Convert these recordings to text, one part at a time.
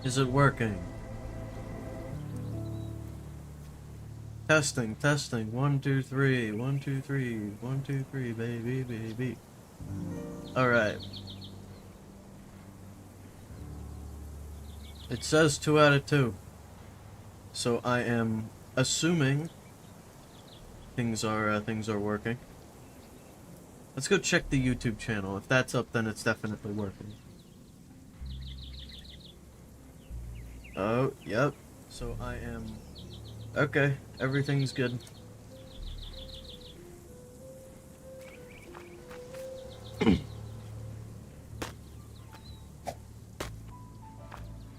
Is it working? Testing, testing. 1, 2, 3. 1, 2, 3. 1, 2, 3. Baby, baby. Alright. It says 2 out of 2. So I am assuming things are working. Let's go check the YouTube channel. If that's up, then it's definitely working. Oh, yep. So I am... Okay, everything's good.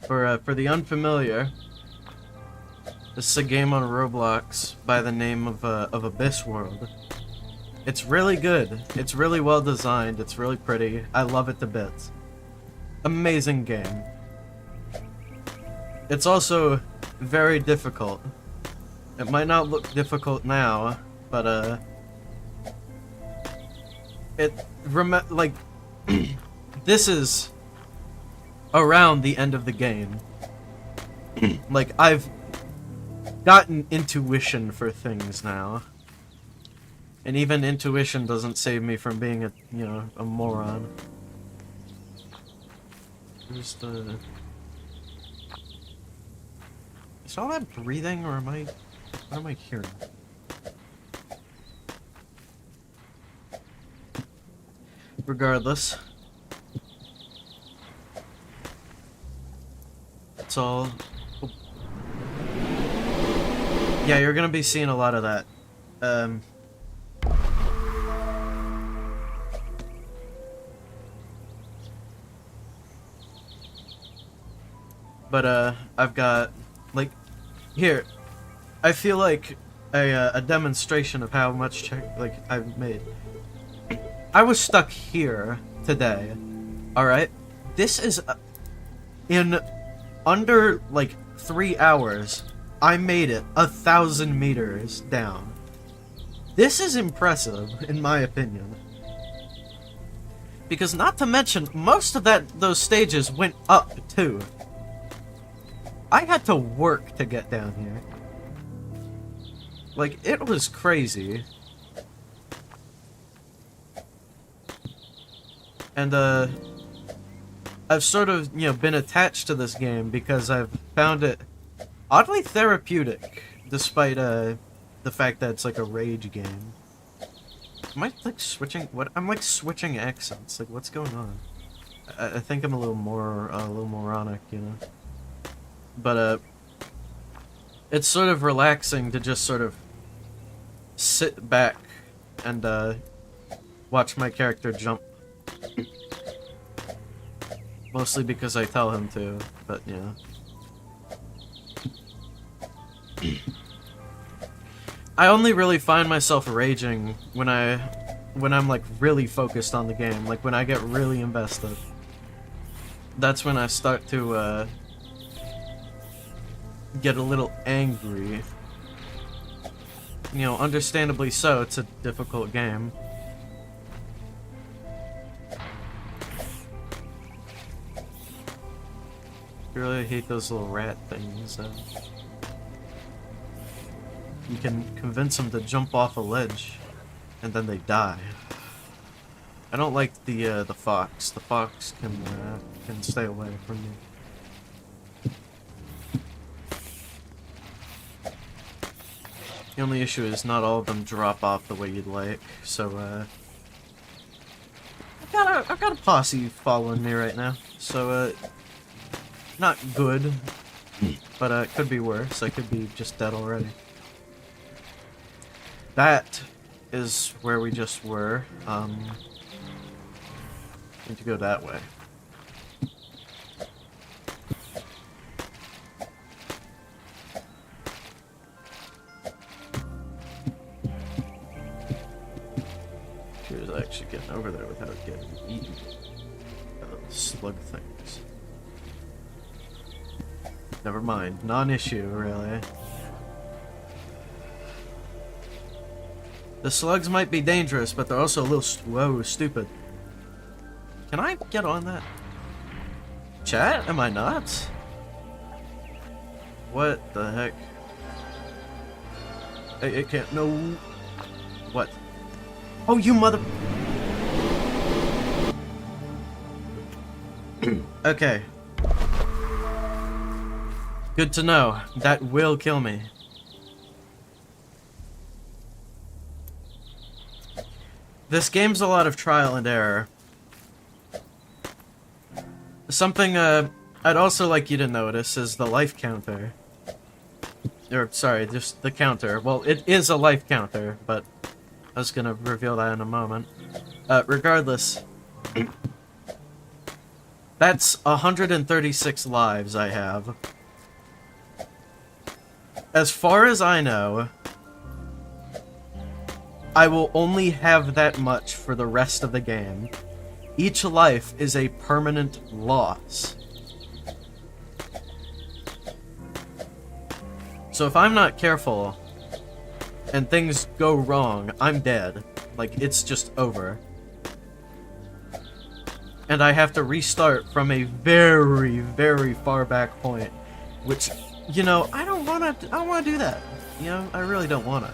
For the unfamiliar, this is a game on Roblox by the name of Abyss World. It's really good. It's really well designed. It's really pretty. I love it to bits. Amazing game. It's also very difficult. It might not look difficult now, but like this is around the end of the game. Like I've gotten intuition for things now. And even intuition doesn't save me from being a moron. Just is all that breathing, or what am I hearing? Regardless. It's all... Oh. Yeah, you're gonna be seeing a lot of that. But, I've got, like, here, I feel like a demonstration of how much, I've made. I was stuck here today, alright? This is, in under, like, 3 hours, I made it 1,000 meters down. This is impressive, in my opinion. Because not to mention, most of those stages went up, too. I had to work to get down here. Like, it was crazy. And, I've sort of, been attached to this game because I've found it oddly therapeutic, despite, the fact that it's, like, a rage game. Am I, like, switching? What? I'm, like, switching accents. Like, what's going on? I think I'm a little moronic, But, it's sort of relaxing to just sort of sit back and, watch my character jump. Mostly because I tell him to, but, I only really find myself raging when I'm, like, really focused on the game. Like, when I get really invested. That's when I start to, get a little angry. Understandably so, it's a difficult game. I really hate those little rat things. You can convince them to jump off a ledge, and then they die. I don't like the fox. The fox can stay away from me. The only issue is not all of them drop off the way you'd like, so, I've got a posse following me right now, so, not good, but, it could be worse. I could be just dead already. That is where we just were, need to go that way. Actually getting over there without getting eaten by those slug things. Never mind. Non-issue, really. The slugs might be dangerous, but they're also a little stupid. Can I get on that? Chat? Am I nuts? What the heck? I can't. No. What? Oh, you mother. Okay. Good to know. That will kill me. This game's a lot of trial and error. Something I'd also like you to notice is the life counter. Or, sorry, just the counter. Well, it is a life counter, but I was gonna reveal that in a moment. Regardless, that's 136 lives I have. As far as I know, I will only have that much for the rest of the game. Each life is a permanent loss. So if I'm not careful, and things go wrong, I'm dead. Like, it's just over. And I have to restart from a very, very far back point. Which, you know, I don't wanna do that. You know, I really don't wanna.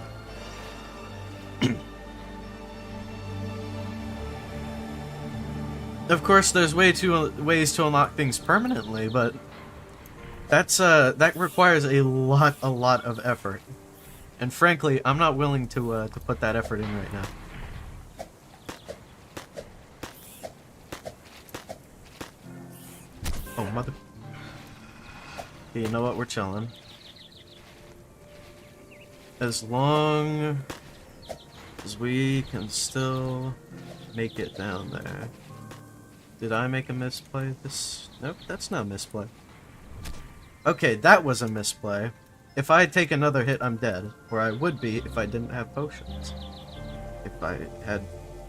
Of course, there's ways to unlock things permanently, but that requires a lot of effort. And frankly, I'm not willing to put that effort in right now. Oh, mother... Okay, you know what? We're chilling. As long as we can still make it down there. Did I make a misplay? Nope, that's not a misplay. Okay, that was a misplay. If I take another hit, I'm dead. Or I would be if I didn't have potions. If I had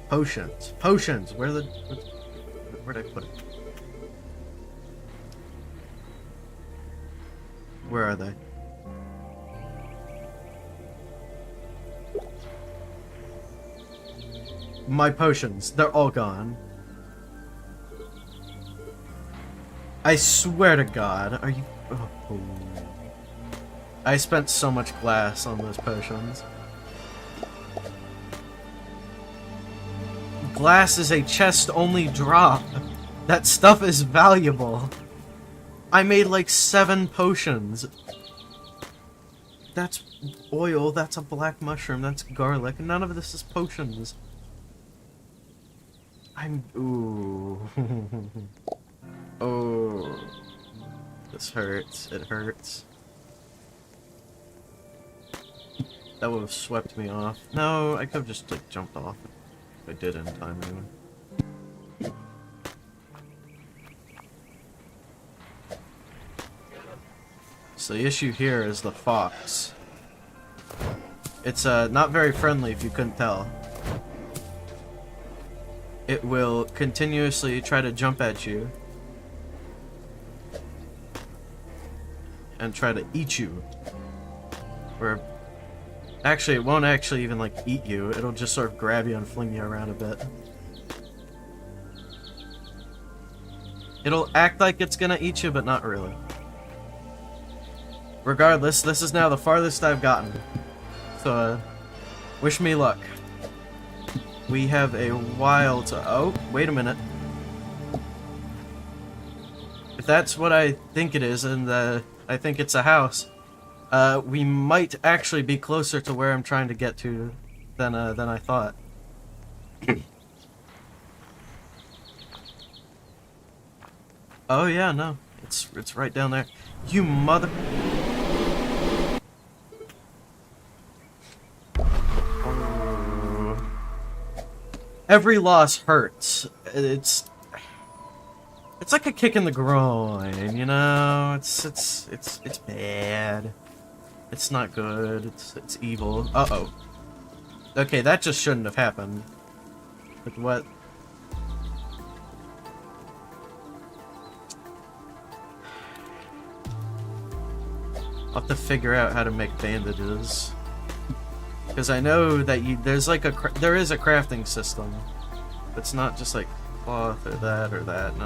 potions. Potions! Where'd I put it? Where are they? My potions. They're all gone. I swear to God. Are you... Oh. I spent so much glass on those potions. Glass is a chest-only drop. That stuff is valuable. I made like 7 potions. That's oil, that's a black mushroom, that's garlic. None of this is potions. Ooh. Oh. This hurts. It hurts. That would have swept me off. No, I could have just like jumped off if I did in time anyway. So the issue here is the fox. It's not very friendly if you couldn't tell. It will continuously try to jump at you and try to eat you. Or actually, it won't actually even like eat you. It'll just sort of grab you and fling you around a bit. It'll act like it's gonna eat you, but not really. Regardless, this is now the farthest I've gotten. So, wish me luck. We have a while to... Oh, wait a minute. If that's what I think it is, and I think it's a house, we might actually be closer to where I'm trying to get to than I thought. Oh yeah, no. It's right down there. You mother... Every loss hurts. It's like a kick in the groin, you know? It's bad. It's not good. It's evil. Uh-oh. Okay, that just shouldn't have happened. But what? I'll have to figure out how to make bandages. Because I know that there's like there is a crafting system. It's not just like cloth or that or that. No.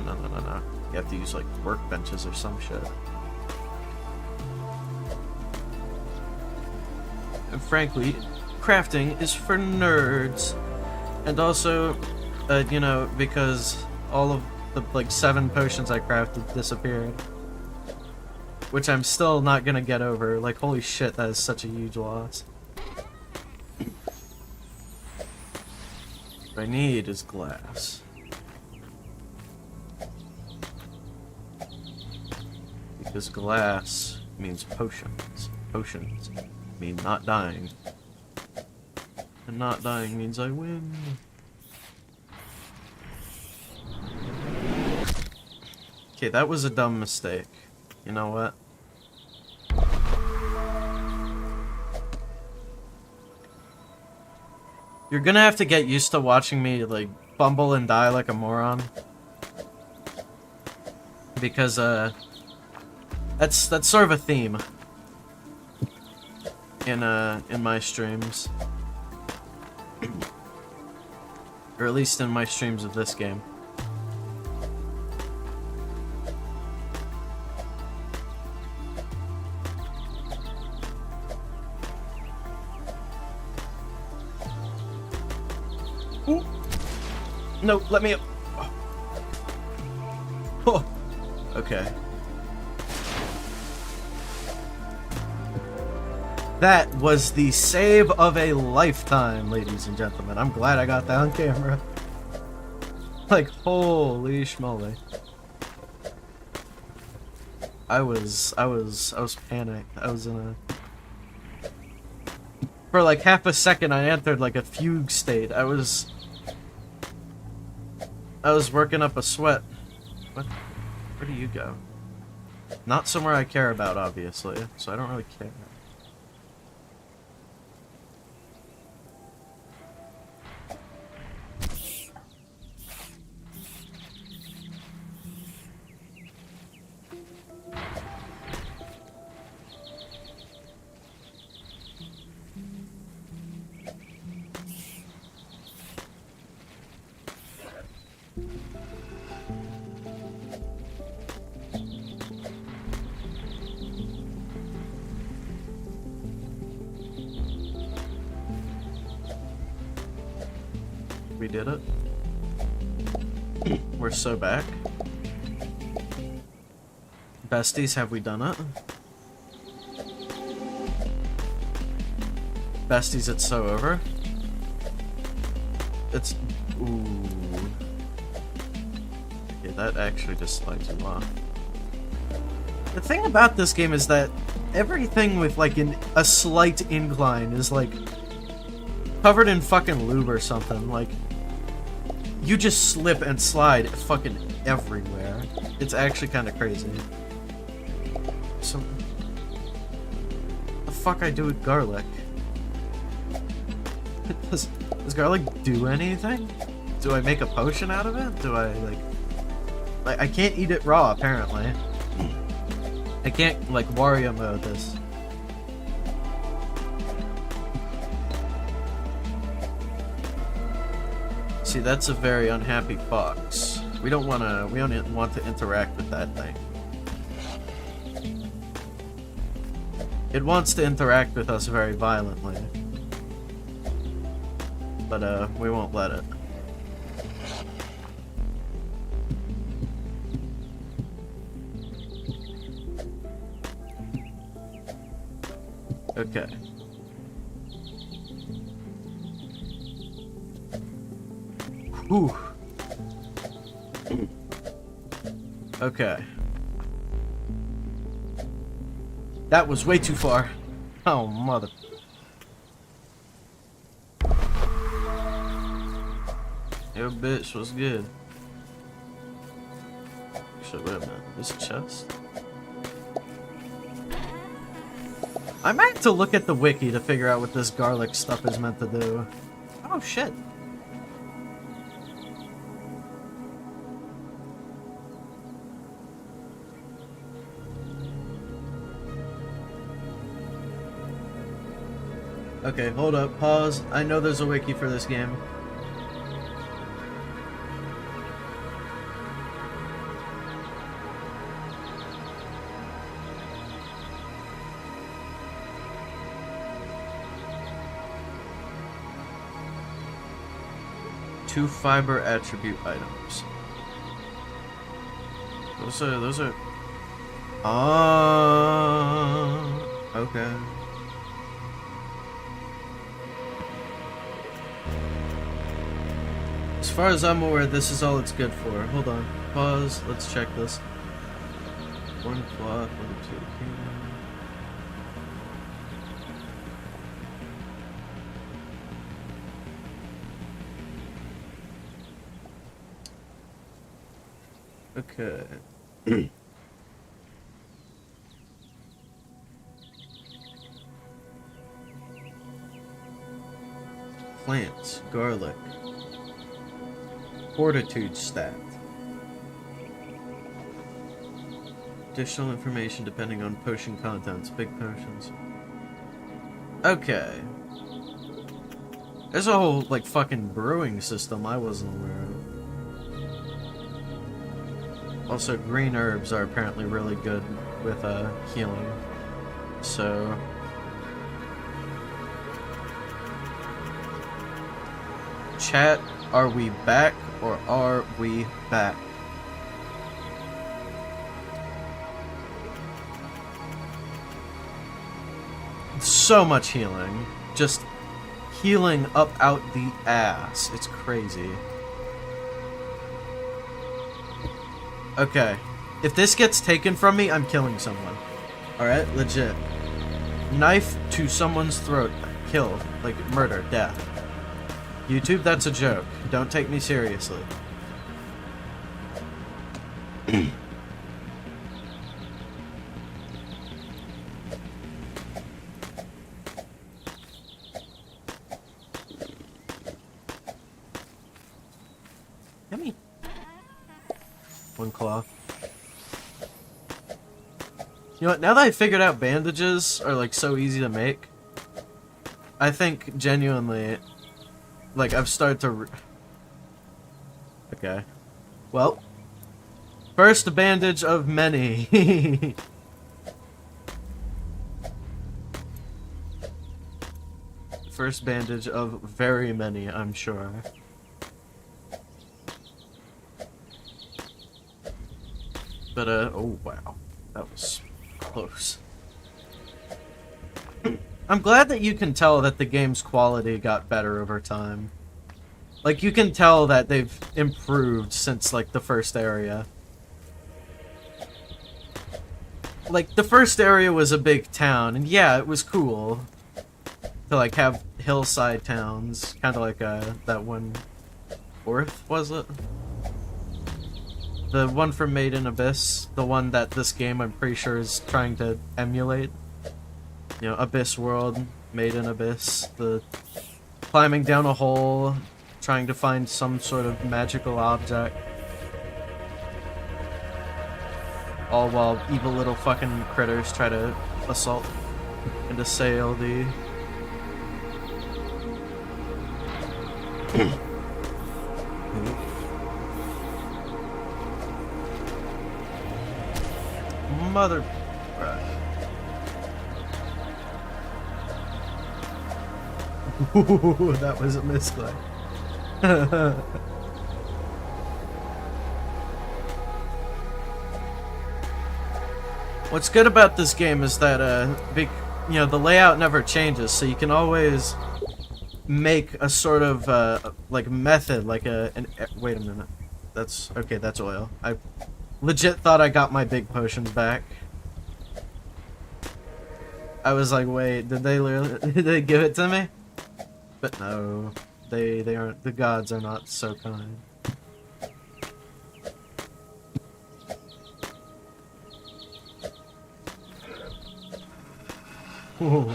You have to use like workbenches or some shit. frankly, crafting is for nerds. And also, you know, because all of the, like, 7 potions I crafted disappeared. Which I'm still not gonna get over. Like, holy shit, that is such a huge loss. What I need is glass. Because glass means potions. Potions mean not dying. And not dying means I win. Okay, that was a dumb mistake. You know what? You're gonna have to get used to watching me, like, fumble and die like a moron. Because, that's sort of a theme. In my streams. Or at least in my streams of this game. Ooh. No, let me up. Oh. Okay. That was the save of a lifetime, ladies and gentlemen. I'm glad I got that on camera. Like, holy schmoly. I was panicked. I was in a... For like half a second I entered like a fugue state. I was working up a sweat. What? Where do you go? Not somewhere I care about, obviously, so I don't really care. We did it. We're so back. Besties, have we done it? Besties, it's so over. It's... Ooh. Okay, that actually just slides you off. The thing about this game is that everything with, like, a slight incline is, like, covered in fucking lube or something. Like, you just slip and slide fucking everywhere. It's actually kind of crazy. So, what the fuck I do with garlic? Does garlic do anything? Do I make a potion out of it? Do I, like, I can't eat it raw, apparently. I can't, like, Wario mode this. See, that's a very unhappy fox. We don't want to interact with that thing. It wants to interact with us very violently. But, we won't let it. Okay. Whew. Okay. That was way too far. Oh, mother... Yo, bitch, what's good? Actually, wait a minute. There's a chest? I might have to look at the wiki to figure out what this garlic stuff is meant to do. Oh, shit. Okay, hold up, pause. I know there's a wiki for this game. 2 fiber attribute items. Those are... okay. As far as I'm aware, this is all it's good for. Hold on. Pause. Let's check this. 1 cloth, 1 2. Okay. Plants, garlic, fortitude stat. Additional information depending on potion contents. Big potions. Okay. There's a whole, like, fucking brewing system I wasn't aware of. Also, green herbs are apparently really good with, healing. So... Chat, are we back or are we back? So much healing. Just healing up out the ass. It's crazy. Okay. If this gets taken from me, I'm killing someone. Alright? Legit. Knife to someone's throat. Kill. Like, murder. Death. YouTube, that's a joke. Don't take me seriously. Yummy. 1 cloth. You know what? Now that I figured out bandages are like so easy to make, I think genuinely, like, I've started to. Okay. Well, first bandage of many. First bandage of very many, I'm sure. But, oh wow. That was close. I'm glad that you can tell that the game's quality got better over time. Like, you can tell that they've improved since, like, the first area. Like, the first area was a big town, and yeah, it was cool to, like, have hillside towns. Kind of like, that one... Fourth, was it? The one from Made in Abyss, the one that this game I'm pretty sure is trying to emulate. You know, Abyss World, Made in Abyss, the climbing down a hole, trying to find some sort of magical object. All while evil little fucking critters try to assault and assail the... Mother... Ooh, that was a misclick. What's good about this game is that, you know, the layout never changes, so you can always make a sort of, like, method, like wait a minute. That's, okay, that's oil. I legit thought I got my big potions back. I was like, wait, did they literally, did they give it to me? But no, they aren't, the gods are not so kind. Ooh.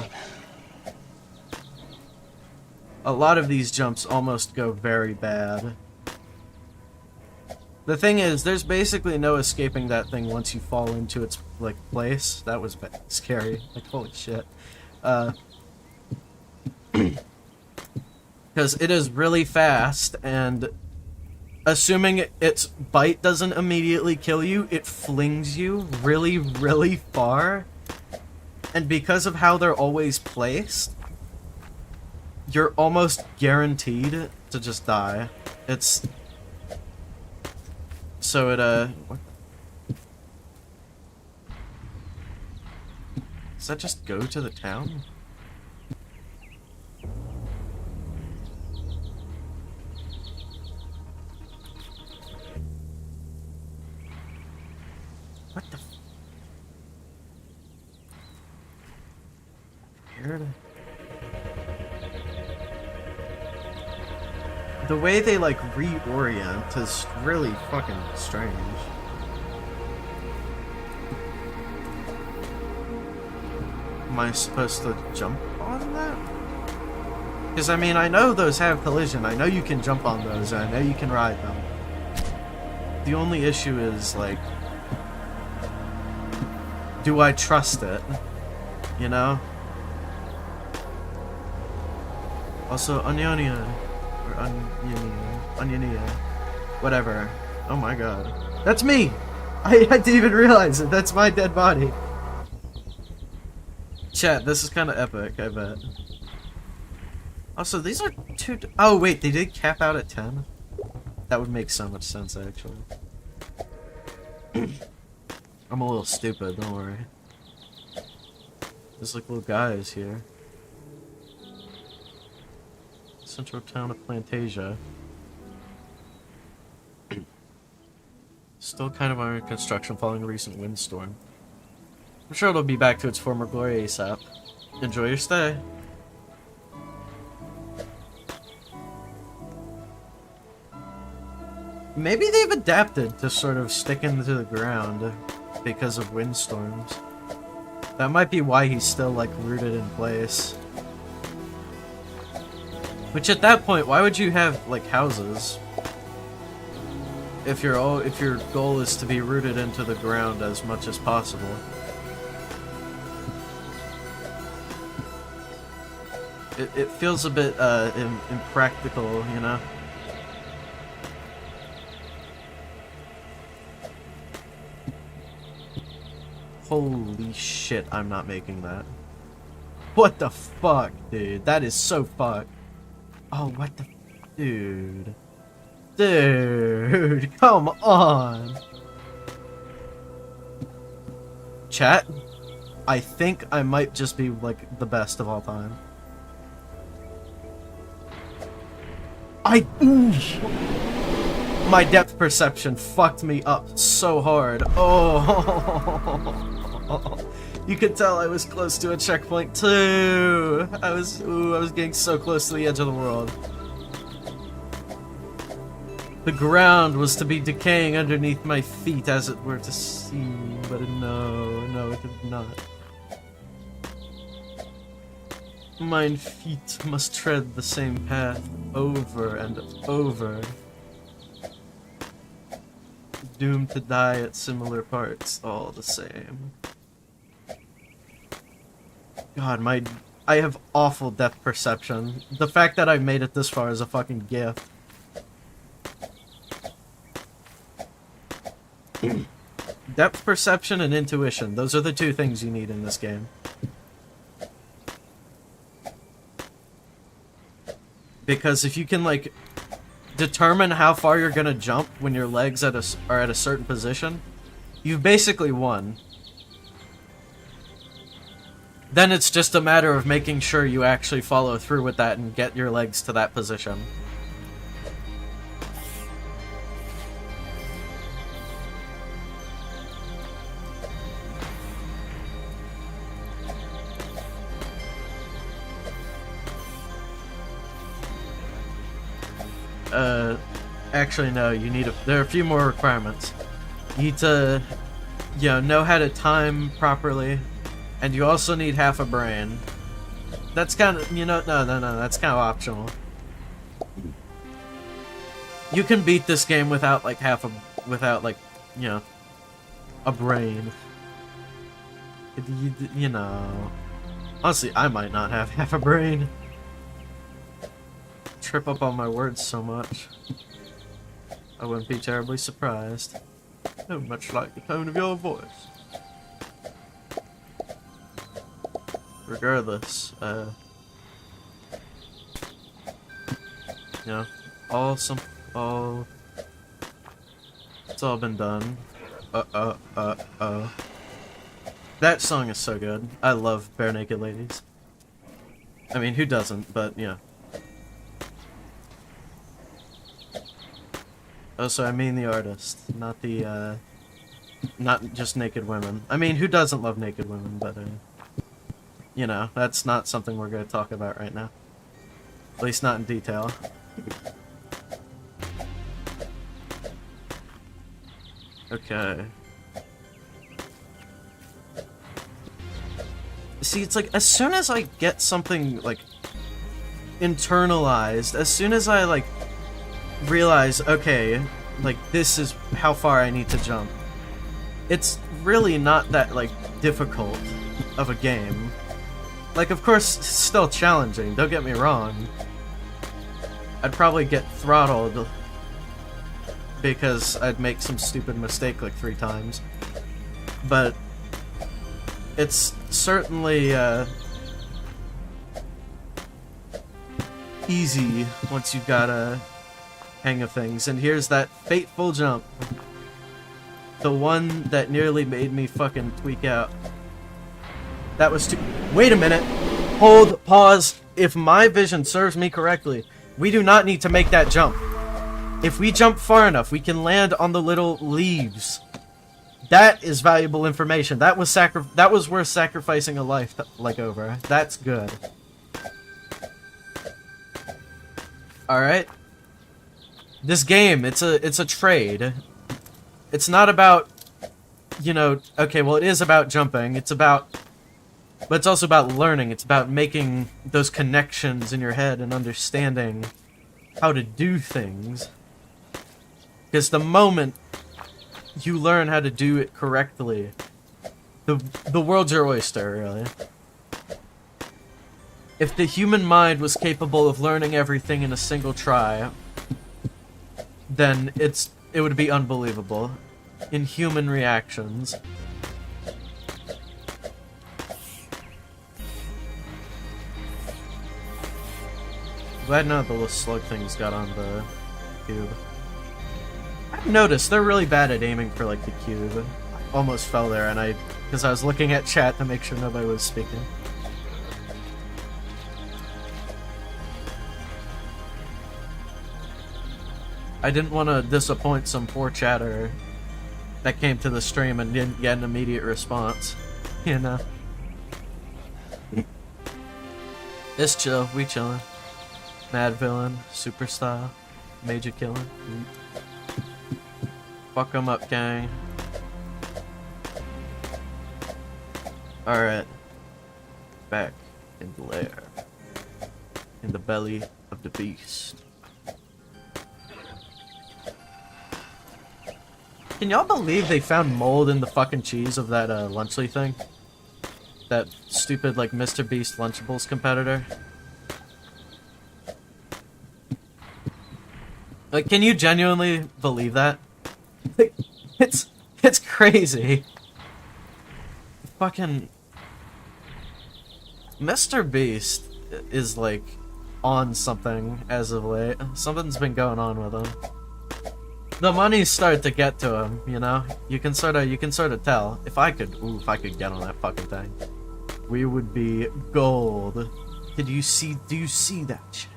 A lot of these jumps almost go very bad. The thing is, there's basically no escaping that thing once you fall into its, like, place. That was scary. Like, holy shit. Because it is really fast, and assuming its bite doesn't immediately kill you, it flings you really, really far. And because of how they're always placed, you're almost guaranteed to just die. It's so it what? Does that just go to the town? What the Weird. The way they like reorient is really fucking strange. Am I supposed to jump on that? Because I mean, I know those have collision. I know you can jump on those. And I know you can ride them. The only issue is like, do I trust it? You know? Also, Onionia. Or Onionia. Whatever. Oh my god. That's me! I didn't even realize it. That's my dead body. Chat, this is kind of epic, I bet. Also, these are two... Oh, wait, they did cap out at 10? That would make so much sense, actually. I'm a little stupid, don't worry. There's like little guys here. Central town of Plantasia. Still kind of under construction following a recent windstorm. I'm sure it'll be back to its former glory ASAP. Enjoy your stay. Maybe they've adapted to sort of sticking to the ground because of windstorms. That might be why he's still like rooted in place. Which at that point, why would you have like houses? If your goal is to be rooted into the ground as much as possible. It feels a bit impractical, you know? Holy shit, I'm not making that. What the fuck, dude? That is so fucked. Oh, what the... Dude. Dude, come on! Chat, I think I might just be, like, the best of all time. Ooh. My depth perception fucked me up so hard. Oh, you could tell I was close to a checkpoint too. I was getting so close to the edge of the world. The ground was to be decaying underneath my feet, as it were to seem, but no, it did not. Mine feet must tread the same path over and over. Doomed to die at similar parts, all the same. God, I have awful depth perception. The fact that I made it this far is a fucking gift. Depth perception and intuition, those are the two things you need in this game. Because if you can, like, determine how far you're gonna jump when your legs are at a certain position, you've basically won. Then it's just a matter of making sure you actually follow through with that and get your legs to that position. Actually, no, there are a few more requirements. You need to, know how to time properly, and you also need half a brain. That's kind of, no, that's kind of optional. You can beat this game without, like, a brain. Honestly, I might not have half a brain. Trip up on my words so much. I wouldn't be terribly surprised. Oh, much like the tone of your voice. Regardless, all all... It's all been done. That song is so good. I love Bare Naked Ladies. I mean, who doesn't, but, yeah. Oh, so I mean the artist, not the, not just naked women. I mean, who doesn't love naked women, but, you know, that's not something we're gonna talk about right now. At least not in detail. Okay. See, it's like, as soon as I get something, like, internalized, as soon as I, like, realize, okay, like, this is how far I need to jump, it's really not that, like, difficult of a game. Like, of course, it's still challenging, don't get me wrong. I'd probably get throttled because I'd make some stupid mistake like 3 times. But it's certainly easy once you've got a hang of things. And here's that fateful jump. The one that nearly made me fucking tweak out. That was too... Wait a minute! Hold, pause. If my vision serves me correctly, we do not need to make that jump. If we jump far enough, we can land on the little leaves. That is valuable information. That was worth sacrificing a life like over. That's good. Alright. This game, it's a trade. It's not about, you know, okay, well it is about jumping. It's about, but it's also about learning. It's about making those connections in your head and understanding how to do things. Because the moment you learn how to do it correctly, the world's your oyster, really. If the human mind was capable of learning everything in a single try, then it would be unbelievable in human reactions. Glad none of the little slug things got on the cube. I've noticed they're really bad at aiming for, like, the cube. I almost fell there, and because I was looking at chat to make sure nobody was speaking. I didn't want to disappoint some poor chatter that came to the stream and didn't get an immediate response. You know? It's chill, we chillin'. Mad villain, super style, major killing. Fuck 'em up, gang. Alright. Back in the lair. In the belly of the beast. Can y'all believe they found mold in the fucking cheese of that Lunchly thing? That stupid, like, Mr. Beast Lunchables competitor? Like, can you genuinely believe that? Like, it's crazy. Fucking... Mr. Beast is, like, on something as of late. Something's been going on with him. The money's started to get to him, you know? You can sort of tell. If I could get on that fucking thing, we would be gold. Do you see that shit?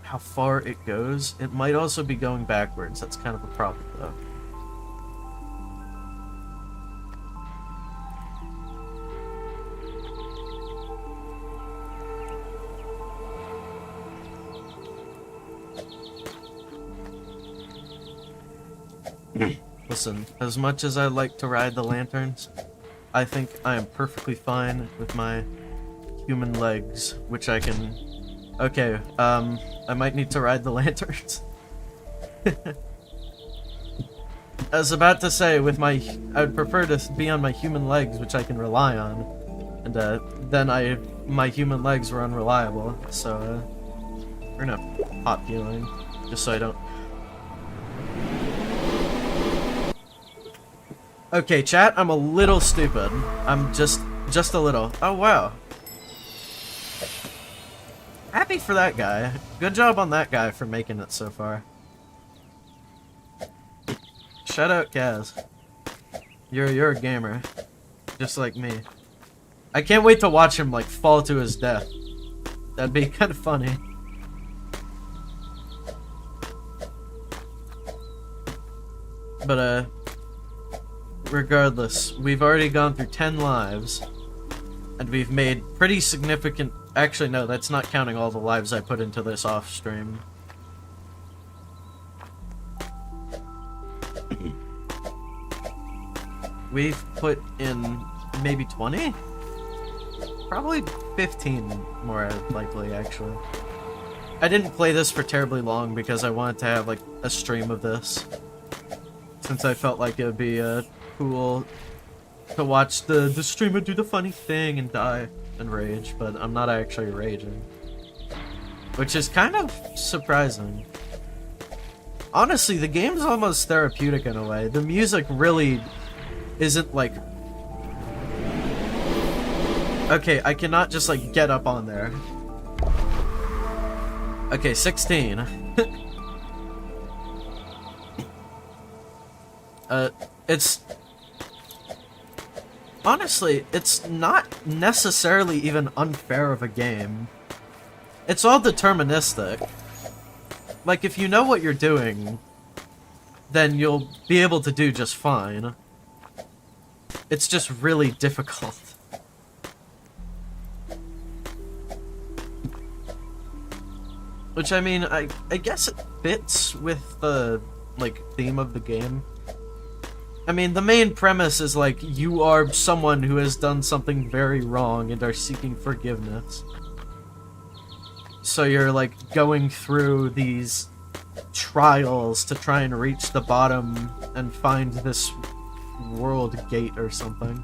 How far it goes? It might also be going backwards. That's kind of a problem, though. Listen, as much as I like to ride the lanterns, I think I am perfectly fine with my human legs, which I can... Okay, I might need to ride the lanterns. I was about to say, with my... I would prefer to be on my human legs, which I can rely on. And, then my human legs were unreliable, so, we're gonna pop healing, just so I don't... Okay, chat, I'm a little stupid. I'm just a little. Oh, wow. Happy for that guy. Good job on that guy for making it so far. Shout out Kaz. You're a gamer. Just like me. I can't wait to watch him like fall to his death. That'd be kind of funny. But regardless, we've already gone through 10 lives. And we've made pretty significant... Actually, no, that's not counting all the lives I put into this off-stream. We've put in maybe 20? Probably 15 more likely, actually. I didn't play this for terribly long because I wanted to have, like, a stream of this. Since I felt like it would be cool to watch the streamer do the funny thing and die and rage, but I'm not actually raging. Which is kind of surprising. Honestly, the game's almost therapeutic in a way. The music really isn't like... Okay, I cannot just like get up on there. Okay, 16. It's... Honestly, it's not necessarily even unfair of a game. It's all deterministic. Like, if you know what you're doing, then you'll be able to do just fine. It's just really difficult. Which, I mean, I guess it fits with the, like, theme of the game. I mean, the main premise is, like, you are someone who has done something very wrong and are seeking forgiveness. So you're, like, going through these trials to try and reach the bottom and find this world gate or something.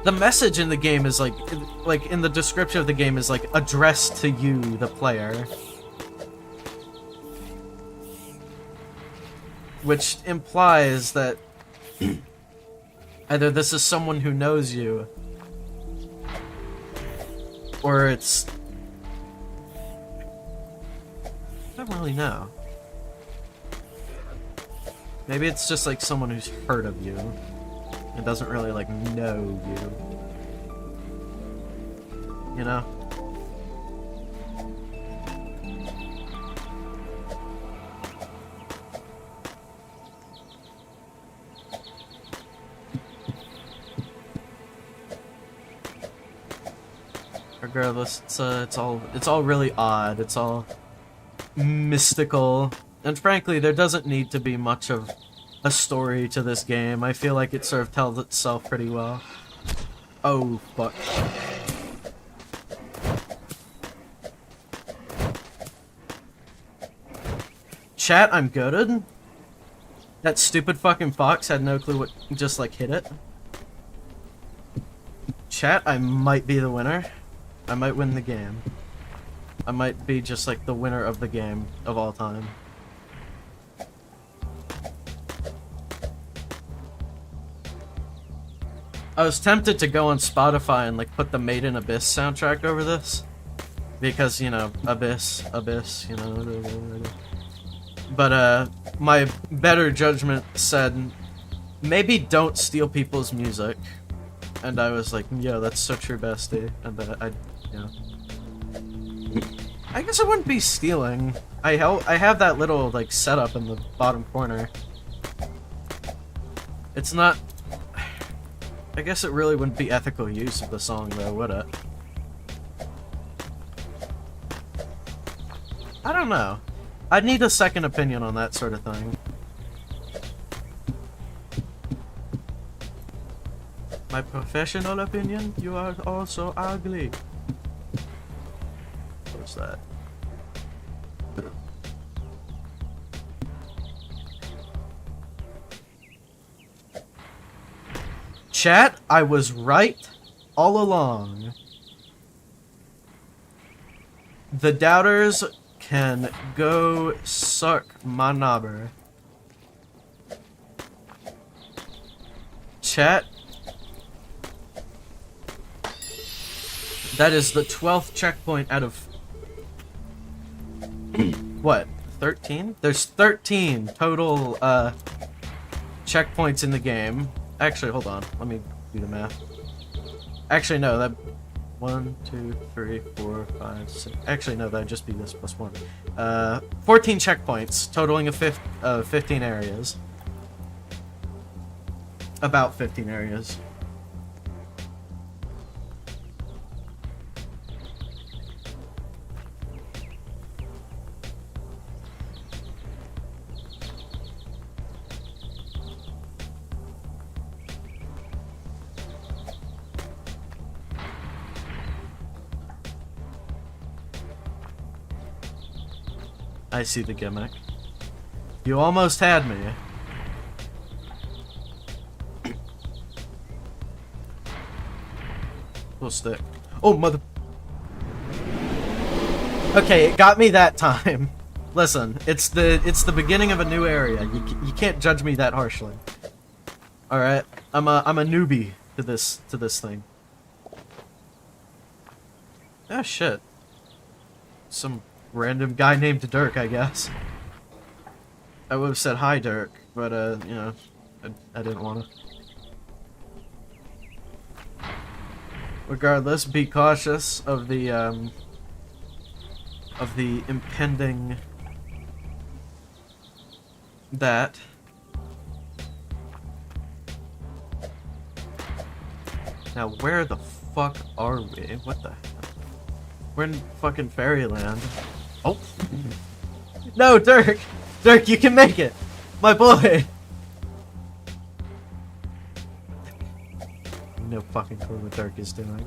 The message in the game is, like, in the description of the game is, like, addressed to you, the player. Which implies that either this is someone who knows you, or it's... I don't really know. Maybe it's just like someone who's heard of you and doesn't really like know you. You know? Regardless, it's all really odd. It's all mystical, and frankly, there doesn't need to be much of a story to this game. I feel like it sort of tells itself pretty well. Oh fuck! Chat, I'm goated. That stupid fucking fox had no clue what just like hit it. Chat, I might be the winner. I might win the game. I might be just like the winner of the game of all time. I was tempted to go on Spotify and like put the Made in Abyss soundtrack over this. Because, you know, Abyss, you know. But my better judgment said, maybe don't steal people's music. And I was like, yo, that's so true, bestie. And yeah. I guess it wouldn't be stealing. I have that little, like, setup in the bottom corner. It's not... I guess it really wouldn't be ethical use of the song, though, would it? I don't know. I'd need a second opinion on that sort of thing. My professional opinion? You are also ugly. What's that? Chat, I was right all along. The doubters can go suck my knobber. Chat, That is the 12th checkpoint out of... what? 13? There's 13 total, checkpoints in the game. Actually, hold on. Let me do the math. Actually, no, that... 1, 2, 3, 4, 5, 6... Actually, no, that'd just be this plus 1. 14 checkpoints, totaling 15 areas. About 15 areas. I see the gimmick. You almost had me. We'll stick. Oh, mother... Okay, it got me that time. Listen, it's the beginning of a new area. You can't judge me that harshly. All right, I'm a newbie to this thing. Oh shit. Some random guy named Dirk, I guess. I would have said hi, Dirk, but you know, I didn't want to. Regardless, be cautious of the impending that. Now, where the fuck are we? What the hell? We're in fucking Fairyland. Oh. No, Dirk! Dirk, you can make it! My boy! No fucking clue what Dirk is doing.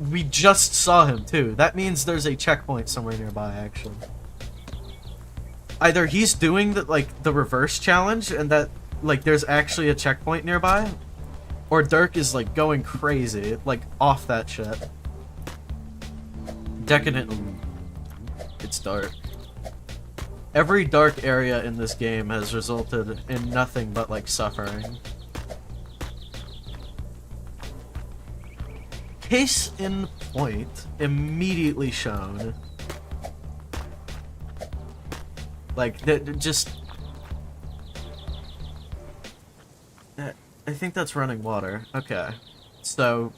We just saw him, too. That means there's a checkpoint somewhere nearby, actually. Either he's doing the reverse challenge, and that, like, there's actually a checkpoint nearby, or Dirk is, like, going crazy, like, off that shit. Decadent. It's dark. Every dark area in this game has resulted in nothing but, like, suffering. Case in point, immediately shown. Like, just... I think that's running water. Okay. So,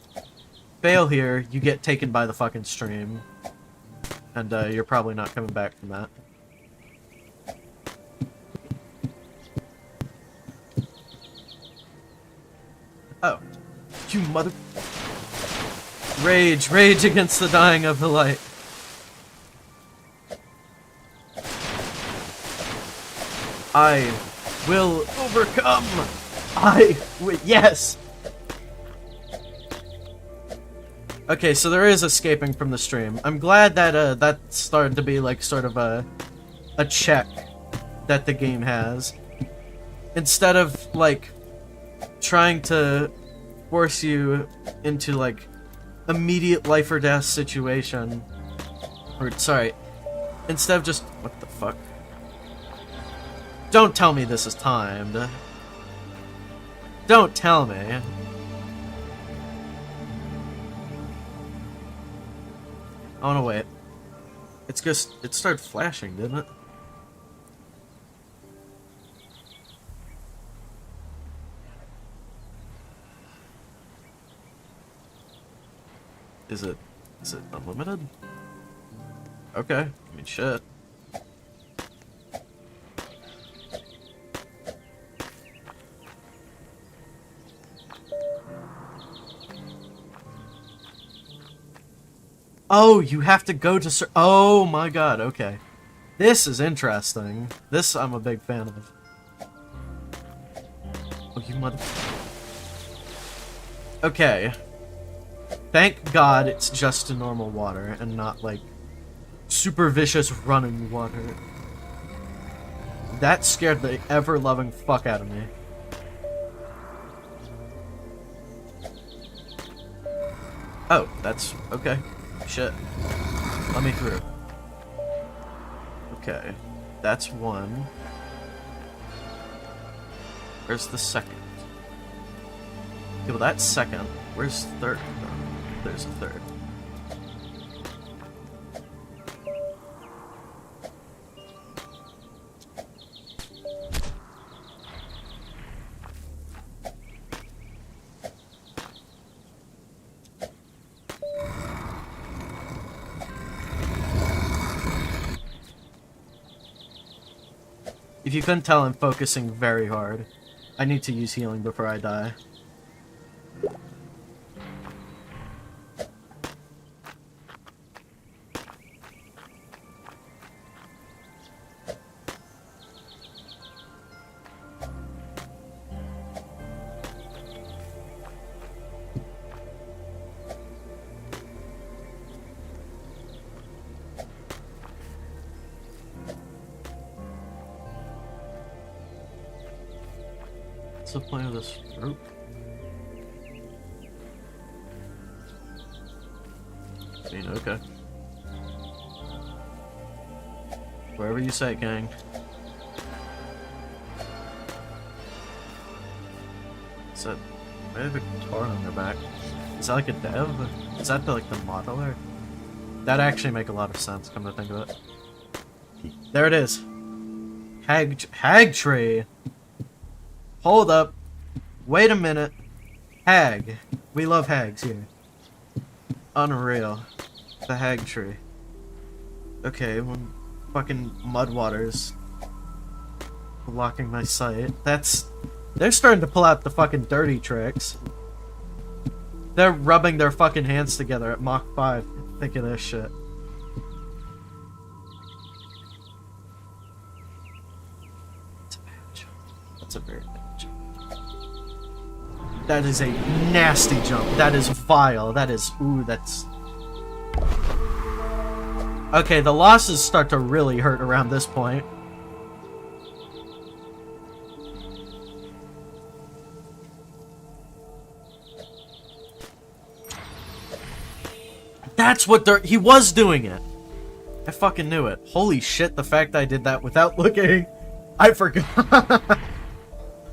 fail here, you get taken by the fucking stream. And, you're probably not coming back from that. Oh. You mother... Rage, rage against the dying of the light. I will overcome. Yes. Okay, so there is escaping from the stream. I'm glad that that started to be like sort of a check that the game has, instead of like trying to force you into like immediate life or death situation. Or sorry, instead of just what the fuck. Don't tell me this is timed. Don't tell me. I wanna wait. It's just, it started flashing, didn't it? Is it unlimited? Okay, I mean shit. Oh, you have to go to oh my god, okay. This is interesting. This I'm a big fan of. Oh, you mother... Okay. Thank God it's just a normal water and not like super vicious running water. That scared the ever-loving fuck out of me. Oh, that's okay. Shit. Let me through. Okay. That's one. Where's the second? Okay, well that's second. Where's third? Oh, there's a third. If you couldn't tell, I'm focusing very hard. I need to use healing before I die. What's the point of this rope? I mean, okay. Wherever you say, gang. Is that... They have a guitar on their back. Is that like a dev? Is that the, like the modeler? That'd actually make a lot of sense, come to think of it. There it is. Hag tree. Hold up. Wait a minute. Hag. We love hags here. Unreal. The hag tree. Okay, when fucking mud waters blocking my sight. They're starting to pull out the fucking dirty tricks. They're rubbing their fucking hands together at Mach 5. Think of this shit. That's a bad jump. That's a very bad jump. That is a nasty jump. That is vile. That is... Ooh, that's... Okay, the losses start to really hurt around this point. That's what he was doing it. I fucking knew it. Holy shit, the fact I did that without looking. I forgot.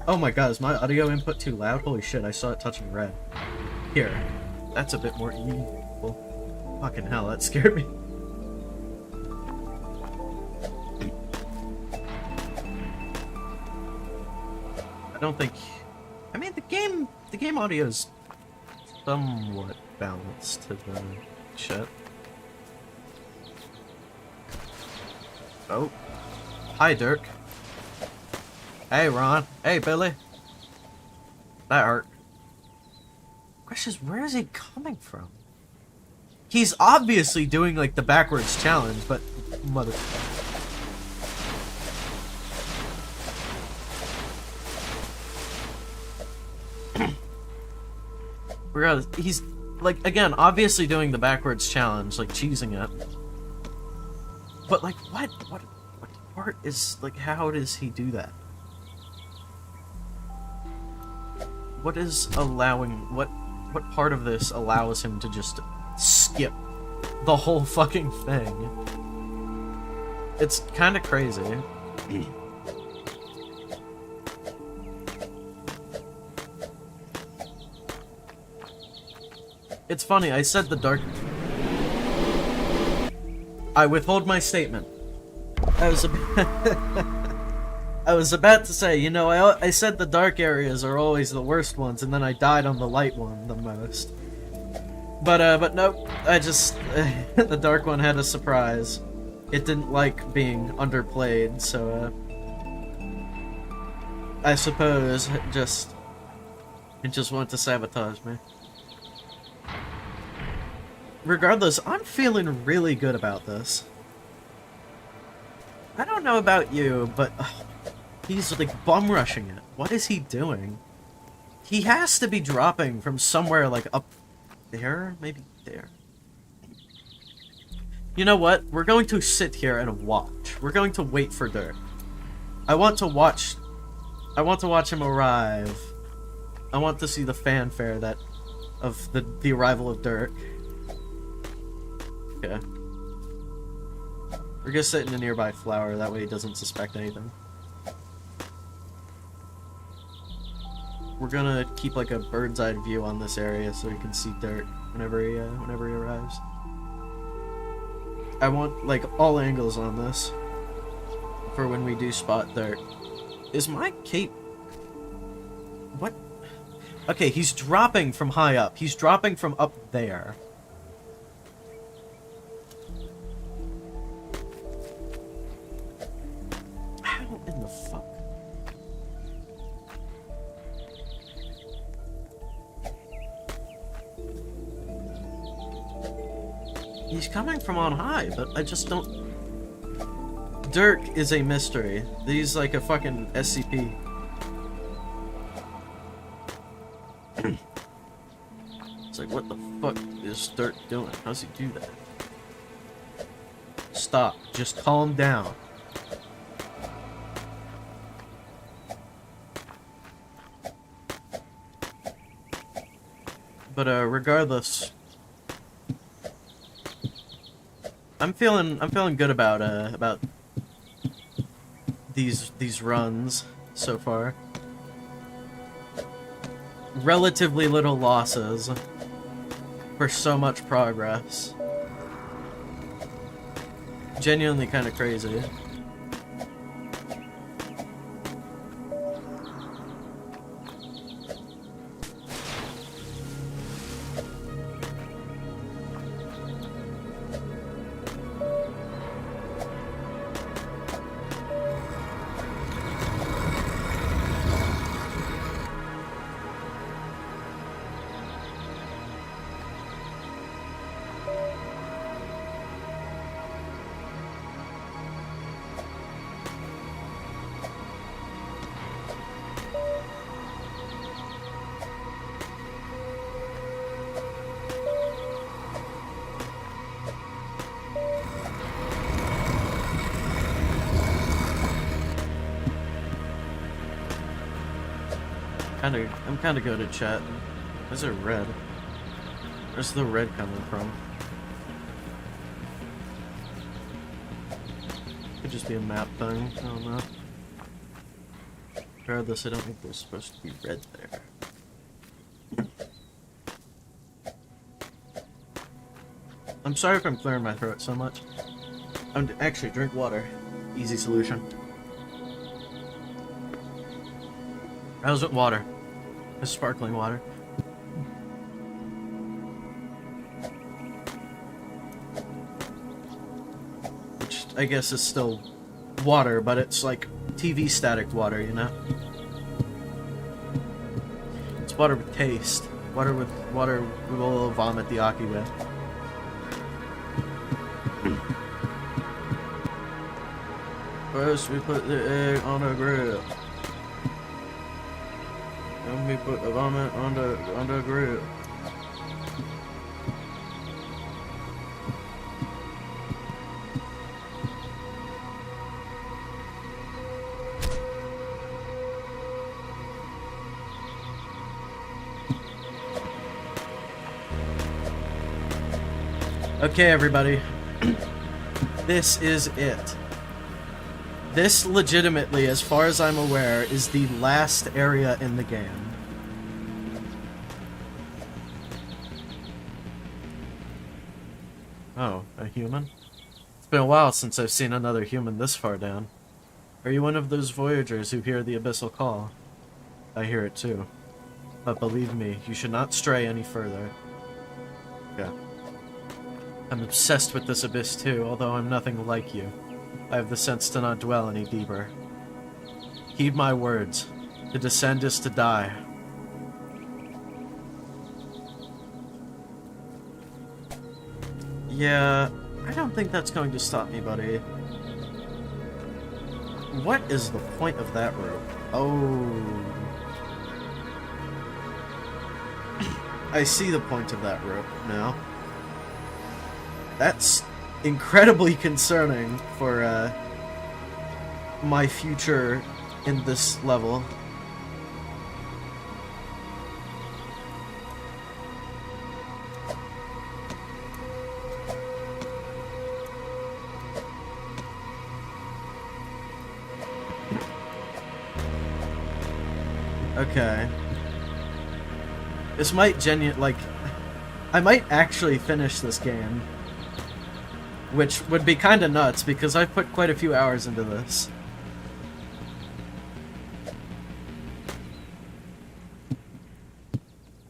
Oh my god, is my audio input too loud? Holy shit, I saw it touching red. Here. That's a bit more evil. Fucking hell, that scared me. I don't think... I mean, the game audio is somewhat balanced to the shit. Oh. Hi, Dirk. Hey, Ron. Hey, Billy. That hurt. Question is, where is he coming from? He's obviously doing, like, the backwards challenge, but... Mother... Regardless, he's, like, again, obviously doing the backwards challenge, like, cheesing it. But, like, what part is, like, how does he do that? What is allowing, what part of this allows him to just skip the whole fucking thing? It's kind of crazy. It's funny, I said the dark... I withhold my statement. I was about to say, you know, I said the dark areas are always the worst ones, and then I died on the light one the most. But nope, I just... the dark one had a surprise. It didn't like being underplayed, so, I suppose it just wanted to sabotage me. Regardless, I'm feeling really good about this. I don't know about you, but he's like bum rushing it. What is he doing? He has to be dropping from somewhere like up there, maybe there. You know what? We're going to sit here and watch. We're going to wait for Dirk. I want to watch him arrive. I want to see the fanfare of the arrival of Dirk. Okay. We're gonna sit in a nearby flower, that way he doesn't suspect anything. We're gonna keep like a bird's eye view on this area so he can see Dirk whenever he arrives. I want like all angles on this for when we do spot Dirk. Is my cape... What? Okay, he's dropping from high up. He's dropping from up there. He's coming from on high, but I just don't... Dirk is a mystery. He's like a fucking SCP. It's like, what the fuck is Dirk doing? How's he do that? Stop. Just calm down. But regardless, I'm feeling good about these runs so far. Relatively little losses for so much progress. Genuinely kind of crazy. I'm kinda good at chatting. Where's it red? Where's the red coming from? Could just be a map thing, I don't know. Regardless, I don't think there's supposed to be red there. I'm sorry if I'm clearing my throat so much. Actually, drink water. Easy solution. How's it water? It's sparkling water. Which I guess is still water, but it's like TV static water, you know? It's water with taste. Water we will vomit the Aki with. First we put the egg on the grill. Then we put the vomit on the grill. Okay, everybody. This is it. This legitimately, as far as I'm aware, is the last area in the game. Oh, a human? It's been a while since I've seen another human this far down. Are you one of those voyagers who hear the abyssal call? I hear it too. But believe me, you should not stray any further. Yeah. I'm obsessed with this abyss too, although I'm nothing like you. I have the sense to not dwell any deeper. Heed my words. To descend is to die. Yeah, I don't think that's going to stop me, buddy. What is the point of that rope? Oh. I see the point of that rope now. That's incredibly concerning for my future in this level. Okay. This might I might actually finish this game. Which would be kinda nuts, because I've put quite a few hours into this.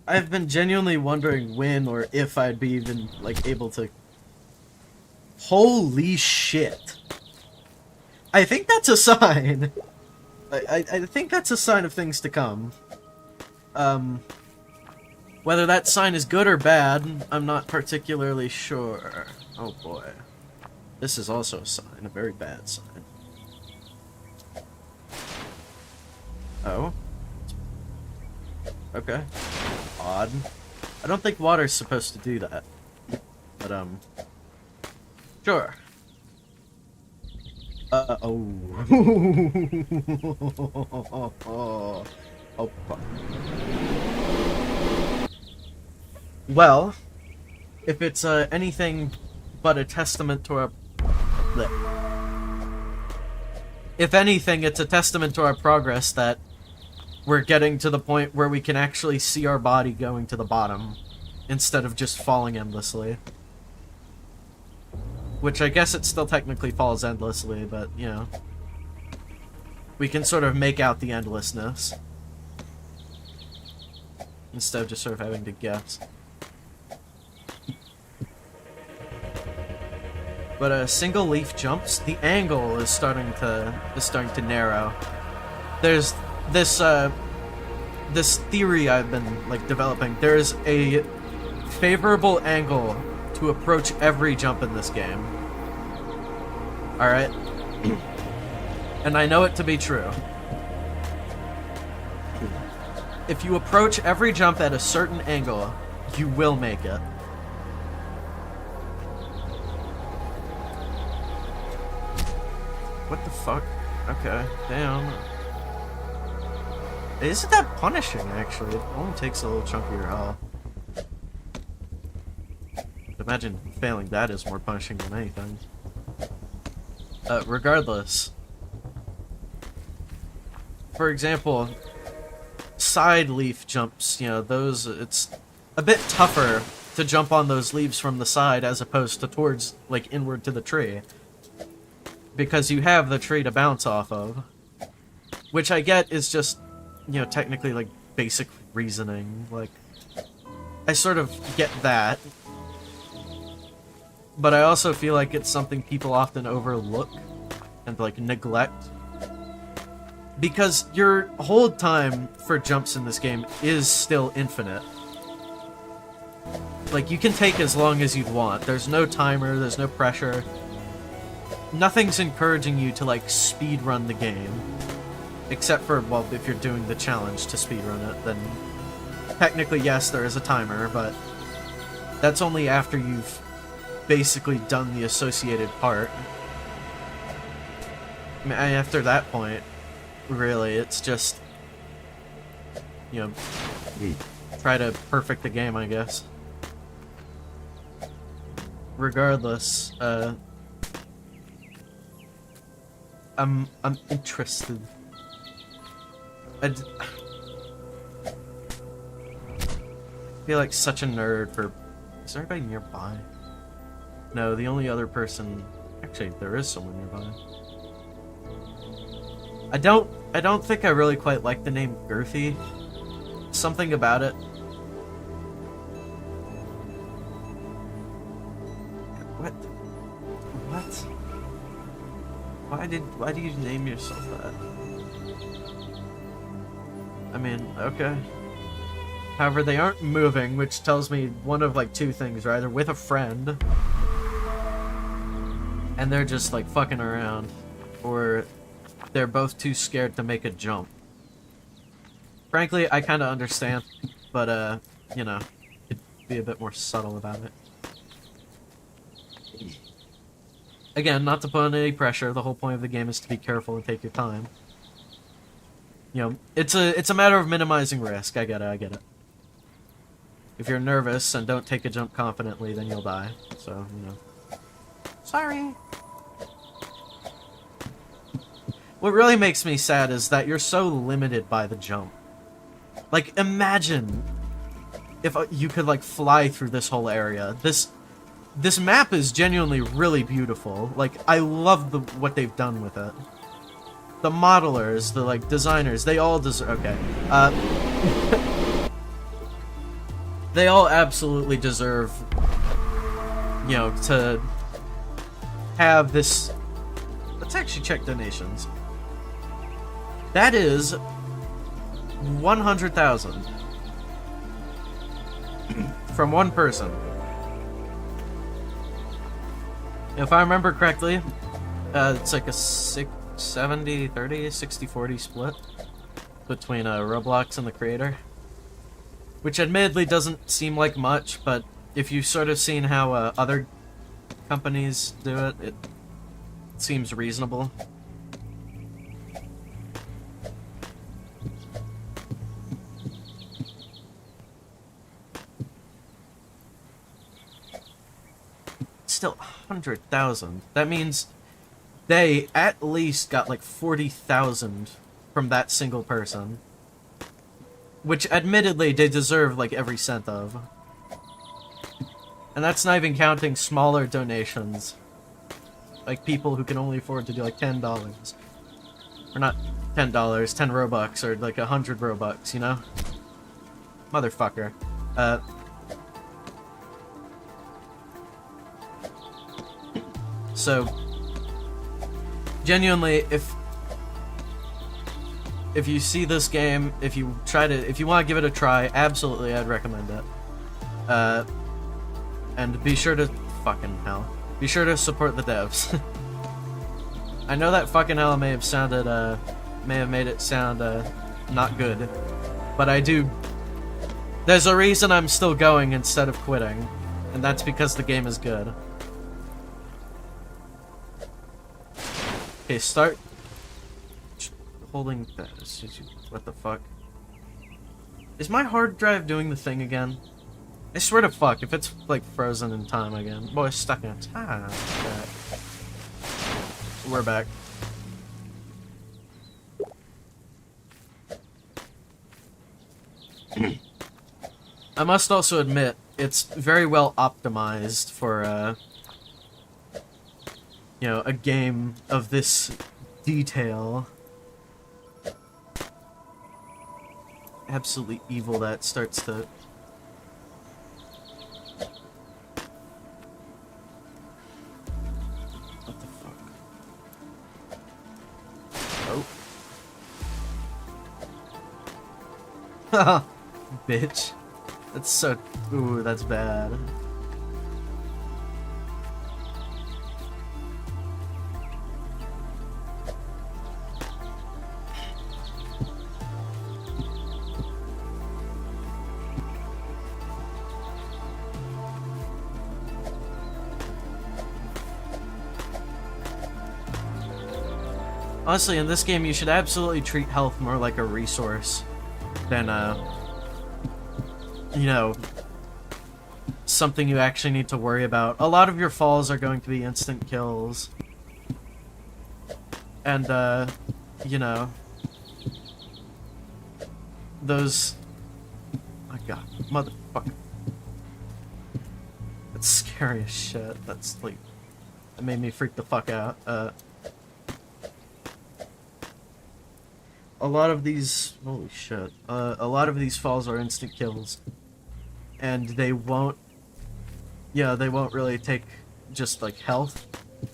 I've been genuinely wondering when or if I'd be even, able to... Holy shit! I think that's a sign! I think that's a sign of things to come. Whether that sign is good or bad, I'm not particularly sure. Oh boy. This is also a sign, a very bad sign. Oh? Okay. Odd. I don't think water's supposed to do that. But, sure. Oh. Oh, fuck. Well, if it's, anything but a testament to our... If anything, it's a testament to our progress that we're getting to the point where we can actually see our body going to the bottom, instead of just falling endlessly. Which I guess it still technically falls endlessly, but, you know. We can sort of make out the endlessness. Instead of just sort of having to guess. But single leaf jumps, the angle is starting to narrow. There's this this theory I've been like developing. There's a favorable angle to approach every jump in this game. All right, and I know it to be true. If you approach every jump at a certain angle, you will make it. What the fuck? Okay, damn. Isn't that punishing, actually? It only takes a little chunk of your health. Imagine failing that is more punishing than anything. Regardless. For example, side leaf jumps, you know, those, it's a bit tougher to jump on those leaves from the side as opposed to towards, like, inward to the tree. Because you have the tree to bounce off of. Which I get is just, you know, technically, like, basic reasoning. Like, I sort of get that. But I also feel like it's something people often overlook and, like, neglect. Because your hold time for jumps in this game is still infinite. Like, you can take as long as you'd want. There's no timer, there's no pressure. Nothing's encouraging you to, like, speedrun the game. Except for, well, if you're doing the challenge to speedrun it, then technically, yes, there is a timer, but that's only after you've basically done the associated part. I mean, after that point, really, it's just, you know, try to perfect the game, I guess. Regardless, I'm interested. I feel like such a nerd for... Is there anybody nearby? No, the only other person... Actually, there is someone nearby. I don't think I really quite like the name Girthy. Something about it. What? What? Why do you name yourself that? I mean, okay. However, they aren't moving, which tells me one of, like, two things. They're either with a friend, and they're just, like, fucking around, or they're both too scared to make a jump. Frankly, I kind of understand, but, you know, could be a bit more subtle about it. Again, not to put on any pressure, the whole point of the game is to be careful and take your time. You know, it's a matter of minimizing risk. I get it. If you're nervous and don't take a jump confidently, then you'll die. So, you know. Sorry. What really makes me sad is that you're so limited by the jump. Like, imagine if you could, like, fly through this whole area. This map is genuinely really beautiful. Like, I love what they've done with it. The modelers, the, like, designers, they all deserve... Okay. They all absolutely deserve, you know, to have this... Let's actually check donations. That is 100,000 from one person. If I remember correctly, it's like a 70, 30, 60, 40 split between Roblox and the creator. Which admittedly doesn't seem like much, but if you've sort of seen how other companies do it, it seems reasonable. Still 100,000. That means they at least got like 40,000 from that single person. Which admittedly they deserve like every cent of. And that's not even counting smaller donations. Like people who can only afford to do like $10. Or not $10, 10 Robux, or like 100 Robux, you know? Motherfucker. So, genuinely, if you see this game, if you want to give it a try, absolutely, I'd recommend it. And be sure to be sure to support the devs. I know that fucking hell may have made it sound not good, but I do. There's a reason I'm still going instead of quitting, and that's because the game is good. Okay, start holding that. What the fuck? Is my hard drive doing the thing again? I swear to fuck, if it's like frozen in time again. Boy, it's stuck in time. Okay. We're back. I must also admit, it's very well optimized for, you know, a game of this detail. Absolutely evil that starts to... What the fuck? Oh. Bitch. That's so... Ooh, that's bad. Honestly, in this game, you should absolutely treat health more like a resource than, you know, something you actually need to worry about. A lot of your falls are going to be instant kills. And, you know, those... Oh my god, motherfucker. That's scary as shit. That's, like... That made me freak the fuck out. A lot of these... Holy shit. A lot of these falls are instant kills. And they won't... Yeah, they won't really take just, like, health.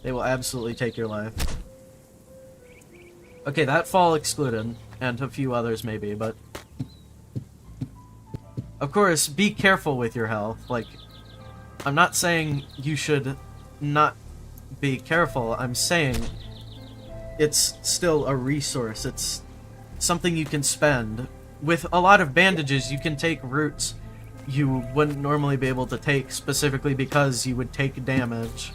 They will absolutely take your life. Okay, that fall excluded. And a few others maybe, but... Of course, be careful with your health. Like, I'm not saying you should not be careful. I'm saying it's still a resource. It's something you can spend. With a lot of bandages, you can take routes you wouldn't normally be able to take, specifically because you would take damage.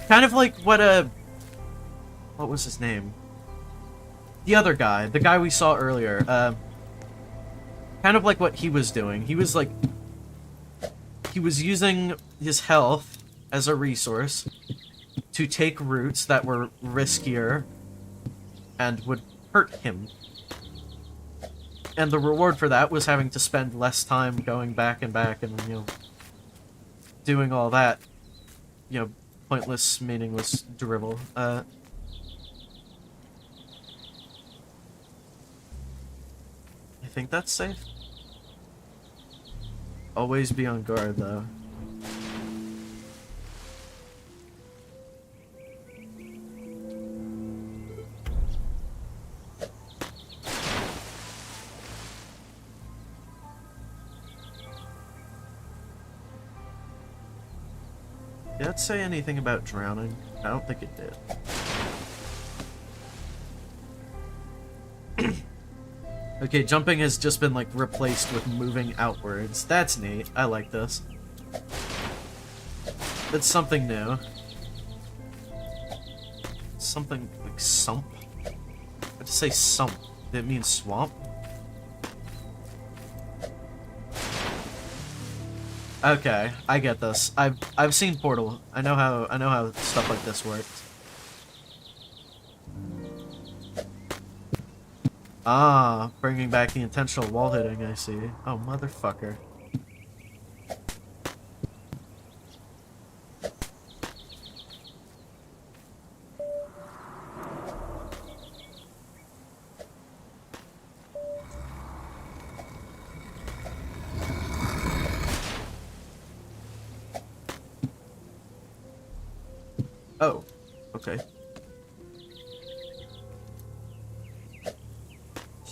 Kind of like what what was his name? The other guy, the guy we saw earlier, kind of like what he was doing. He was like... He was using his health as a resource to take routes that were riskier and would hurt him. And the reward for that was having to spend less time going back and, you know, doing all that, you know, pointless, meaningless drivel. I think that's safe. Always be on guard, though. Did it say anything about drowning? I don't think it did. Okay, jumping has just been, like, replaced with moving outwards. That's neat. I like this. It's something new. Something like sump? I just say sump. Did it mean swamp? Okay, I get this. I've seen Portal. I know how stuff like this works. Ah, bringing back the intentional wall hitting, I see. Oh, motherfucker. Oh, okay.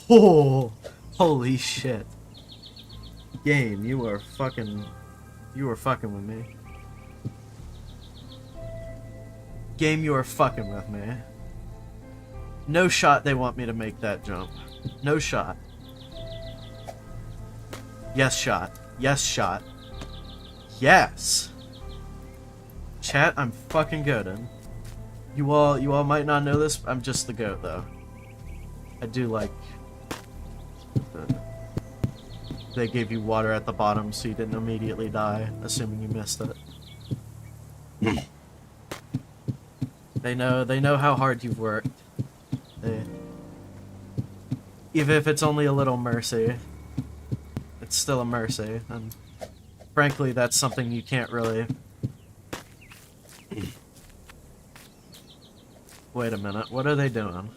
Oh, holy shit. Game, you were fucking with me. Game, you are fucking with me. No shot they want me to make that jump. No shot. Yes shot. Yes shot. Yes! Chat, I'm fucking goated. You all might not know this, I'm just the goat though. I do like... They gave you water at the bottom so you didn't immediately die, assuming you missed it. They know how hard you've worked. Even if it's only a little mercy, it's still a mercy, and frankly, that's something you can't really... Wait a minute, what are they doing?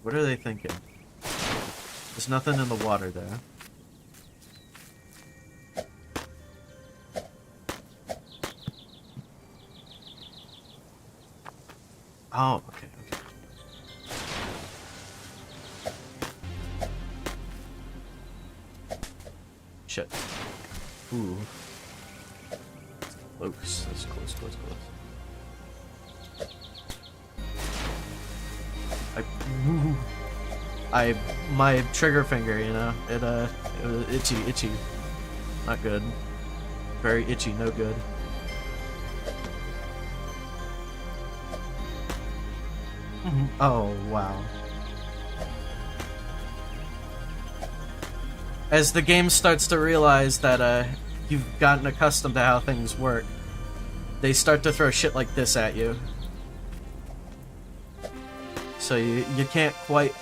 What are they thinking? There's nothing in the water there. Oh, okay, okay. Shit. Ooh. Close. That's close, close, close. My trigger finger, you know, it was itchy. Not good. Very itchy, no good. Oh, wow. As the game starts to realize that, you've gotten accustomed to how things work, they start to throw shit like this at you. So you can't quite...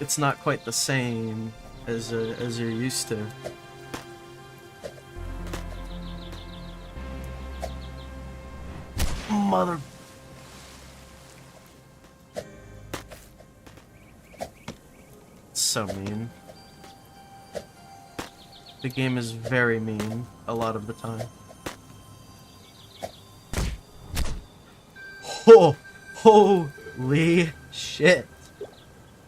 It's not quite the same as you're used to. Mother... It's so mean. The game is very mean a lot of the time. Oh! Holy shit!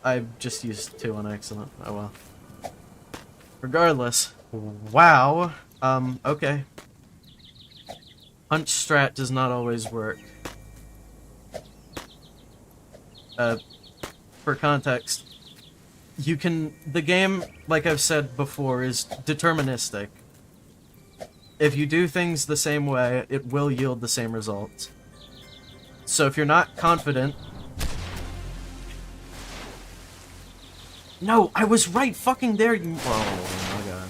I just used 2 on accident. Oh well. Regardless. Wow. Okay. Punch strat does not always work. For context, you can... The game, like I've said before, is deterministic. If you do things the same way, it will yield the same results. So if you're not confident... No, I was right fucking there, you... Oh my god.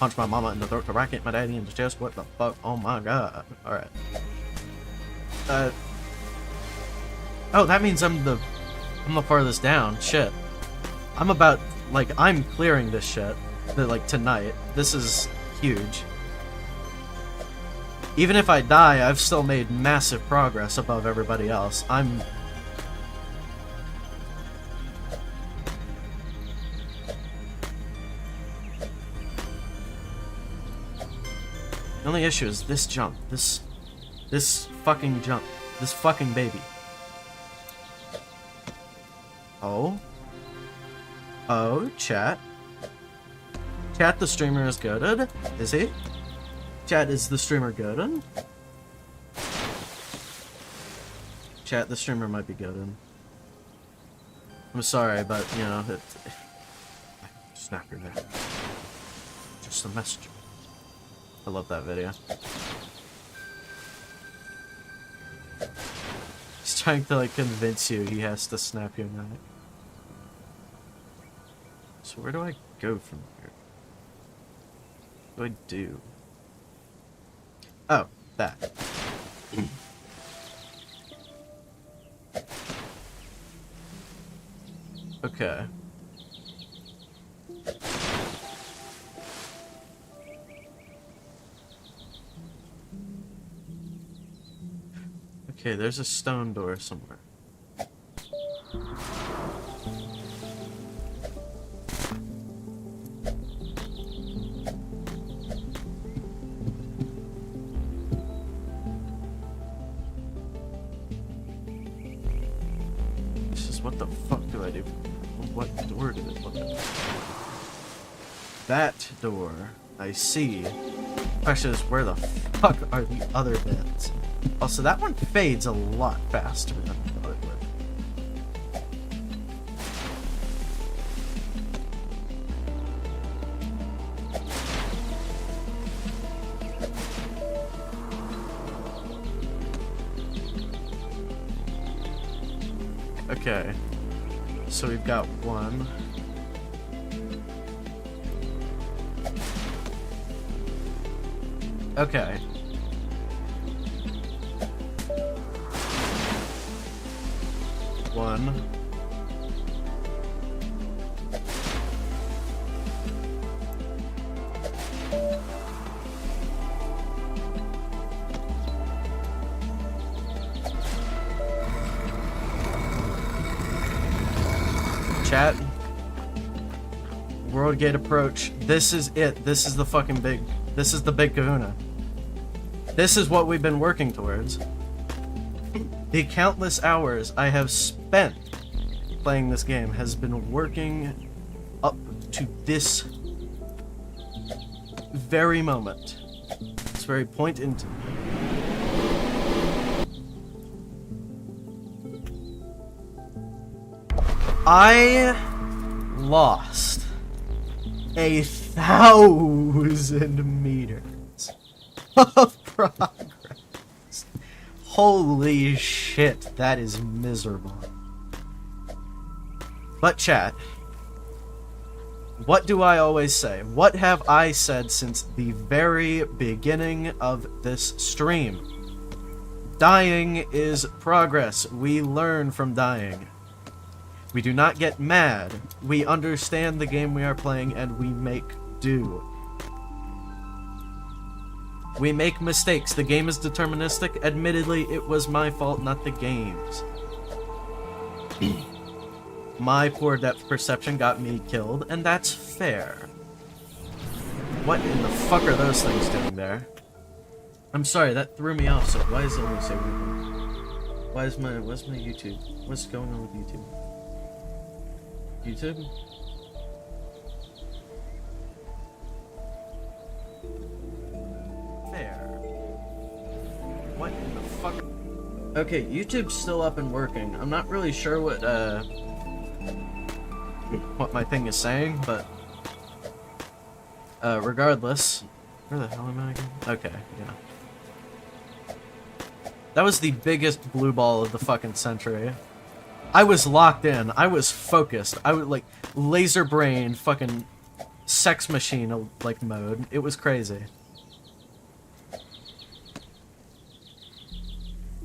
Punch my mama in the throat to racket my daddy in the chest, what the fuck? Oh my god. Alright. Oh, that means I'm the farthest down. Shit. I'm about... Like, I'm clearing this shit. Like, tonight. This is huge. Even if I die, I've still made massive progress above everybody else. The only issue is this jump. This fucking jump. This fucking baby. Oh? Oh, chat. Chat, the streamer is goated? Is he? Chat, is the streamer goated? Chat, the streamer might be goated. I'm sorry, but, you know, snap your neck. Just a messenger. I love that video. He's trying to, like, convince you he has to snap your neck. So where do I go from here? What do I do? Oh, that. Okay. Okay, there's a stone door somewhere. This is what the fuck do I do? What door did it look at? That door, I see. Question is, where the fuck are the other bits? Also, that one fades a lot faster than I thought it would. Okay. So we've got one. Okay. One. Chat. World Gate approach. This is it. This is the fucking big... This is the big kahuna. This is what we've been working towards. The countless hours I have spent playing this game has been working up to this very moment. This very point in time. I lost 1,000 meters of progress. Holy shit, that is miserable. But chat, what do I always say? What have I said since the very beginning of this stream? Dying is progress. We learn from dying. We do not get mad. We understand the game we are playing and we make do. We make mistakes. The game is deterministic. Admittedly, it was my fault, not the game's. My poor depth perception got me killed, and that's fair. What in the fuck are those things doing there? I'm sorry, that threw me off, so why is it only say Ruben? Where's my YouTube? What's going on with YouTube? YouTube? Fair. What in the fuck? Okay, YouTube's still up and working. I'm not really sure what my thing is saying, but regardless. Where the hell am I again? Okay, yeah. That was the biggest blue ball of the fucking century. I was locked in. I was focused. I would like laser brain fucking sex machine like mode. It was crazy.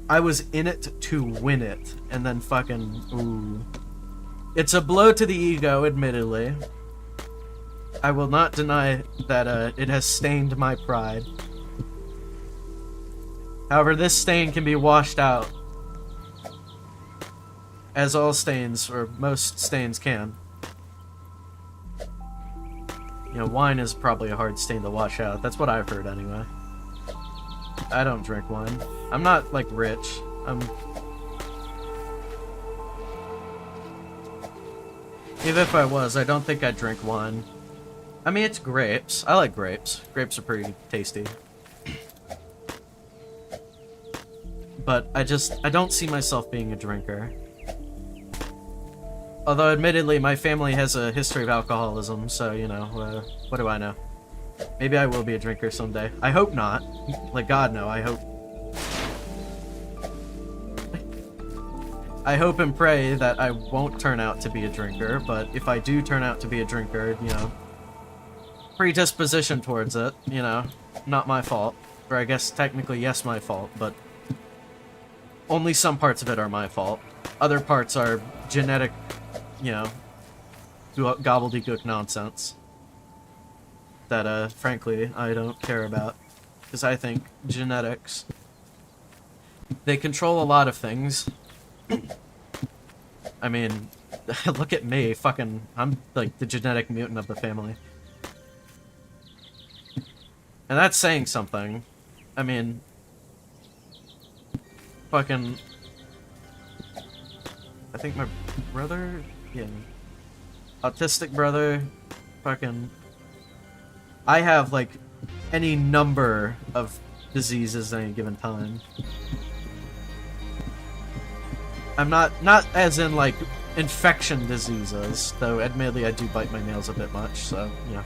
I was in it to win it, and then fucking ooh. It's a blow to the ego, admittedly. I will not deny that it has stained my pride. However, this stain can be washed out. As all stains, or most stains can. You know, wine is probably a hard stain to wash out. That's what I've heard anyway. I don't drink wine. I'm not, like, rich. Even if I was, I don't think I'd drink wine. I mean, it's grapes. I like grapes. Grapes are pretty tasty. But I don't see myself being a drinker. Although, admittedly, my family has a history of alcoholism, so, you know, what do I know? Maybe I will be a drinker someday. I hope not. Like, God, no, I hope... I hope and pray that I won't turn out to be a drinker, but if I do turn out to be a drinker, you know, predisposition towards it, you know, not my fault. Or I guess, technically, yes, my fault, but only some parts of it are my fault. Other parts are genetic, you know, gobbledygook nonsense that, frankly, I don't care about. Because I think genetics, they control a lot of things. I mean, look at me, I'm like the genetic mutant of the family. And that's saying something. I mean, I think my brother, yeah, autistic brother, I have, like, any number of diseases at any given time. I'm not as in, like, infection diseases, though admittedly I do bite my nails a bit much, so, yeah.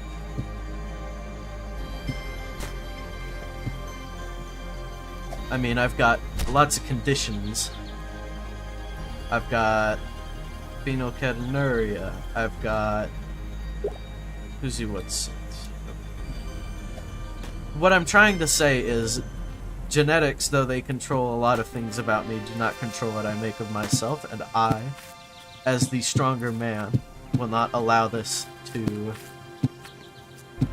I mean, I've got lots of conditions. I've got phenylketonuria. I've got... What I'm trying to say is, genetics, though they control a lot of things about me, do not control what I make of myself, and I, as the stronger man, will not allow this to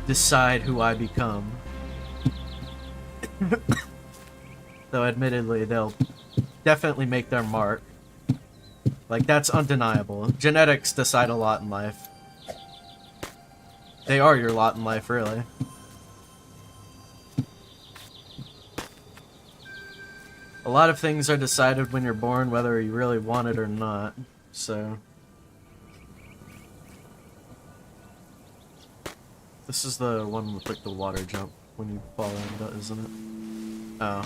decide who I become. Though admittedly, they'll definitely make their mark. Like, that's undeniable. Genetics decide a lot in life. They are your lot in life, really. A lot of things are decided when you're born, whether you really want it or not, so... This is the one with, like, the water jump when you fall in, isn't it? Oh.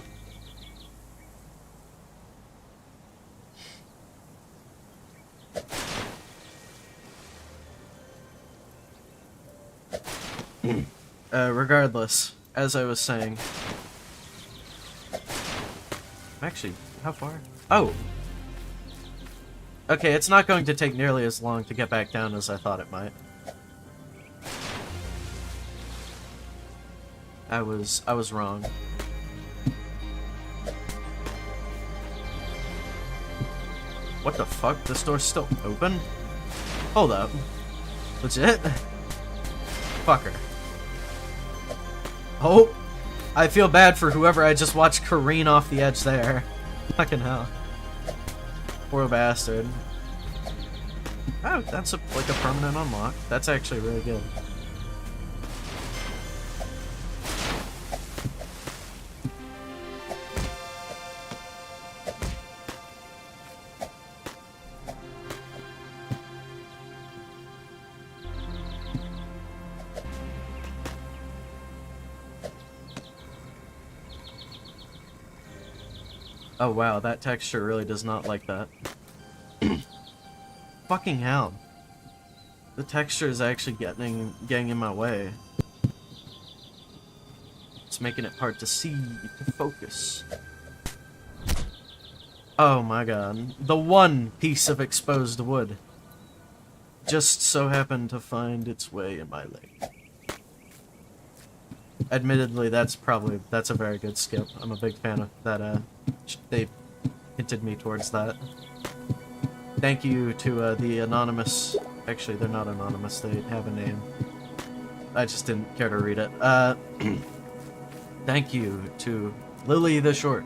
Regardless, as I was saying... Actually, how far? Oh! Okay, it's not going to take nearly as long to get back down as I thought it might. I was wrong. What the fuck? This door's still open? Hold up. Legit? Fucker. Oh! I feel bad for whoever I just watched careen off the edge there. Fucking hell. Poor bastard. Oh, that's like a permanent unlock. That's actually really good. Oh wow, that texture really does not like that. Fucking hell. The texture is actually getting in my way. It's making it hard to see, to focus. Oh my god. The one piece of exposed wood just so happened to find its way in my leg. Admittedly, that's a very good skip. I'm a big fan of that, they hinted me towards that. Thank you to, the anonymous... Actually, they're not anonymous, they have a name. I just didn't care to read it. Thank you to Lily the Short.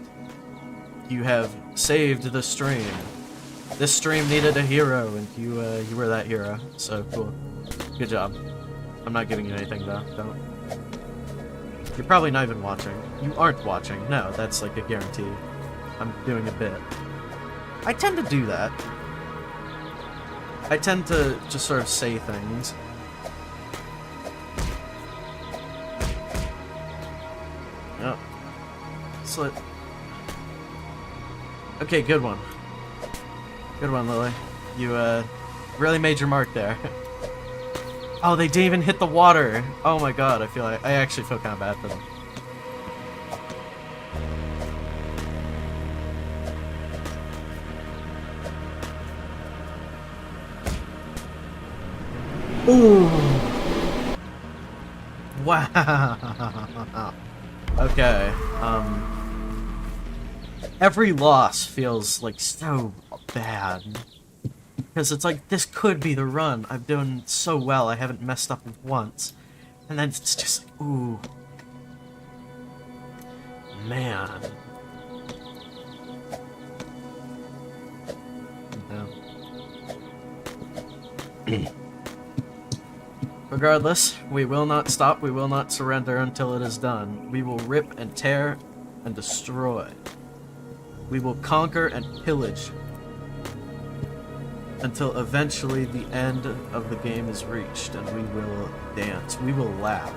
You have saved the stream. This stream needed a hero, and you were that hero, so cool. Good job. I'm not giving you anything, though, don't. You're probably not even watching. You aren't watching. No, that's like a guarantee. I'm doing a bit. I tend to do that. I tend to just sort of say things. Oh. Slit. Okay, good one. Good one, Lily. You, really made your mark there. Oh, they didn't even hit the water. Oh my god, I actually feel kind of bad for them. Ooh. Wow. Okay, every loss feels like so bad. Because it's like, this could be the run. I've done so well, I haven't messed up once. And then it's just like, ooh. Man. No. Regardless, we will not stop, we will not surrender until it is done. We will rip and tear and destroy. We will conquer and pillage until eventually the end of the game is reached and we will dance. We will laugh.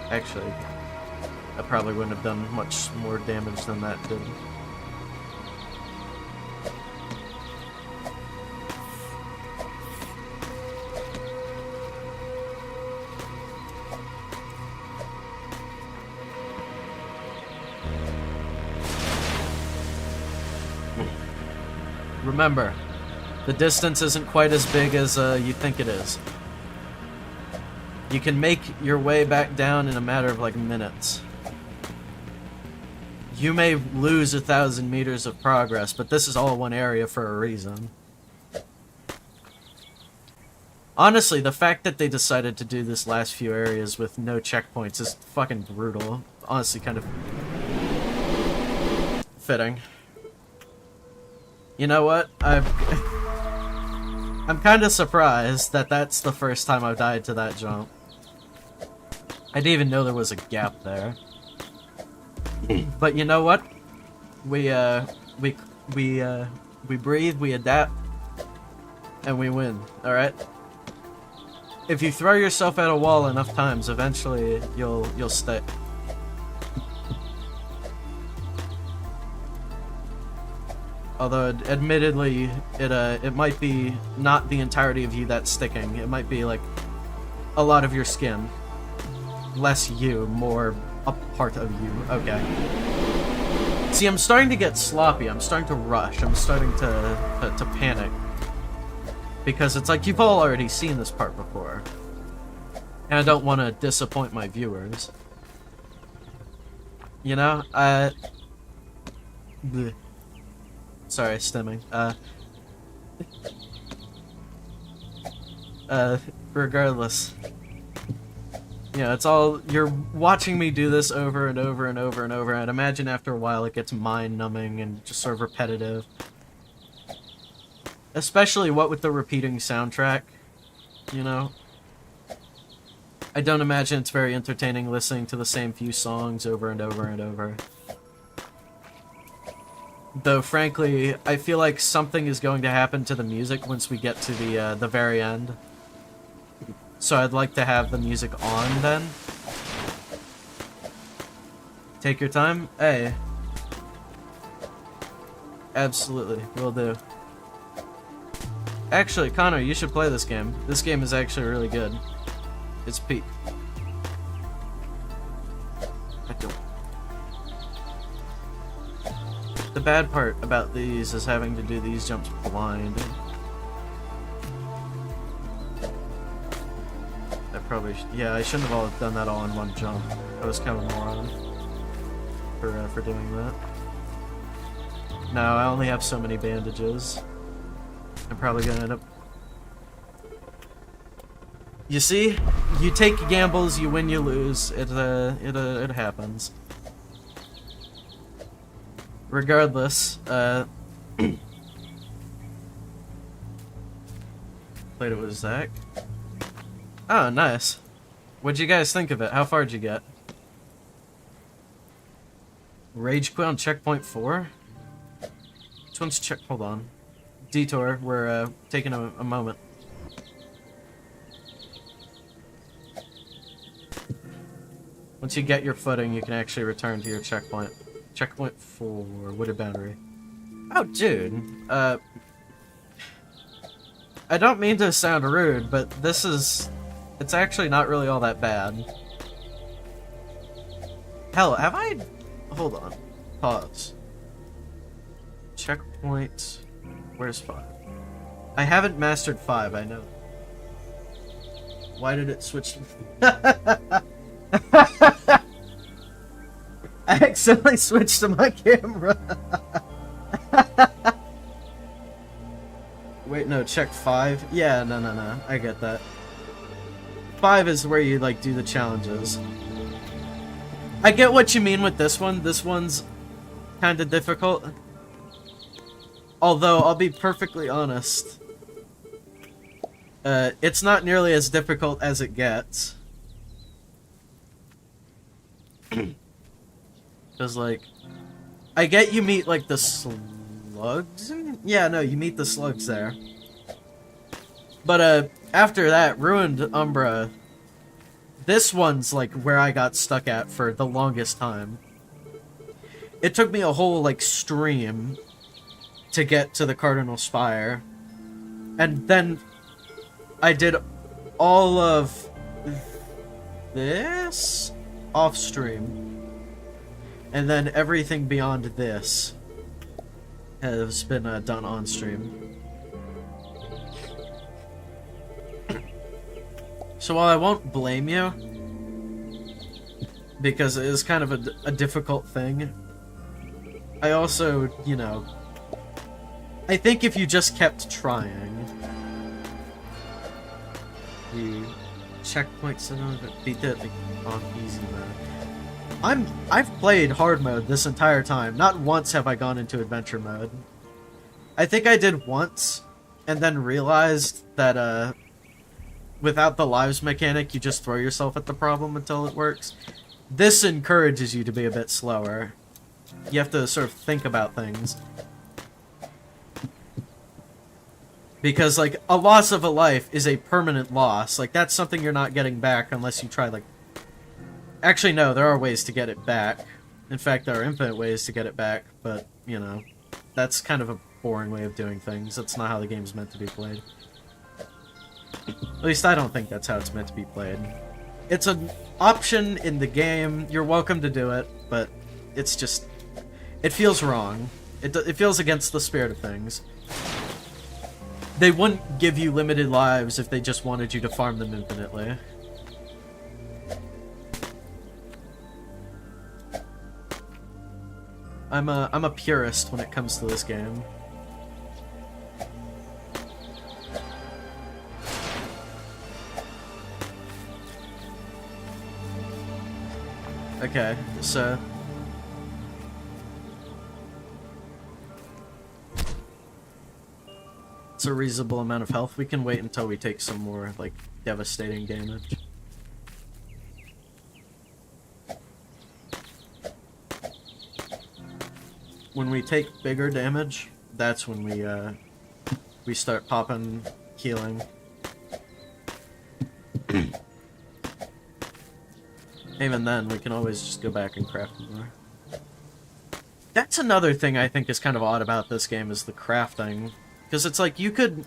Actually, I probably wouldn't have done much more damage than that did. Remember, the distance isn't quite as big as you think it is. You can make your way back down in a matter of like minutes. You may lose 1,000 meters of progress, but this is all one area for a reason. Honestly, the fact that they decided to do this last few areas with no checkpoints is fucking brutal. Honestly, kind of fitting. You know what? I'm kind of surprised that that's the first time I've died to that jump. I didn't even know there was a gap there. But you know what? We breathe, we adapt, and we win. All right. If you throw yourself at a wall enough times, eventually you'll stick. Although, admittedly, it might be not the entirety of you that's sticking. It might be like a lot of your skin. Less you, more a part of you. Okay. See, I'm starting to get sloppy. I'm starting to rush. I'm starting to panic. Because it's like you've all already seen this part before. And I don't want to disappoint my viewers. You know? Bleh. Sorry, stimming. Regardless. You know, it's all, you're watching me do this over and over and over and over, and imagine after a while it gets mind-numbing and just sort of repetitive. Especially what with the repeating soundtrack, you know? I don't imagine it's very entertaining listening to the same few songs over and over and over. Though, frankly, I feel like something is going to happen to the music once we get to the very end. So I'd like to have the music on then. Take your time? Hey. Absolutely, will do. Actually, Connor, you should play this game. This game is actually really good. It's peak. The bad part about these is having to do these jumps blind. Yeah, I shouldn't have all done that all in one jump. I was kind of a moron for doing that. No, I only have so many bandages. I'm probably gonna end up... You see? You take gambles, you win, you lose. It happens. Regardless, played it with Zach. Oh, nice. What'd you guys think of it? How far did you get? Rage quit on checkpoint 4? Which one's check? Hold on. Detour. We're taking a moment. Once you get your footing, you can actually return to your checkpoint. Checkpoint 4, wooded boundary. Oh, dude. I don't mean to sound rude, but this is... It's actually not really all that bad. Hell, have I... Hold on. Pause. Checkpoint... Where's 5? I haven't mastered 5, I know. Why did it switch to... I accidentally switched to my camera. Wait, no, check 5? Yeah, no. I get that. 5 is where you, like, do the challenges. I get what you mean with this one. This one's kind of difficult. Although, I'll be perfectly honest. It's not nearly as difficult as it gets. Because, like, I get you meet, like, the slugs? Yeah, no, you meet the slugs there. But, after that, Ruined Umbra, this one's, like, where I got stuck at for the longest time. It took me a whole, like, stream to get to the Cardinal Spire. And then I did all of this off-stream. And then everything beyond this has been done on stream. So while I won't blame you, because it is kind of a difficult thing, I also, you know, I think if you just kept trying, the checkpoints and beat it like, on easy mode. I've played hard mode this entire time. Not once have I gone into adventure mode. I think I did once, and then realized that, without the lives mechanic, you just throw yourself at the problem until it works. This encourages you to be a bit slower. You have to sort of think about things. Because, like, a loss of a life is a permanent loss. Like, that's something you're not getting back unless you try, like... Actually, no, there are ways to get it back. In fact, there are infinite ways to get it back, but, you know, that's kind of a boring way of doing things. That's not how the game's meant to be played. At least I don't think that's how it's meant to be played. It's an option in the game, you're welcome to do it, but it's just... It feels wrong. It feels against the spirit of things. They wouldn't give you limited lives if they just wanted you to farm them infinitely. I'm a purist when it comes to this game. Okay, so... It's a reasonable amount of health. We can wait until we take some more, like, devastating damage. When we take bigger damage, that's when we start popping healing. Even then, we can always just go back and craft more. That's another thing I think is kind of odd about this game, is the crafting. Because it's like, you could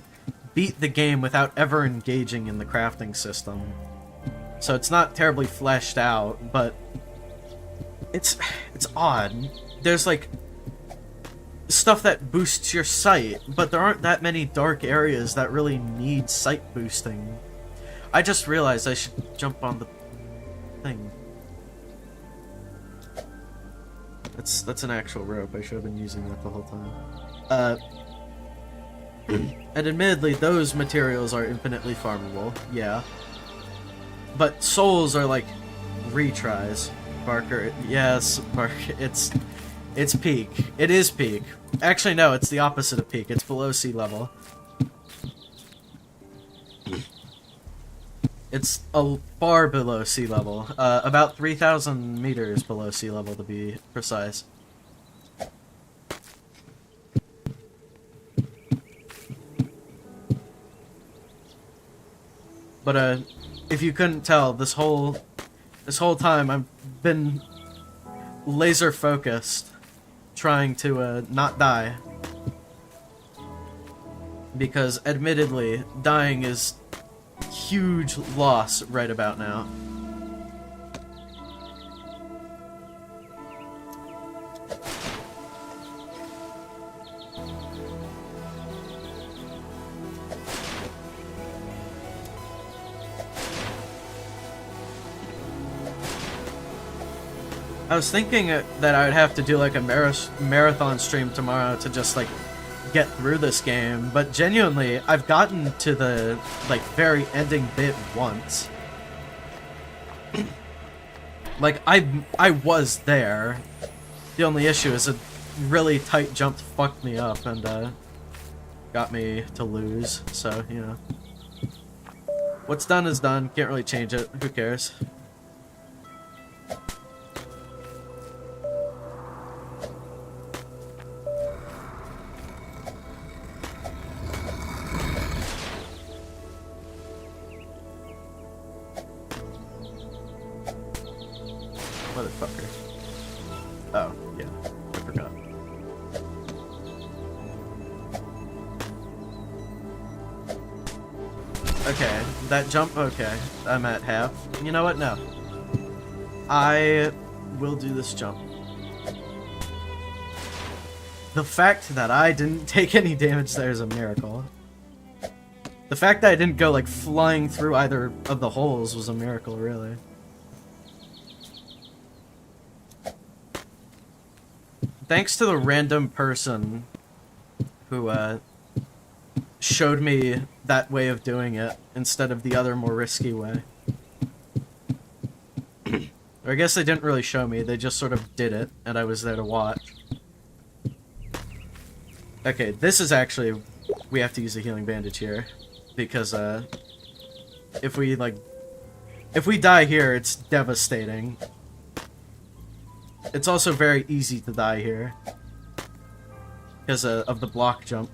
beat the game without ever engaging in the crafting system. So it's not terribly fleshed out, but it's odd. There's like stuff that boosts your sight, but there aren't that many dark areas that really need sight boosting. I just realized I should jump on the thing. That's an actual rope. I should have been using that the whole time. And admittedly, those materials are infinitely farmable, yeah. But souls are like retries. Barker, yes, Barker, it's peak. It is peak. Actually, no, it's the opposite of peak. It's below sea level. It's far below sea level. About 3,000 meters below sea level, to be precise. But, if you couldn't tell, this whole time I'm been laser focused trying to not die. Because admittedly, dying is huge loss right about now. I was thinking that I would have to do like a marathon stream tomorrow to just like get through this game, but genuinely, I've gotten to the like very ending bit once. Like I was there. The only issue is a really tight jump fucked me up and got me to lose. So you know, what's done is done. Can't really change it. Who cares? Motherfucker. Oh, yeah. I forgot. Okay, that jump, okay. I'm at half. You know what? No. I will do this jump. The fact that I didn't take any damage there is a miracle. The fact that I didn't go, like, flying through either of the holes was a miracle, really. Thanks to the random person who showed me that way of doing it instead of the other more risky way. Or I guess they didn't really show me, they just sort of did it, and I was there to watch. Okay, this is actually... we have to use a healing bandage here. Because, if we die here, it's devastating. It's also very easy to die here. Because of the block jump.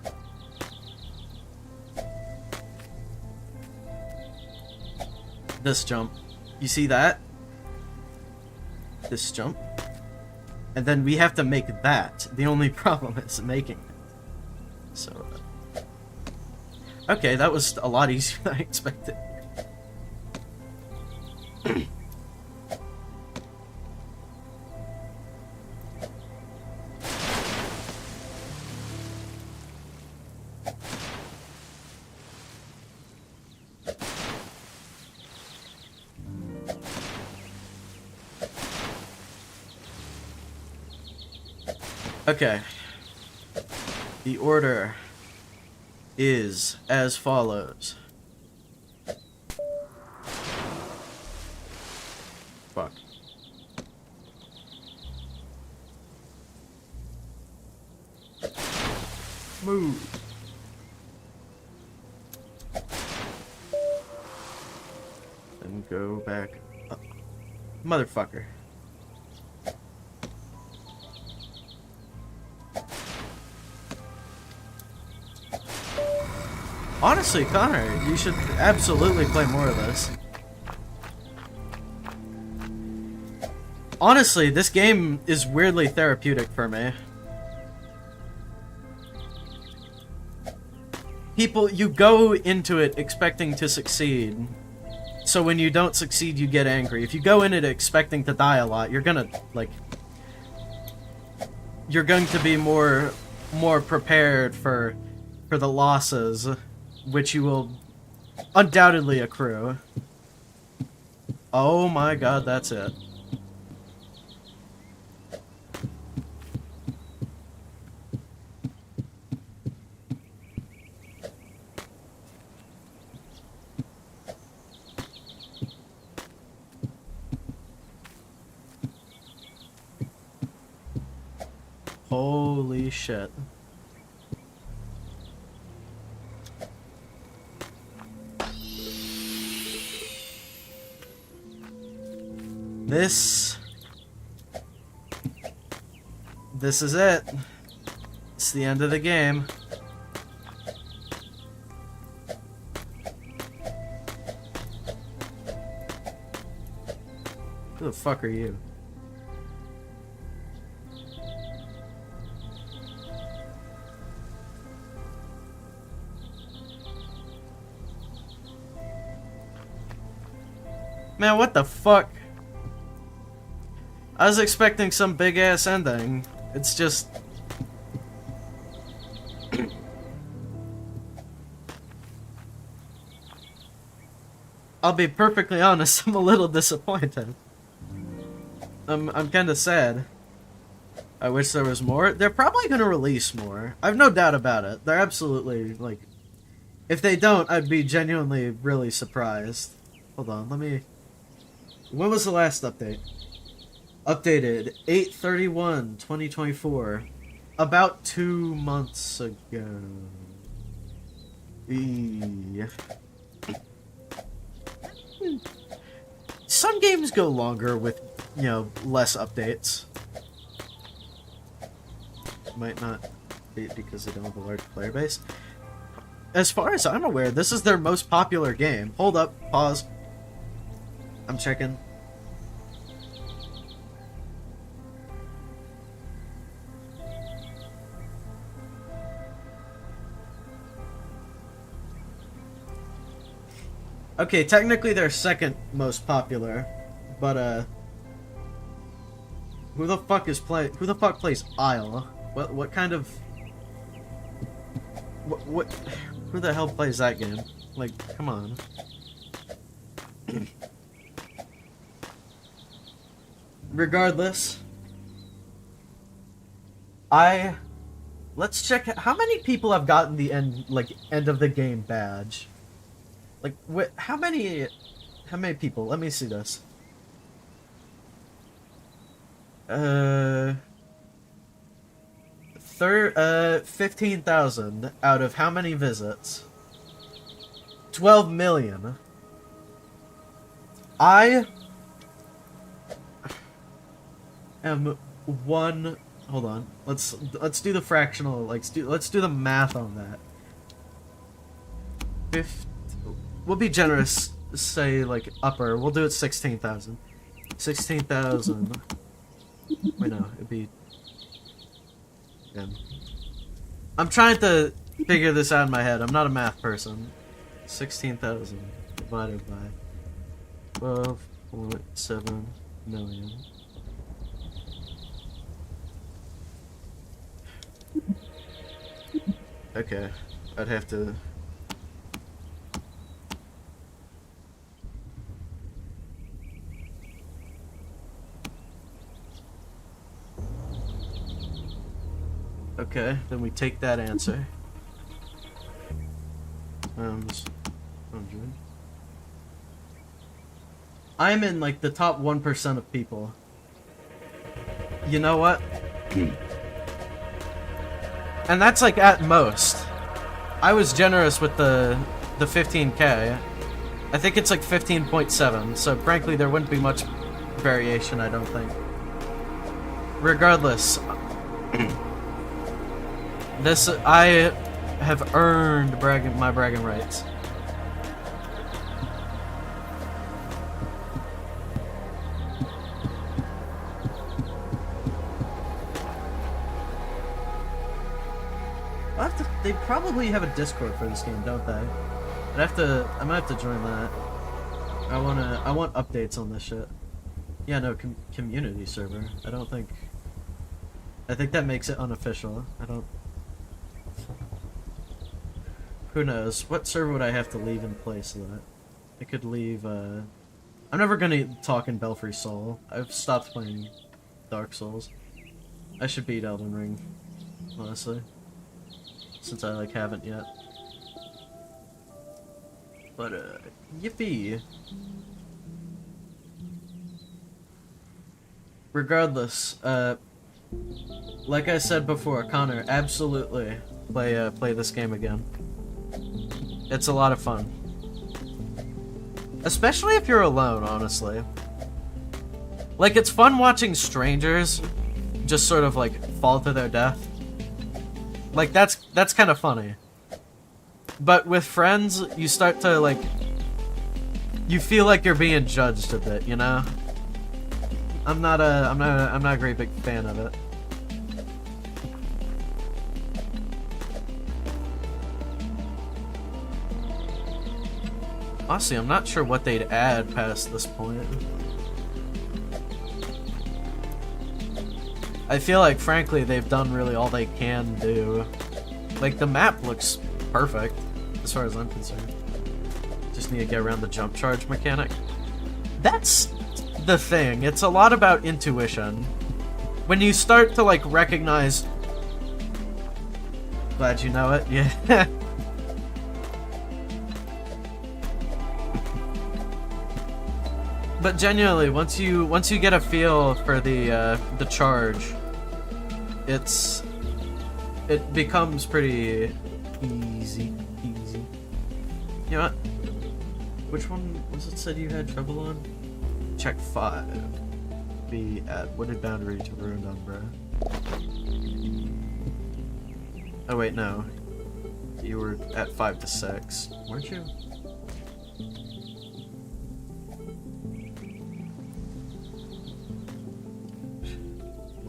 This jump. You see that? This jump. And then we have to make that. The only problem is making it. So... okay, that was a lot easier than I expected. Okay. The order is as follows. Fuck. Move. Then go back up. Motherfucker. Honestly, Connor, you should absolutely play more of this. Honestly, this game is weirdly therapeutic for me. People, you go into it expecting to succeed. So when you don't succeed, you get angry. If you go in it expecting to die a lot, you're gonna, like... you're going to be more prepared for the losses, which you will undoubtedly accrue. Oh my god, that's it. Holy shit. This is it. It's the end of the game. Who the fuck are you? Man, what the fuck? I was expecting some big-ass ending. It's just... I'll be perfectly honest, I'm a little disappointed. I'm kinda sad. I wish there was more. They're probably gonna release more. I've no doubt about it. They're absolutely, like... If they don't, I'd be genuinely really surprised. Hold on, let me... When was the last update? Updated 8/31/2024. About 2 months ago. Some games go longer with, you know, less updates. Might not be because they don't have a large player base. As far as I'm aware, this is their most popular game. Hold up, pause. I'm checking. Okay, technically they're second most popular, but who the fuck plays Isle? What kind of what who the hell plays that game? Like, come on. Regardless, let's check how many people have gotten the end of the game badge. Like, how many people? Let me see this. 15,000 out of how many visits? 12 million. I am one. Hold on. Let's do the fractional. Let's do the math on that. We'll be generous. Say like upper. We'll do it 16,000. 16,000. Wait, no. It'd be. Again. I'm trying to figure this out in my head. I'm not a math person. 16,000 divided by 12.7 million. Okay, I'd have to. Okay, then we take that answer. 100. I'm in like the top 1% of people. You know what? And that's like at most. I was generous with the 15K. I think it's like 15.7, so frankly there wouldn't be much variation, I don't think. Regardless, this I have earned my bragging rights. They probably have a Discord for this game, don't they? I might have to join that. I want updates on this shit. Yeah, no, community server. I think that makes it unofficial. Who knows? What server would I have to leave in place of that? I could leave, I'm never gonna talk in Belfry Soul. I've stopped playing Dark Souls. I should beat Elden Ring, honestly. Since I, haven't yet. But, yippee. Regardless, like I said before, Connor, absolutely play this game again. It's a lot of fun. Especially if you're alone, honestly. Like, it's fun watching strangers just sort of, fall to their death. Like, that's kind of funny. But with friends, you start to, you feel like you're being judged a bit, you know? I'm not a great big fan of it. Honestly, I'm not sure what they'd add past this point. I feel like, frankly, they've done really all they can do. Like, the map looks perfect, as far as I'm concerned. Just need to get around the jump charge mechanic. That's the thing. It's a lot about intuition. When you start to, like, recognize... Glad you know it, yeah. But genuinely, once you get a feel for the charge, it becomes pretty easy. You know what? Which one was it said you had trouble on? Check 5. Be at wooded boundary to ruined umbra. Oh wait, no. You were at 5 to 6, weren't you?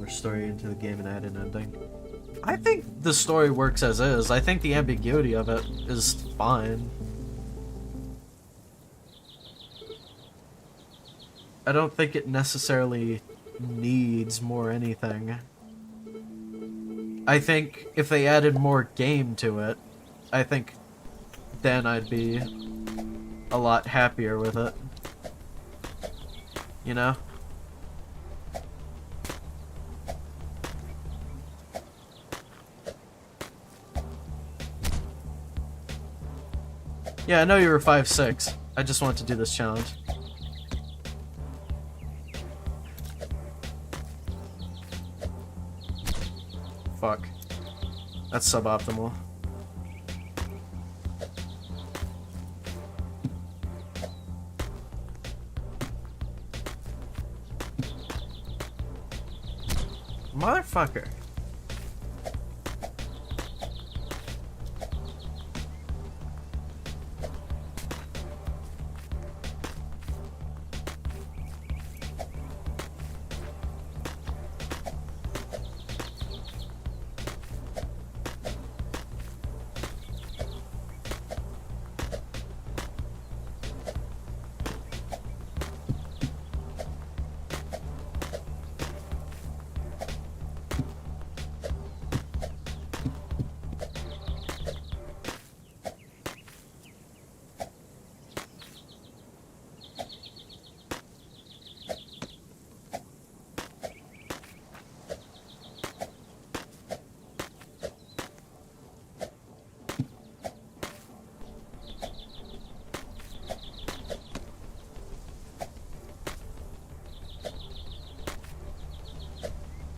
Story into the game and add an ending. I think the story works as is. I think the ambiguity of it is fine. I don't think it necessarily needs more anything. I think if they added more game to it, I think then I'd be a lot happier with it. You know? Yeah, I know you were 5'6". I just wanted to do this challenge. Fuck. That's suboptimal. Motherfucker.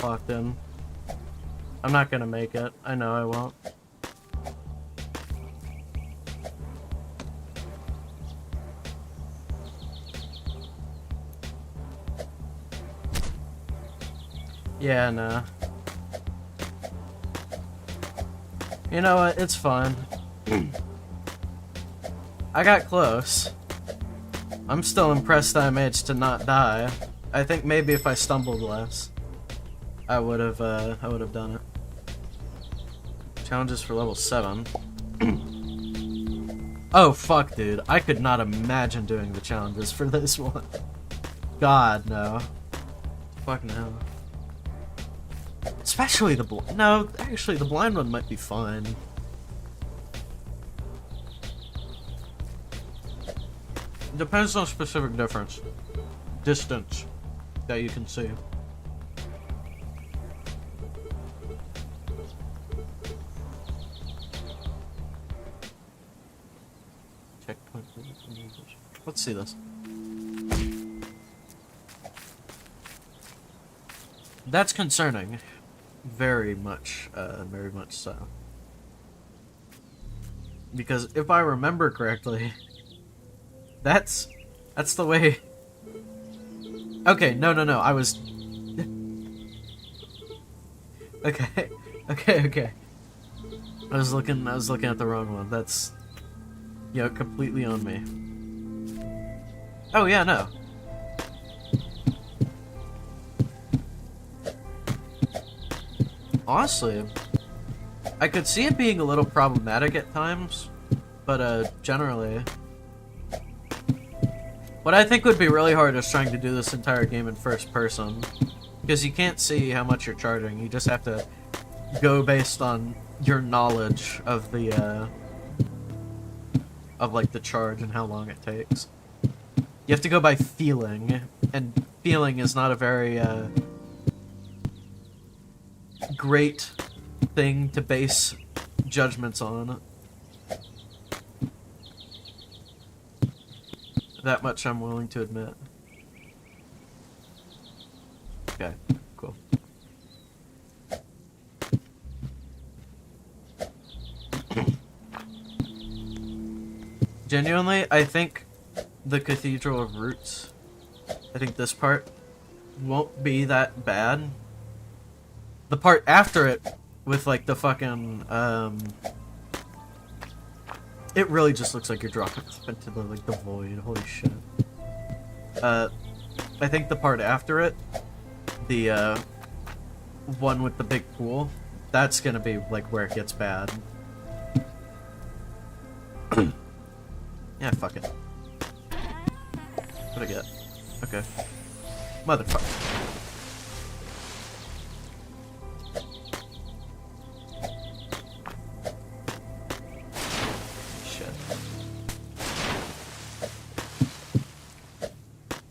Locked in. I'm not gonna make it. I know I won't. Yeah, nah. You know what? It's fine. I got close. I'm still impressed that I managed to not die. I think maybe if I stumbled less, I would have done it. Challenges for level 7. Oh fuck, dude! I could not imagine doing the challenges for this one. God no. Fuck no. Especially the no, actually the blind one might be fine. Depends on specific difference. Distance that you can see. Checkpoint. Let's see this. That's concerning. Very much so. Because if I remember correctly, that's the way. Okay, no, I was. Okay. I was looking at the wrong one. That's, you know, completely on me. Oh yeah, no. Honestly, I could see it being a little problematic at times, but generally, What I think would be really hard is trying to do this entire game in first person. Because you can't see how much you're charging. You just have to go based on your knowledge of the, like, the charge and how long it takes. You have to go by feeling, and feeling is not a very, great thing to base judgments on. That much I'm willing to admit. Okay, cool. Genuinely, I think the Cathedral of Roots, I think this part won't be that bad. The part after it, with like the fucking, it really just looks like you're dropping off into the, like, the void. Holy shit. I think the part after it, the, one with the big pool, that's gonna be, like, where it gets bad. Yeah, fuck it. What'd I get? Okay. Motherfucker.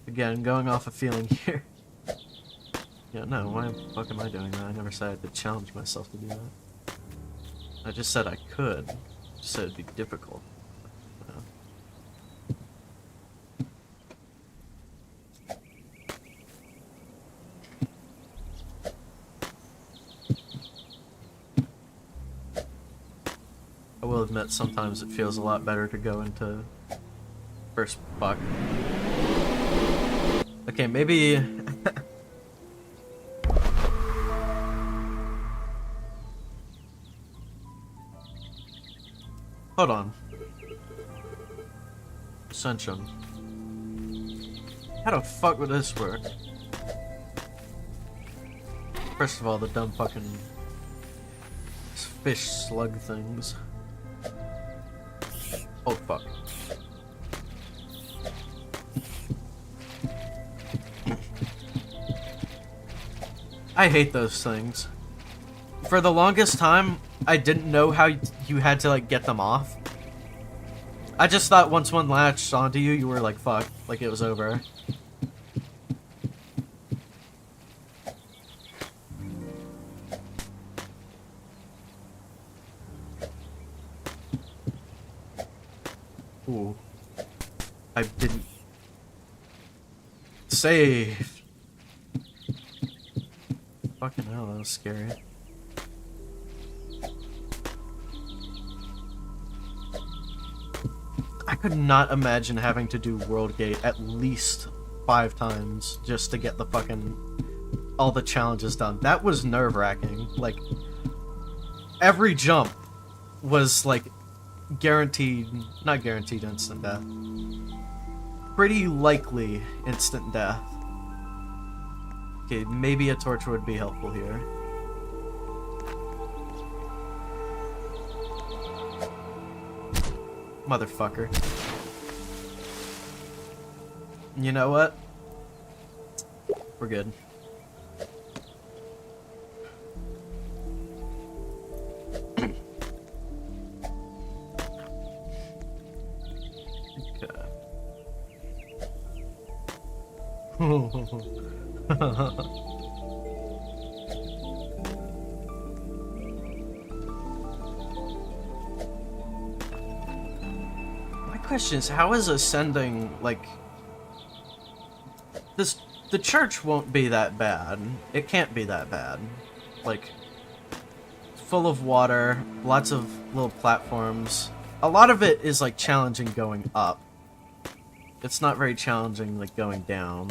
Again, going off a feeling here. Yeah, no, why the fuck am I doing that? I never said I had to challenge myself to do that. I just said I could. I just said it'd be difficult. I will admit, sometimes it feels a lot better to go into first buck. Okay, maybe... Hold on. Ascension. How the fuck would this work? First of all, the dumb fucking... fish slug things. Oh fuck. I hate those things. For the longest time, I didn't know how you had to, like, get them off. I just thought once one latched onto you, you were like, fuck, like it was over. Ooh. I didn't... Save! Fucking hell, that was scary. I could not imagine having to do World Gate at least 5 times just to get the fucking... all the challenges done. That was nerve-wracking. Like, every jump was, like, guaranteed... not guaranteed instant death. Pretty likely instant death. Okay, maybe a torch would be helpful here. Motherfucker. You know what? We're good. My question is, how is ascending, like... The church won't be that bad. It can't be that bad. Like, full of water, lots of little platforms. A lot of it is, like, challenging going up. It's not very challenging, like, going down.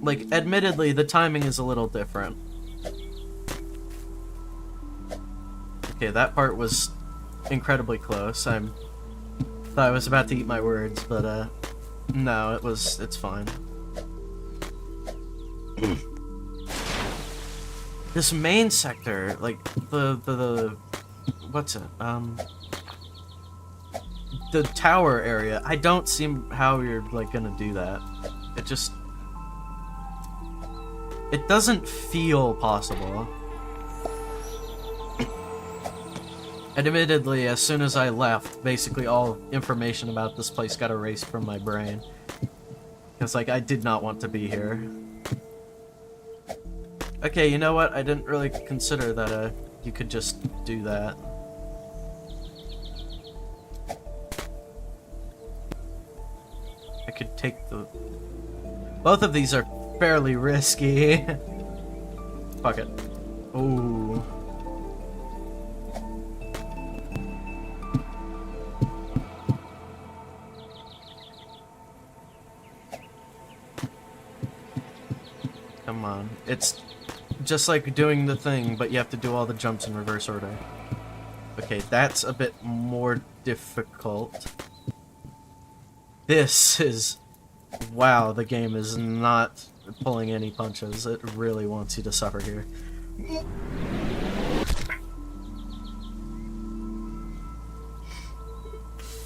Like, admittedly, the timing is a little different. Okay, that part was incredibly close. I thought I was about to eat my words, but, no, it's fine. This main sector, like, the what's it, the tower area, I don't see how you're, like, gonna do that. It just... It doesn't feel possible. Admittedly, as soon as I left, basically all information about this place got erased from my brain. Because, like, I did not want to be here. Okay, you know what? I didn't really consider that, you could just do that. I could take the... Both of these are fairly risky. Fuck it. Ooh. Come on. It's just like doing the thing, but you have to do all the jumps in reverse order. Okay, that's a bit more difficult. This is... Wow, the game is not pulling any punches. It really wants you to suffer here.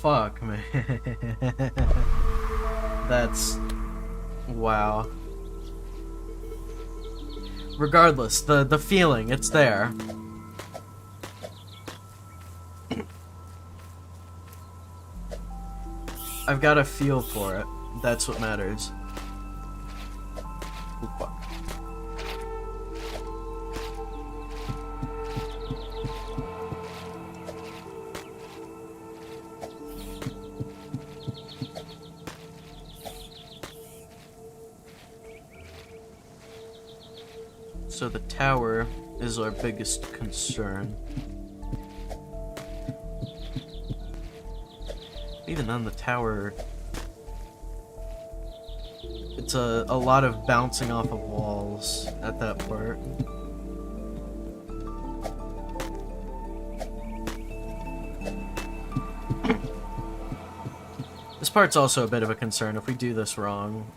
Fuck, man. That's... Wow. Regardless, the feeling, it's there. I've got a feel for it. That's what matters. Ooh, fuck. So the tower is our biggest concern. Even then, the tower... It's a lot of bouncing off of walls at that part. This part's also a bit of a concern. If we do this wrong,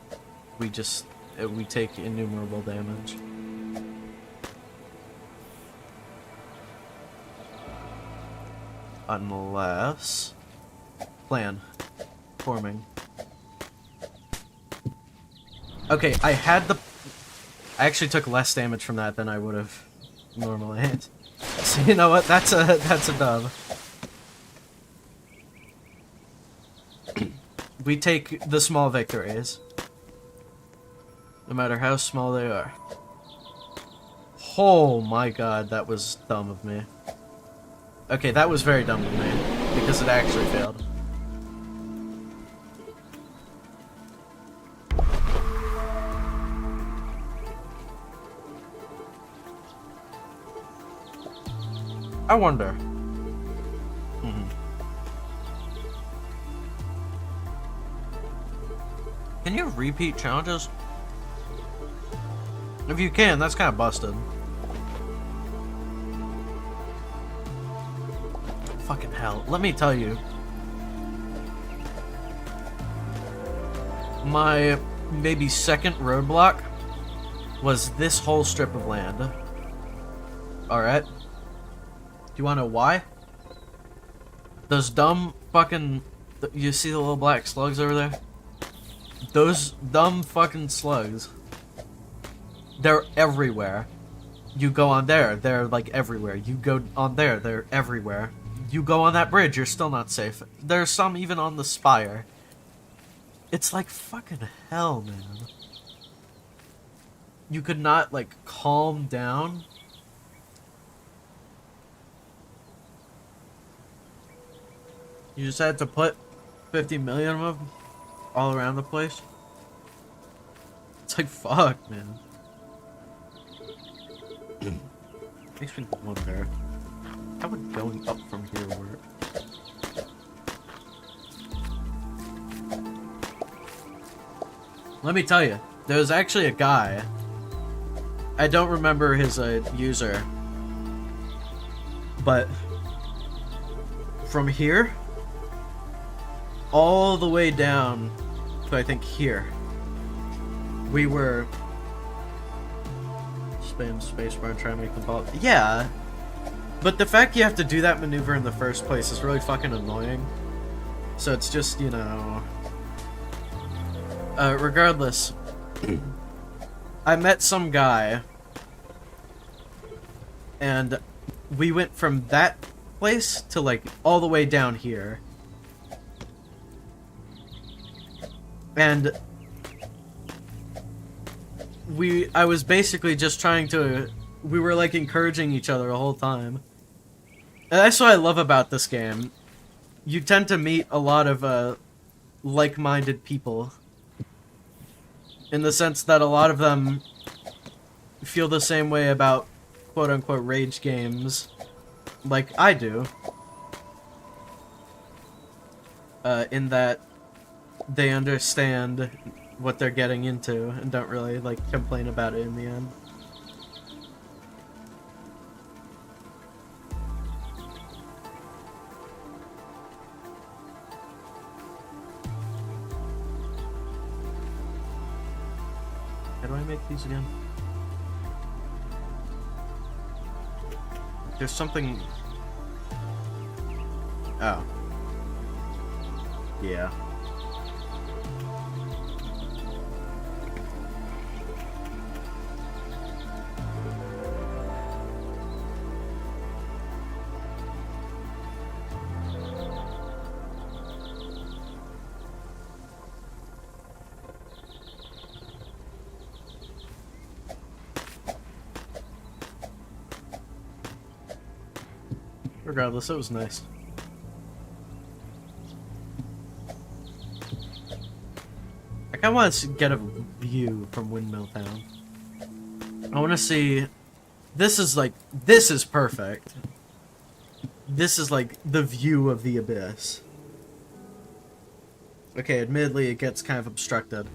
we take innumerable damage. Unless... Plan. Forming. Okay, I actually took less damage from that than I would have normally. So you know what? That's a dub. We take the small victories. No matter how small they are. Oh my god, that was dumb of me. Okay, that was very dumb of me. Because it actually failed. I wonder. Can you repeat challenges? If you can, that's kind of busted. Fucking hell. Let me tell you. My maybe second roadblock was this whole strip of land. Alright. Do you want to know why? Those dumb fucking... You see the little black slugs over there? Those dumb fucking slugs. They're everywhere. You go on there, they're like everywhere. You go on there, they're everywhere. You go on that bridge, you're still not safe. There's some even on the spire. It's like fucking hell, man. You could not, like, calm down. You just had to put 50 million of them all around the place. It's like, fuck, man. Makes me wonder, how would going up from here work? Let me tell you, there's actually a guy. I don't remember his user. But from here all the way down to I think here, we were spam spacebar and try to make the ball. Yeah, but the fact you have to do that maneuver in the first place is really fucking annoying. So it's just, you know... regardless, I met some guy, and we went from that place to, like, all the way down here. And I was basically just trying to... We were, like, encouraging each other the whole time. And that's what I love about this game. You tend to meet a lot of, like-minded people. In the sense that a lot of them feel the same way about quote-unquote rage games, like I do. In that they understand what they're getting into and don't really, like, complain about it in the end. How do I make these again? There's something... Oh. Yeah. Regardless, it was nice. I kinda want to get a view from Windmill Town. I want to see... This is like... This is perfect. This is like the view of the abyss. Okay, admittedly it gets kind of obstructed.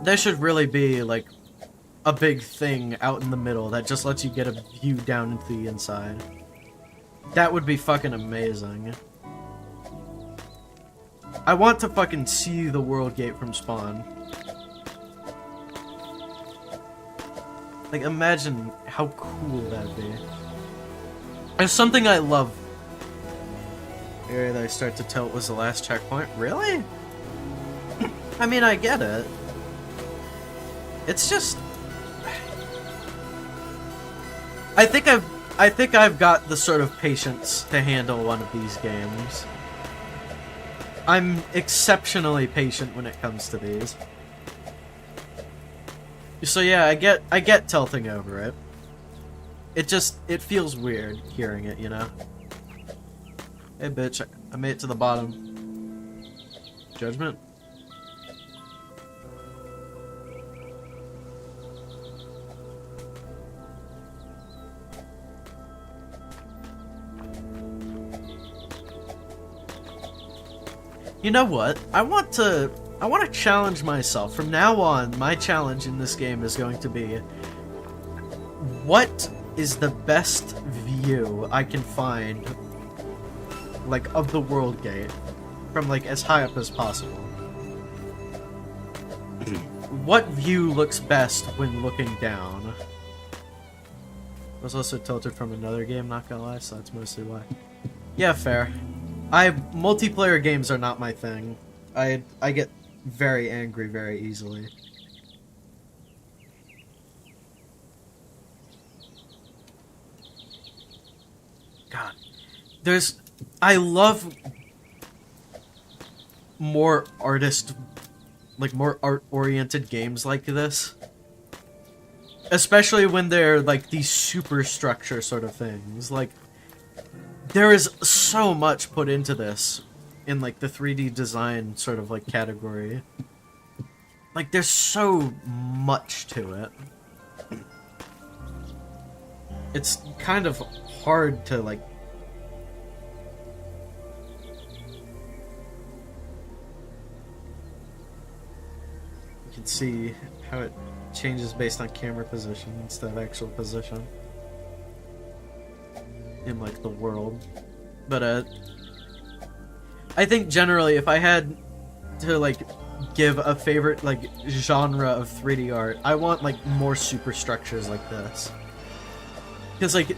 There should really be like a big thing out in the middle that just lets you get a view down into the inside. That would be fucking amazing. I want to fucking see the world gate from spawn. Like, imagine how cool that'd be. There's something I love. The area that I start to tilt was the last checkpoint. Really? I mean, I get it. It's just... I think I've got the sort of patience to handle one of these games. I'm exceptionally patient when it comes to these. So yeah, I get tilting over it. It feels weird hearing it, you know? Hey bitch, I made it to the bottom. Judgment? You know what? I want to challenge myself. From now on, my challenge in this game is going to be, what is the best view I can find, like, of the world gate, from, like, as high up as possible? What view looks best when looking down? I was also tilted from another game, not gonna lie, so that's mostly why. Yeah, fair. Multiplayer games are not my thing. I get very angry very easily. God. I love more more art-oriented games like this. Especially when they're, like, these superstructure sort of things. Like, there is so much put into this in, like, the 3D design sort of, like, category. Like, there's so much to it. It's kind of hard to, like... You can see how it changes based on camera position instead of actual position. In, like, the world. But, I think generally, if I had to, like, give a favorite, like, genre of 3D art, I want, like, more superstructures like this. Because, like,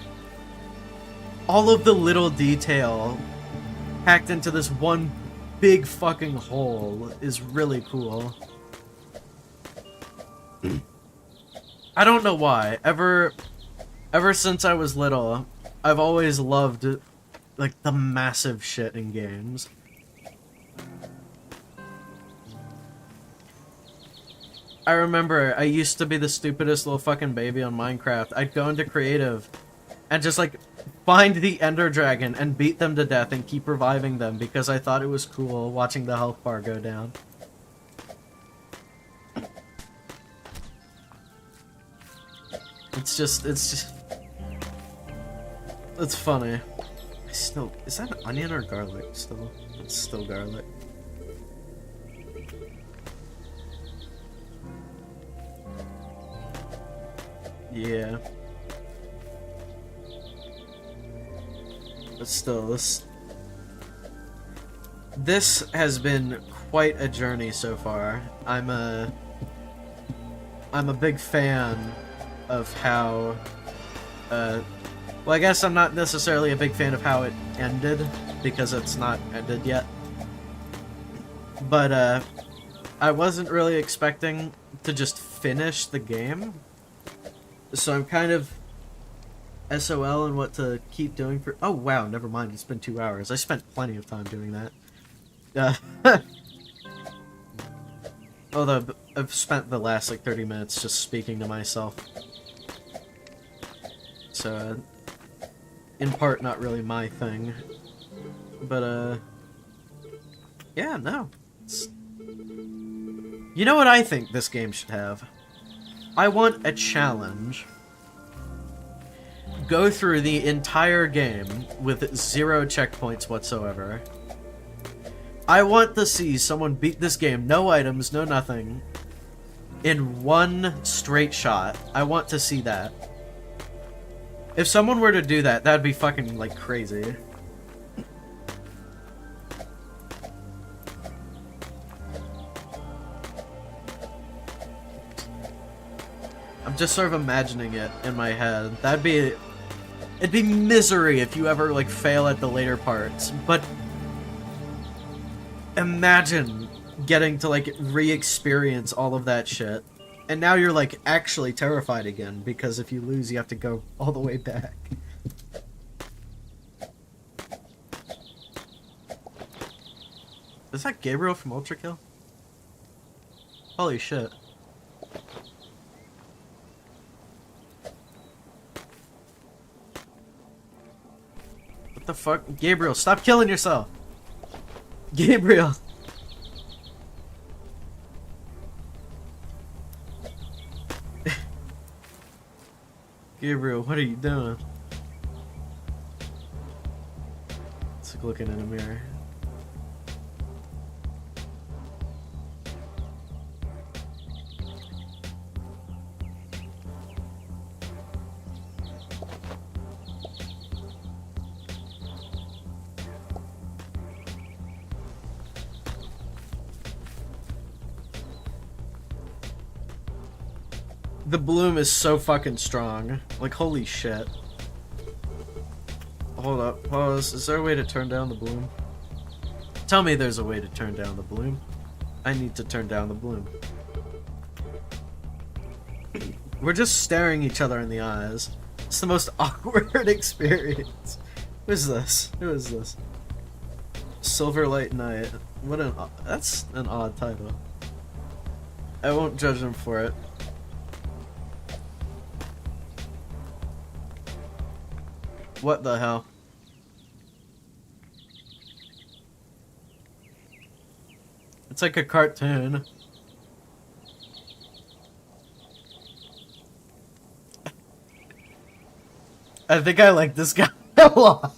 all of the little detail packed into this one big fucking hole is really cool. I don't know why. Ever since I was little, I've always loved, like, the massive shit in games. I remember I used to be the stupidest little fucking baby on Minecraft. I'd go into creative and just, like, find the Ender Dragon and beat them to death and keep reviving them because I thought it was cool watching the health bar go down. It's funny. Is that an onion or garlic still? It's still garlic. Yeah. But still, this has been quite a journey so far. I'm a big fan of how, well, I guess I'm not necessarily a big fan of how it ended, because it's not ended yet. But, I wasn't really expecting to just finish the game. So I'm kind of SOL on what to keep doing for... Oh, wow, never mind. It's been 2 hours. I spent plenty of time doing that. Although, I've spent the last, like, 30 minutes just speaking to myself. So, in part, not really my thing. But, yeah, no. You know what I think this game should have? I want a challenge. Go through the entire game with 0 checkpoints whatsoever. I want to see someone beat this game, no items, no nothing, in 1 straight shot. I want to see that. If someone were to do that, that'd be fucking, like, crazy. I'm just sort of imagining it in my head. It'd be misery if you ever, like, fail at the later parts, but imagine getting to, like, re-experience all of that shit. And now you're, like, actually terrified again, because if you lose, you have to go all the way back. Is that Gabriel from Ultra Kill? Holy shit. What the fuck? Gabriel, stop killing yourself! Gabriel! Gabriel, what are you doing? It's like looking in a mirror. The bloom is so fucking strong. Like, holy shit. Hold up, pause. Is there a way to turn down the bloom? Tell me there's a way to turn down the bloom. I need to turn down the bloom. We're just staring each other in the eyes. It's the most awkward experience. Who is this? Who is this? Silverlight Knight. What an... That's an odd title. I won't judge him for it. What the hell? It's like a cartoon. I think I like this guy a lot.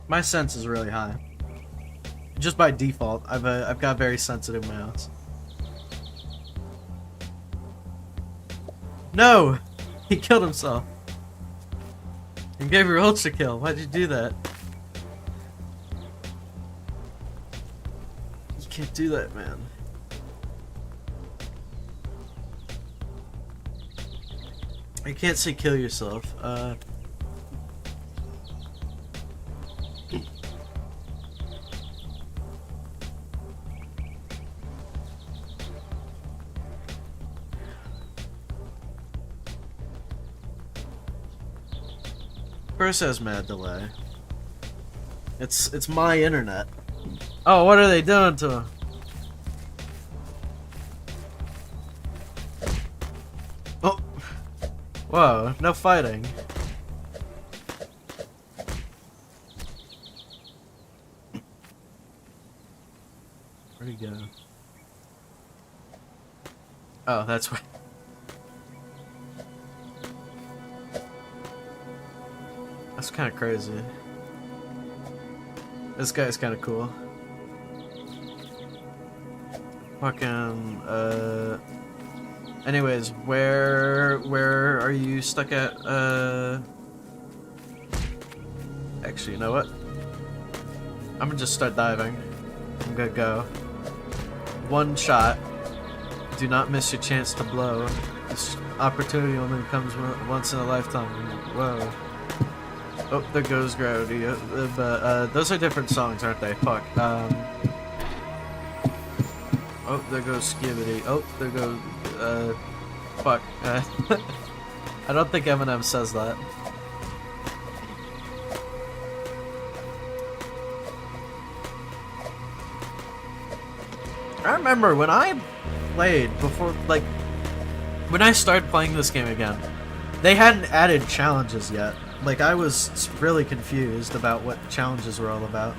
My sense is really high. Just by default, I've got a very sensitive mouse. No! He killed himself. And gave her ultra kill. Why'd you do that? You can't do that, man. You can't say kill yourself. First has mad delay. It's my internet. Oh, what are they doing to him? Oh, whoa! No fighting. Where'd he go? Oh, that's where. That's kind of crazy. This guy's kind of cool. Fucking, anyways, where are you stuck at, Actually, you know what? I'm gonna just start diving. I'm gonna go. One shot. Do not miss your chance to blow. This opportunity only comes once in a lifetime. Whoa. Oh, there goes Gravity. But those are different songs, aren't they? Fuck. Oh, there goes Skibbity. Oh, there goes. Fuck. I don't think Eminem says that. I remember when I played before, like, when I started playing this game again, they hadn't added challenges yet. Like, I was really confused about what challenges were all about.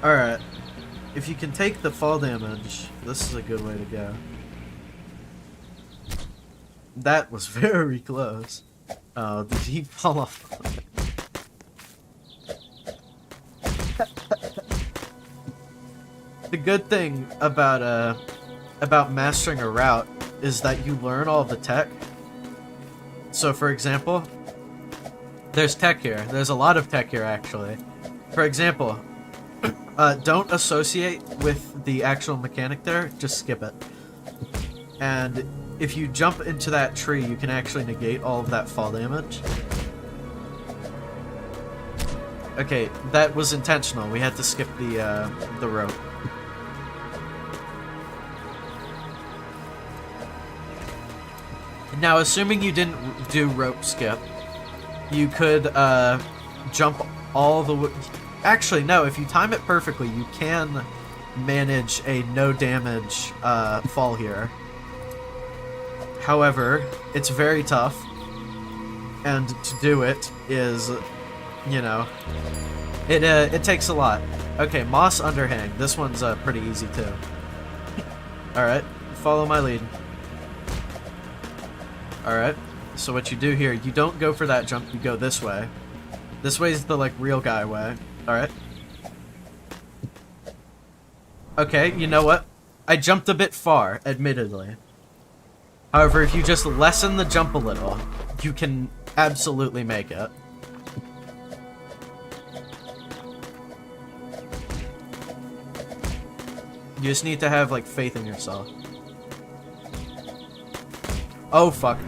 Alright. If you can take the fall damage, this is a good way to go. That was very close. Oh, did he fall off? The good thing about mastering a route is that you learn all the tech. So, for example, there's tech here. There's a lot of tech here, actually. For example, don't associate with the actual mechanic there. Just skip it. And if you jump into that tree, you can actually negate all of that fall damage. Okay, that was intentional. We had to skip the rope. Now, assuming you didn't do rope skip, you could jump all the way. Actually, no, if you time it perfectly, you can manage a no damage fall here. However, it's very tough, and to do it is, you know, it takes a lot. Okay, Moss Underhang. This one's pretty easy too. Alright, follow my lead. Alright, so what you do here, you don't go for that jump, you go this way. This way is the, like, real guy way. Alright. Okay, you know what? I jumped a bit far, admittedly. However, if you just lessen the jump a little, you can absolutely make it. You just need to have, like, faith in yourself. Oh, fuck.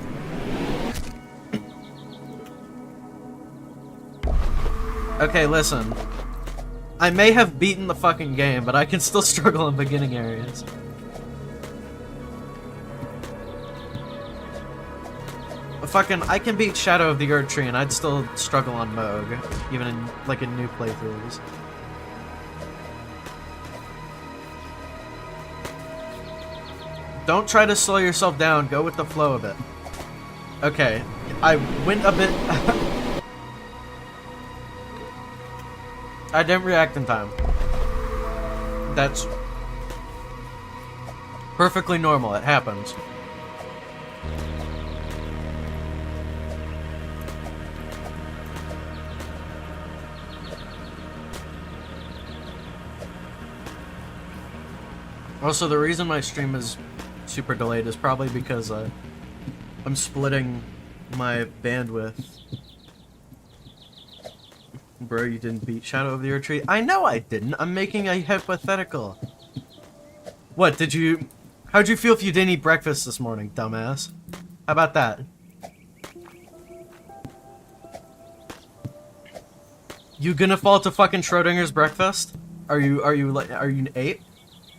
Okay, listen. I may have beaten the fucking game, but I can still struggle in beginning areas. Fucking, I can beat Shadow of the Erd Tree and I'd still struggle on Moog, even in, like, in new playthroughs. Don't try to slow yourself down, go with the flow of it. Okay, I went a bit... I didn't react in time. That's perfectly normal, it happens. Also, the reason my stream is super delayed is probably because I'm splitting my bandwidth bro, you didn't beat Shadow of the Erd Tree. I know I didn't. I'm making a hypothetical. What, did you... How'd you feel if you didn't eat breakfast this morning, dumbass? How about that? You gonna fall to fucking Schrodinger's breakfast? Are you 8?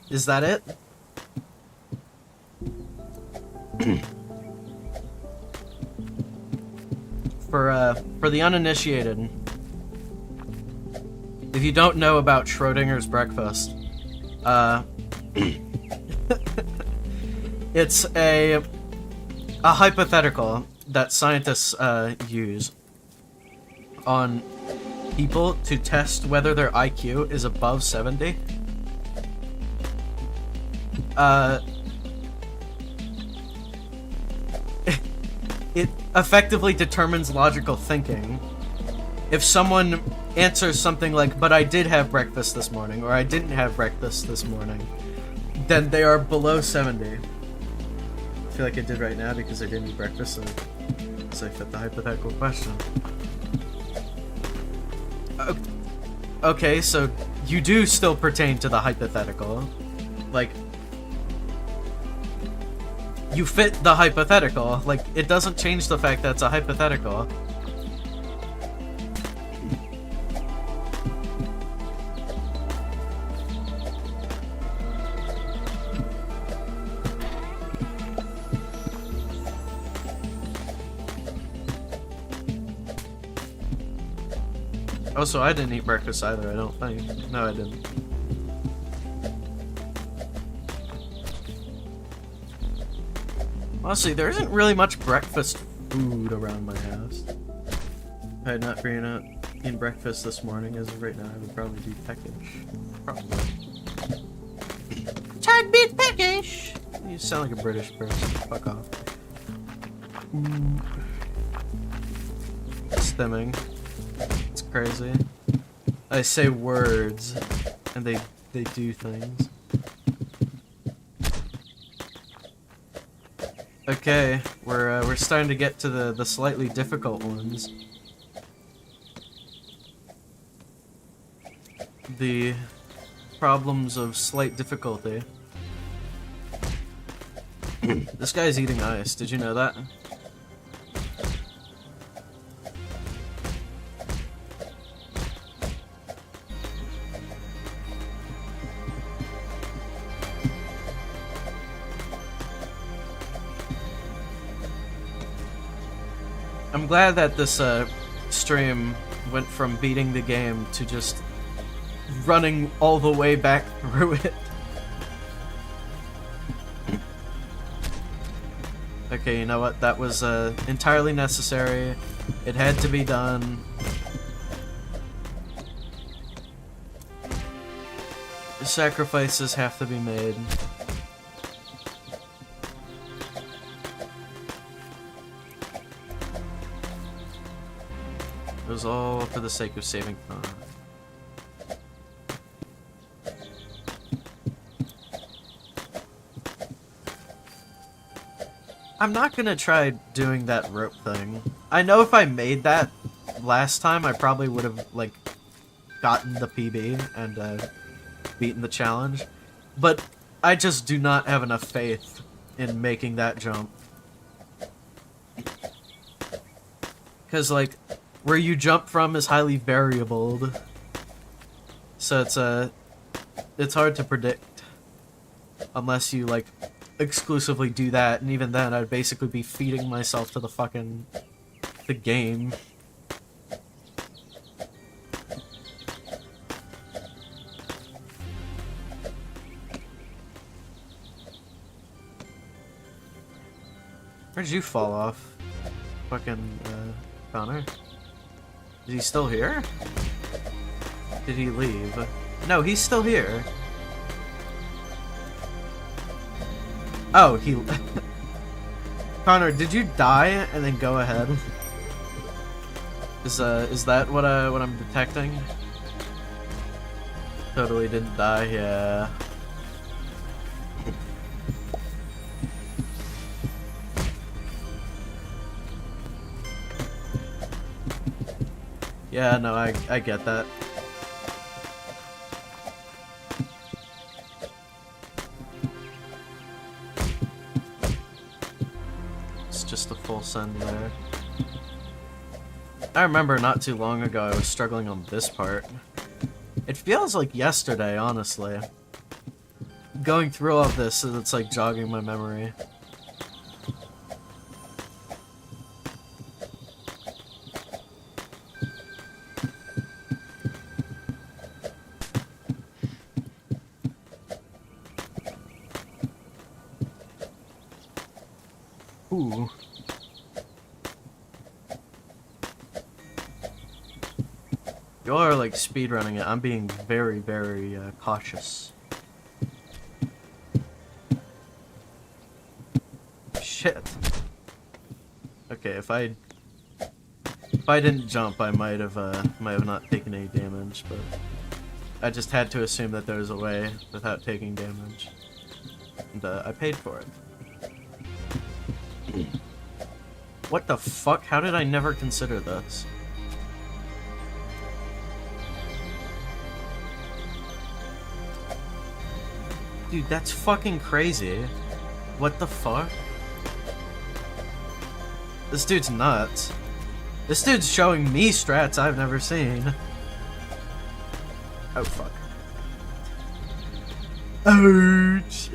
Is that it? For the uninitiated, if you don't know about Schrodinger's breakfast, it's a hypothetical that scientists use on people to test whether their IQ is above 70. It effectively determines logical thinking. If someone answers something like, but I did have breakfast this morning, or I didn't have breakfast this morning, then they are below 70. I feel like I did right now because I didn't eat breakfast, so I fit the hypothetical question. Okay, so you do still pertain to the hypothetical. Like, you fit the hypothetical. Like, it doesn't change the fact that it's a hypothetical. Oh, so I didn't eat breakfast either, I don't think. No, I didn't. Honestly, there isn't really much breakfast food around my house. If I had not been out eating breakfast this morning, as of right now, I would probably be peckish. Probably. I'd be peckish! You sound like a British person. Fuck off. Stimming. It's crazy. I say words, and they do things. Okay, we're starting to get to the slightly difficult ones. The problems of slight difficulty. This guy's eating ice, did you know that? I'm glad that this stream went from beating the game to just running all the way back through it. Okay, you know what? That was entirely necessary. It had to be done. Sacrifices have to be made. It was all for the sake of saving fun. I'm not gonna try doing that rope thing. I know if I made that last time, I probably would have, like, gotten the PB and beaten the challenge. But I just do not have enough faith in making that jump. Because, like, where you jump from is highly variable, so it's hard to predict unless you like exclusively do that, and even then I'd basically be feeding myself to the game. Where'd you fall off? Fucking Connor? Is he still here? Did he leave? No, he's still here. Oh, he... Connor, did you die and then go ahead? Is that what I'm detecting? Totally didn't die, yeah. Yeah, no, I get that. It's just a full send there. I remember not too long ago I was struggling on this part. It feels like yesterday, honestly. Going through all of this, it's like jogging my memory. Ooh. You all are like speedrunning it. I'm being very, very cautious. Shit. Okay, if I didn't jump, I might have not taken any damage, but I just had to assume that there was a way without taking damage, and I paid for it. What the fuck? How did I never consider this? Dude, that's fucking crazy. What the fuck? This dude's nuts. This dude's showing me strats I've never seen. Oh, fuck. Ouch!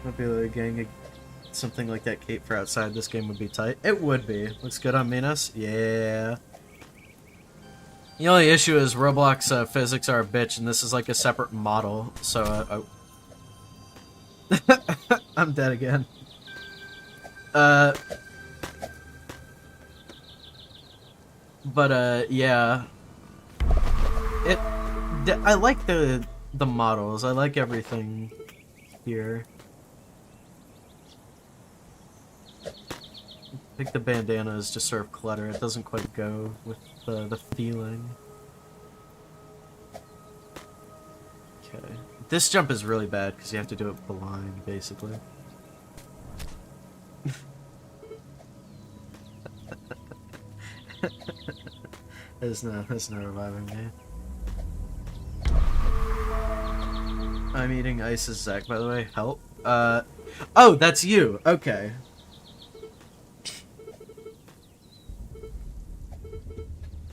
I'd be like, gang, something like that cape for outside this game would be tight. It would be. Looks good on Minos? Yeah. The only issue is Roblox physics are a bitch, and this is like a separate model, so, oh. I'm dead again. Yeah. I like the models. I like everything here. I think the bandana is just sort of clutter. It doesn't quite go with the feeling. Okay. This jump is really bad because you have to do it blind, basically. There's no reviving me. I'm eating ices, Zach, by the way. Help. Oh, that's you. Okay.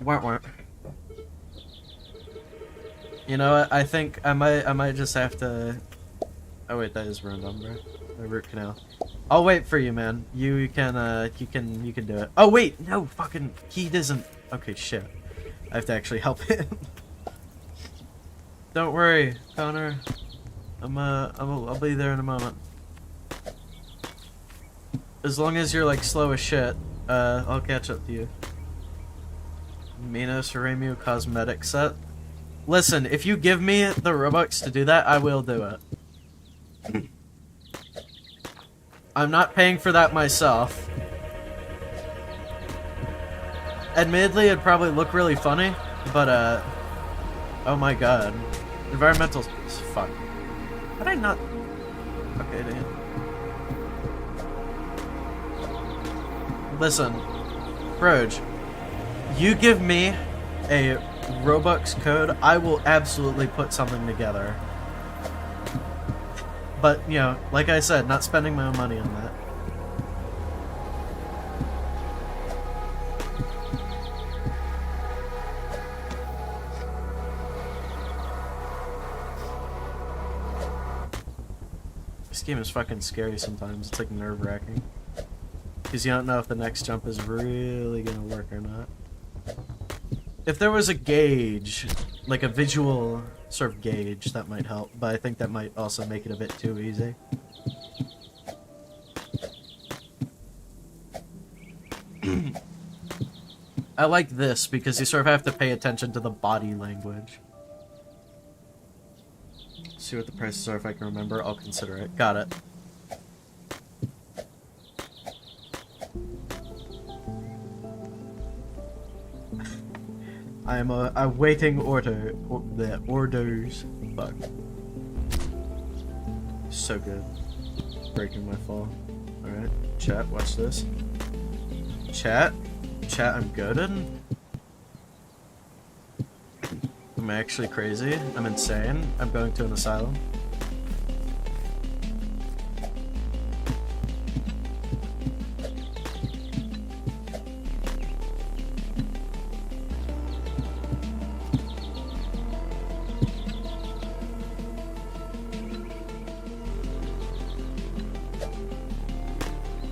Weren't. You know what? I think I might just have to. Oh wait, that is round umber. The root canal. I'll wait for you, man. You can do it. Oh wait, no, fucking he doesn't. Okay, shit. I have to actually help him. Don't worry, Connor. I'll be there in a moment. As long as you're like slow as shit, I'll catch up to you. Minos Remu cosmetic set. Listen, if you give me the Robux to do that, I will do it. I'm not paying for that myself. Admittedly, it'd probably look really funny, but oh my god. Environmental fuck. How did I not? Okay, damn. Listen, Broge, you give me a Robux code, I will absolutely put something together. But, you know, like I said, not spending my own money on that. This game is fucking scary sometimes. It's like nerve-wracking. Because you don't know if the next jump is really gonna work or not. If there was a gauge, like a visual sort of gauge, that might help, but I think that might also make it a bit too easy. I like this because you sort of have to pay attention to the body language. See what the prices are if I can remember. I'll consider it. Got it. I'm awaiting the orders. Fuck. So good. Breaking my fall. Alright, chat, watch this. Chat, I'm goaded. I'm actually crazy. I'm insane. I'm going to an asylum.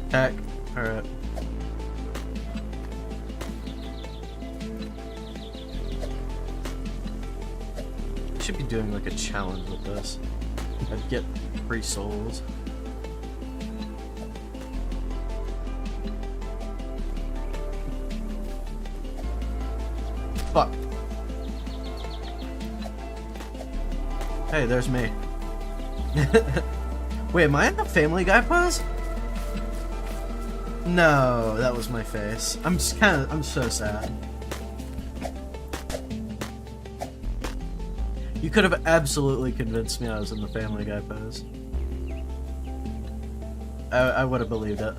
Attack. Alright. Should be doing like a challenge with this. I'd get free souls. Fuck. Hey, there's me. Wait, am I in the Family Guy pose? No, that was my face. I'm so sad. You could have absolutely convinced me I was in the Family Guy pose. I would have believed it.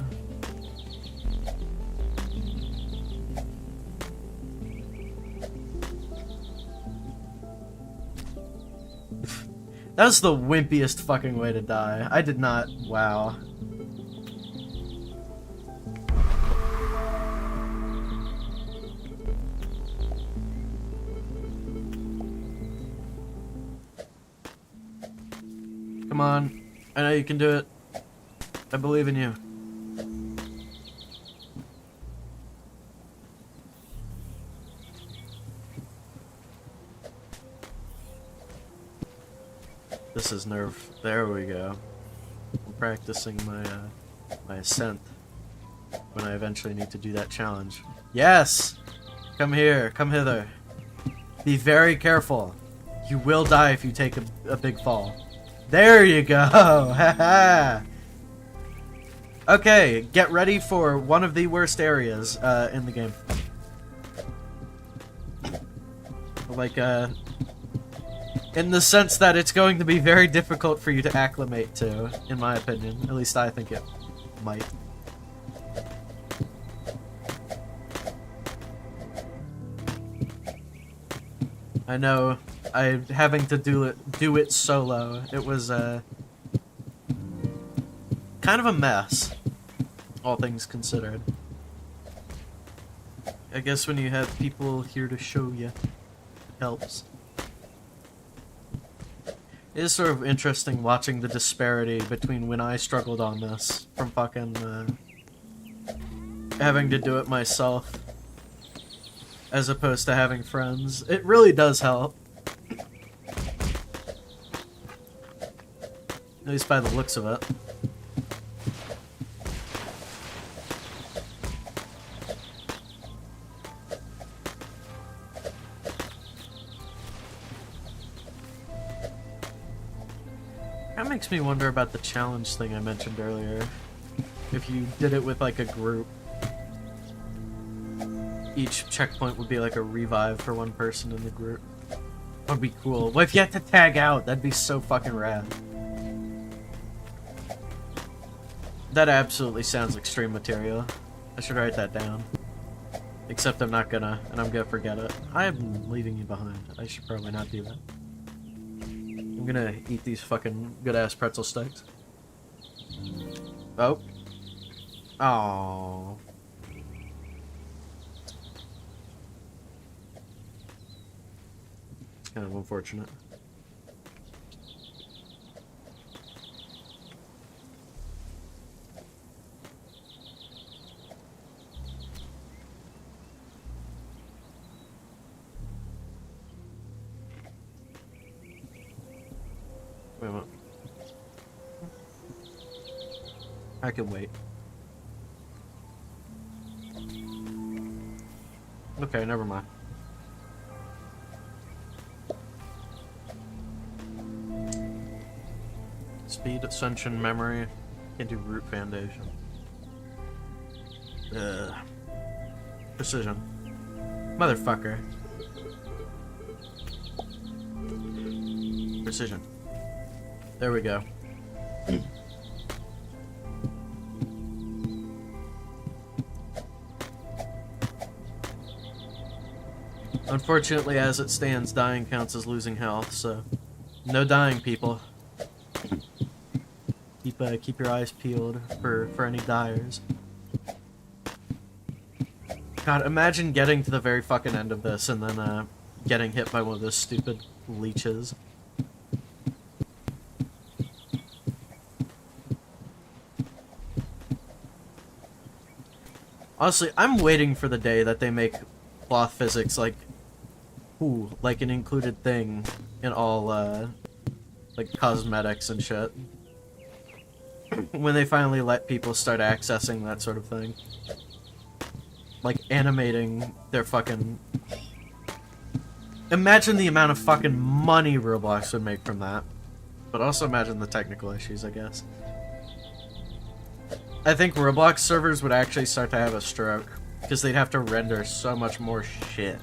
That was the wimpiest fucking way to die. I did not... Wow. Come on. I know you can do it. I believe in you. This is nerve. There we go. I'm practicing my ascent when I eventually need to do that challenge. Yes! Come here. Come hither. Be very careful. You will die if you take a big fall. There you go! Haha! Okay, get ready for one of the worst areas in the game. Like, in the sense that it's going to be very difficult for you to acclimate to, in my opinion. At least I think it might. I know, having to do it solo, it was kind of a mess, all things considered. I guess when you have people here to show you, it helps. It is sort of interesting watching the disparity between when I struggled on this, from fucking having to do it myself, as opposed to having friends. It really does help. At least by the looks of it. That makes me wonder about the challenge thing I mentioned earlier. If you did it with like a group, each checkpoint would be like a revive for one person in the group. That would be cool. Well, if you had to tag out, that'd be so fucking rad. That absolutely sounds like stream material. I should write that down. Except I'm not gonna, and I'm gonna forget it. I am leaving you behind. I should probably not do that. I'm gonna eat these fucking good-ass pretzel sticks. Oh. Aww. It's kind of unfortunate. Wait a minute. I can wait. Okay, never mind. Speed, ascension, memory. Can't do root foundation. Precision. Motherfucker. Precision. There we go. Unfortunately, as it stands, dying counts as losing health, so no dying, people. Keep your eyes peeled for any dyers. God, imagine getting to the very fucking end of this and then getting hit by one of those stupid leeches. Honestly, I'm waiting for the day that they make cloth physics like an included thing in all like cosmetics and shit. When they finally let people start accessing that sort of thing. Like animating their fucking... Imagine the amount of fucking money Roblox would make from that. But also imagine the technical issues, I guess. I think Roblox servers would actually start to have a stroke. Because they'd have to render so much more shit.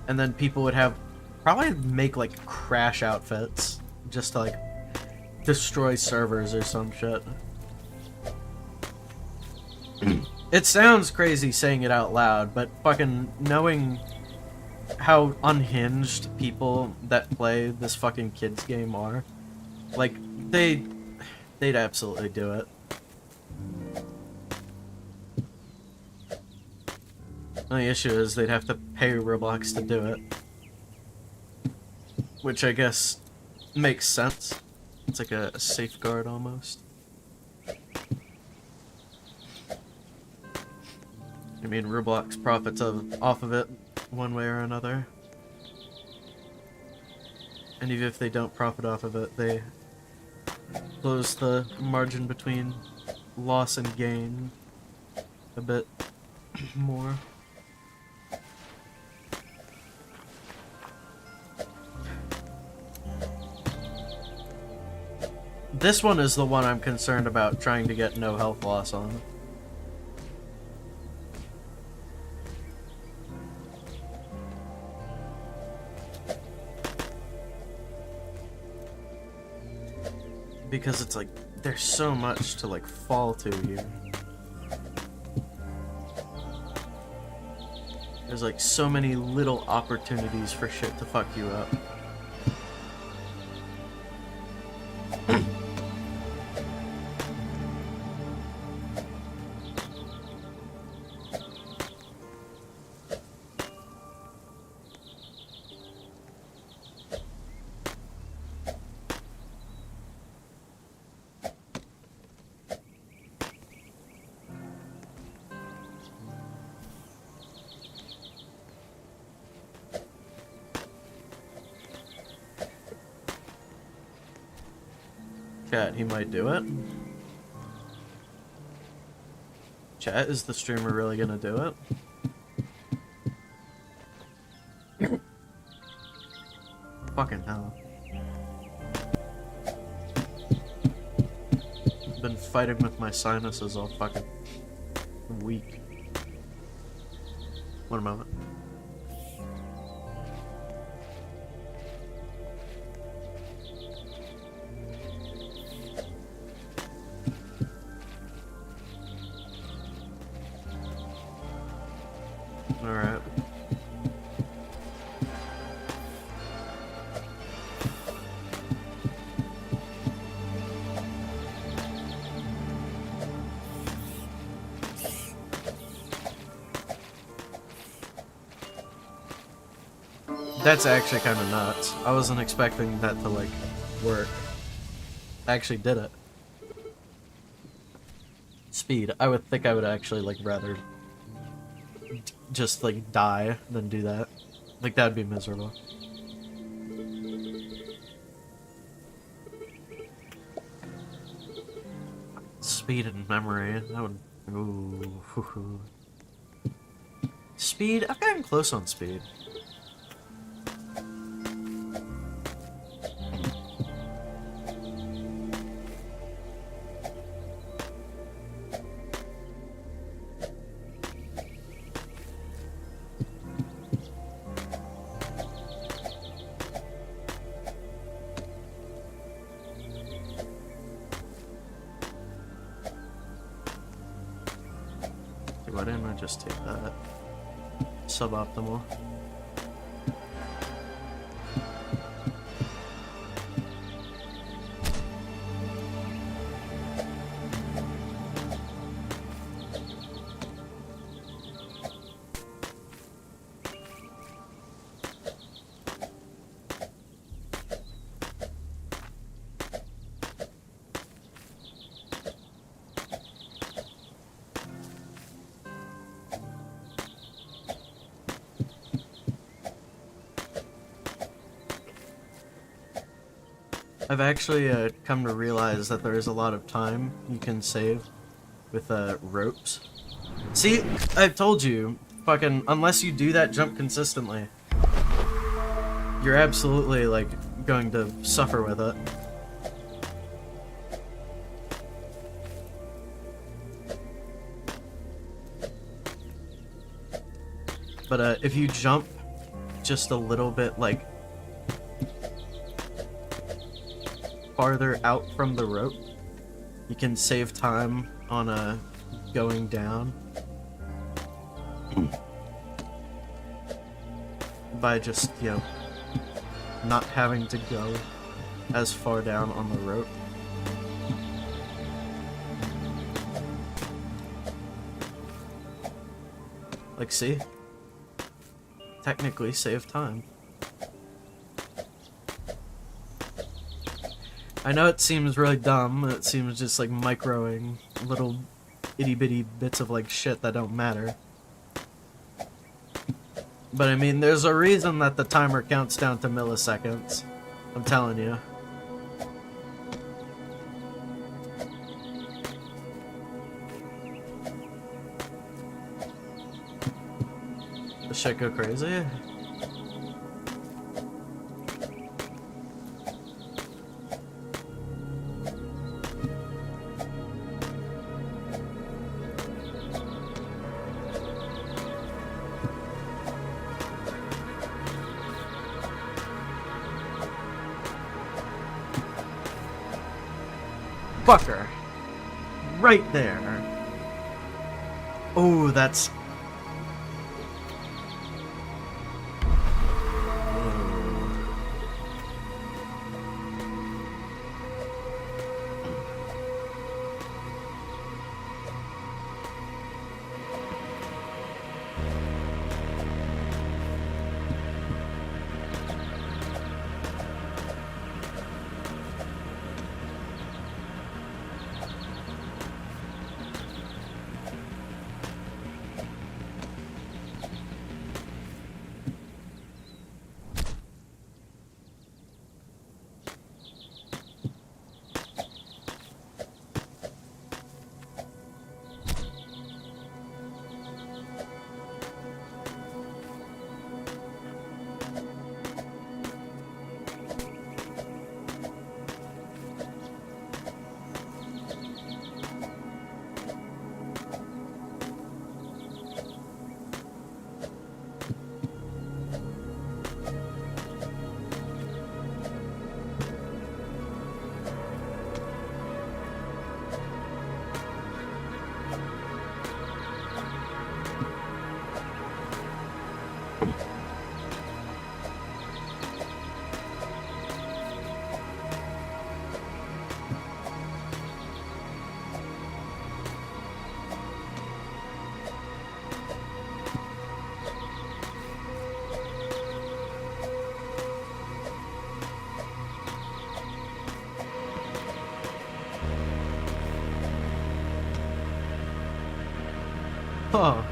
And then people would have... Probably make, like, crash outfits. Just to, like, destroy servers or some shit. It sounds crazy saying it out loud, but fucking knowing how unhinged people that play this fucking kids game are, like, they'd absolutely do it. The only issue is they'd have to pay Roblox to do it. Which I guess makes sense. It's like a safeguard almost. I mean, Roblox profits off of it one way or another. And even if they don't profit off of it, they close the margin between loss and gain a bit more. This one is the one I'm concerned about trying to get no health loss on. Because it's like, there's so much to like fall to here. There's like so many little opportunities for shit to fuck you up. Chat, he might do it. Chat, is the streamer really gonna do it? Fucking hell. Been fighting with my sinuses all fucking week. One moment. Alright. That's actually kind of nuts. I wasn't expecting that to, like, work. I actually did it. Speed. I would think I would actually, like, rather just, like, die than do that. Like, that would be miserable. Speed and memory. That would... Ooh. Speed? I've gotten close on speed. why didn't I just take that? Suboptimal. I've actually come to realize that there is a lot of time you can save with ropes. See, I've told you, fucking, unless you do that jump consistently, you're absolutely, like, going to suffer with it. But if you jump just a little bit, like, farther out from the rope, you can save time on going down by just, you know, not having to go as far down on the rope. Like, see? Technically save time. I know it seems really dumb, it seems just like microing little itty-bitty bits of like shit that don't matter. But I mean, there's a reason that the timer counts down to milliseconds. I'm telling you. Does shit go crazy? Fucker. Right there. Oh, that's... Oh.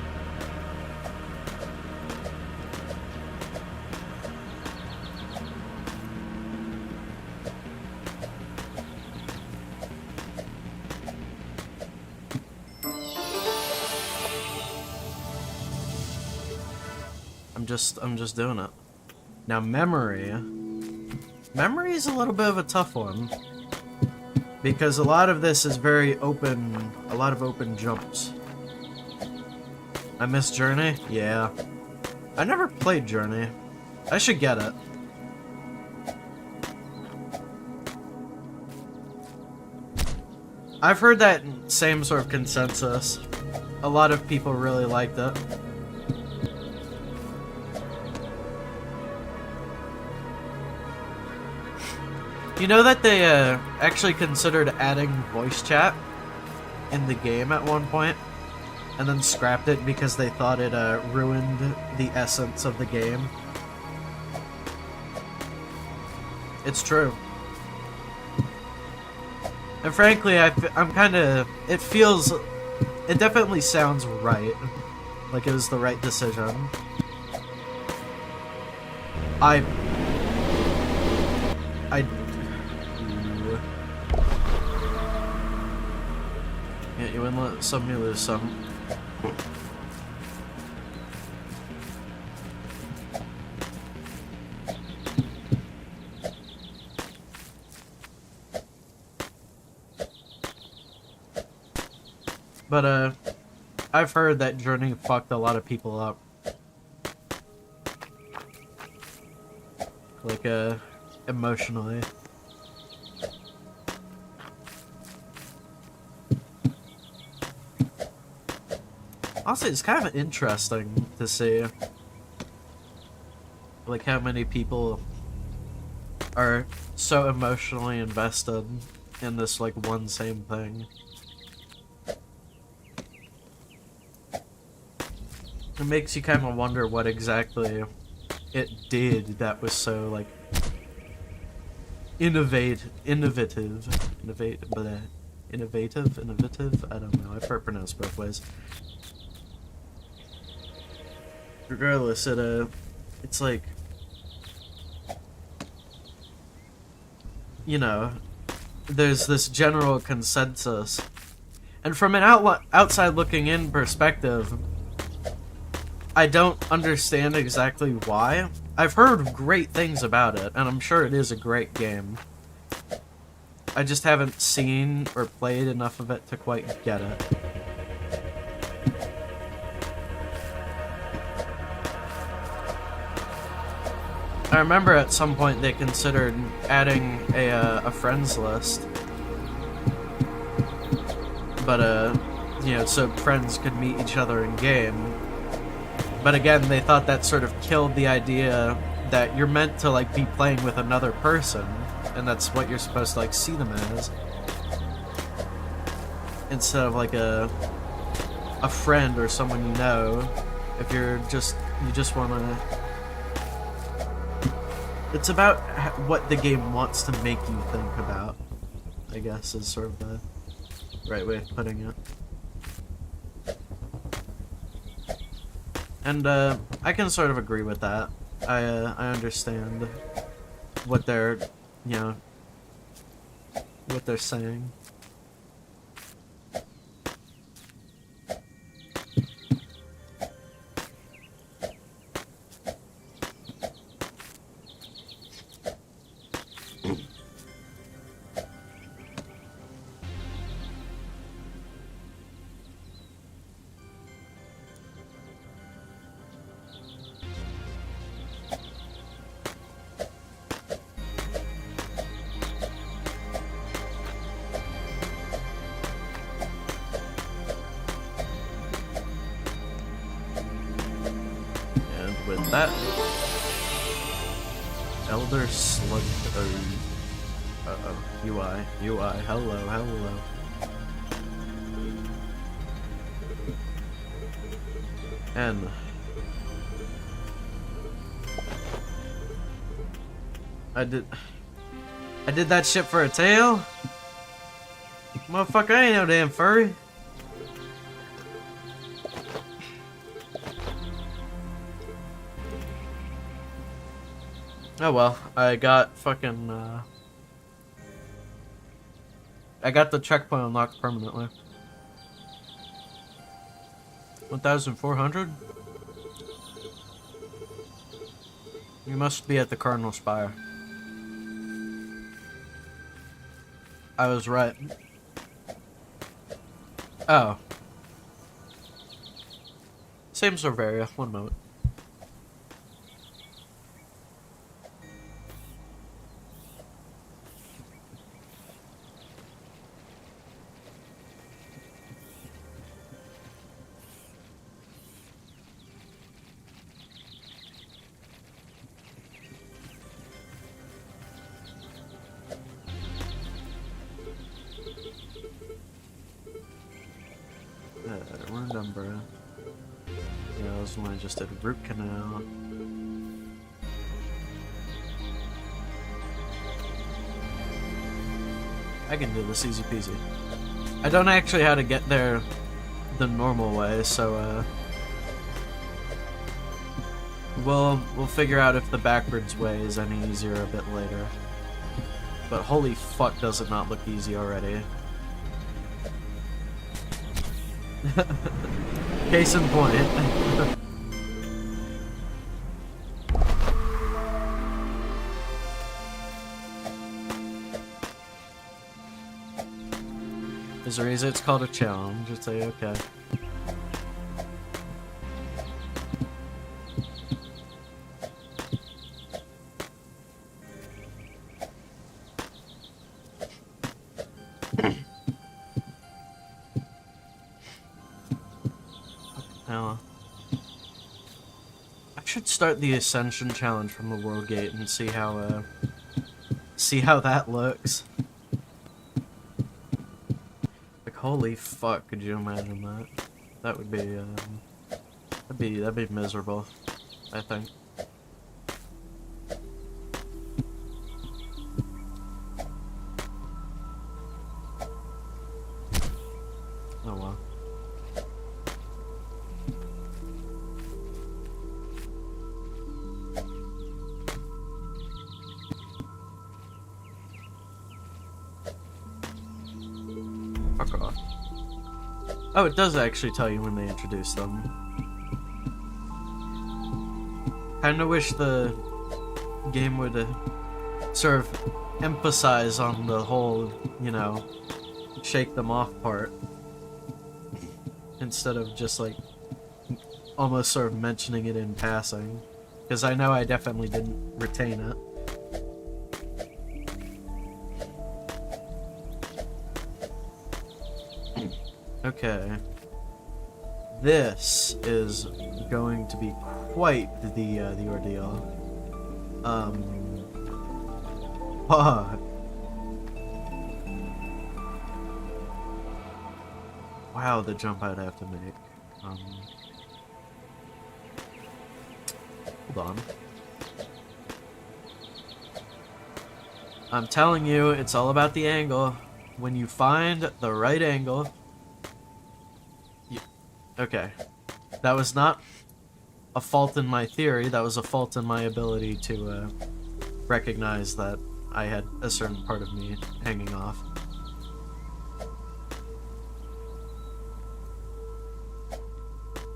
I'm just doing it. Now memory. Memory is a little bit of a tough one. Because a lot of this is very open, a lot of open jumps. I miss Journey? Yeah. I never played Journey. I should get it. I've heard that same sort of consensus. a lot of people really liked it. You know that they actually considered adding voice chat in the game at one point, and then scrapped it because they thought it ruined the essence of the game. It's true. And frankly, I'm kind of... It definitely sounds right. Like it was the right decision. I... Yeah, you win some, you lose some. But, I've heard that Journey fucked a lot of people up. Like, emotionally. Also, it's kind of interesting to see, like, how many people are so emotionally invested in this, like, one same thing. It makes you kind of wonder what exactly it did that was so, like, innovative, I don't know, I've heard pronounced both ways. Regardless, it's like, you know, there's this general consensus, and from an outside looking in perspective, I don't understand exactly why. I've heard great things about it, and I'm sure it is a great game. I just haven't seen or played enough of it to quite get it. I remember at some point they considered adding a friends list. But, you know, so friends could meet each other in game. But again, they thought that sort of killed the idea that you're meant to, like, be playing with another person, and that's what you're supposed to, like, see them as. Instead of, like, a friend or someone you know, if you just wanna... It's about what the game wants to make you think about, I guess, is sort of the right way of putting it. And, I can sort of agree with that. I understand what they're, you know, what they're saying. With that, Elder Slug. UI, hello. And I did that shit for a tail? Motherfucker, I ain't no damn furry. Oh well, I got fucking, I got the checkpoint unlocked permanently. 1,400? You must be at the Cardinal Spire. I was right. Oh. Same Surveria, one moment. remember. Yeah, that was when I just did root canal. I can do this easy peasy. I don't actually know how to get there the normal way, so we'll figure out if the backwards way is any easier a bit later. But holy fuck, does it not look easy already. Case in point. Is there a reason it's called a challenge? It's like, okay. Now, I should start the Ascension challenge from the World Gate and see how that looks. Holy fuck, could you imagine that? That would be, that'd be miserable, I think. Oh well. Fuck off. Oh, it does actually tell you when they introduce them. Kinda wish the game would sort of emphasize on the whole, you know, shake them off part. Instead of just like, almost sort of mentioning it in passing. Because I know I definitely didn't retain it. Okay. This is going to be quite the ordeal. Fuck. Wow, the jump I'd have to make. Hold on. I'm telling you, it's all about the angle. When you find the right angle... Okay. That was not a fault in my theory, that was a fault in my ability to recognize that I had a certain part of me hanging off.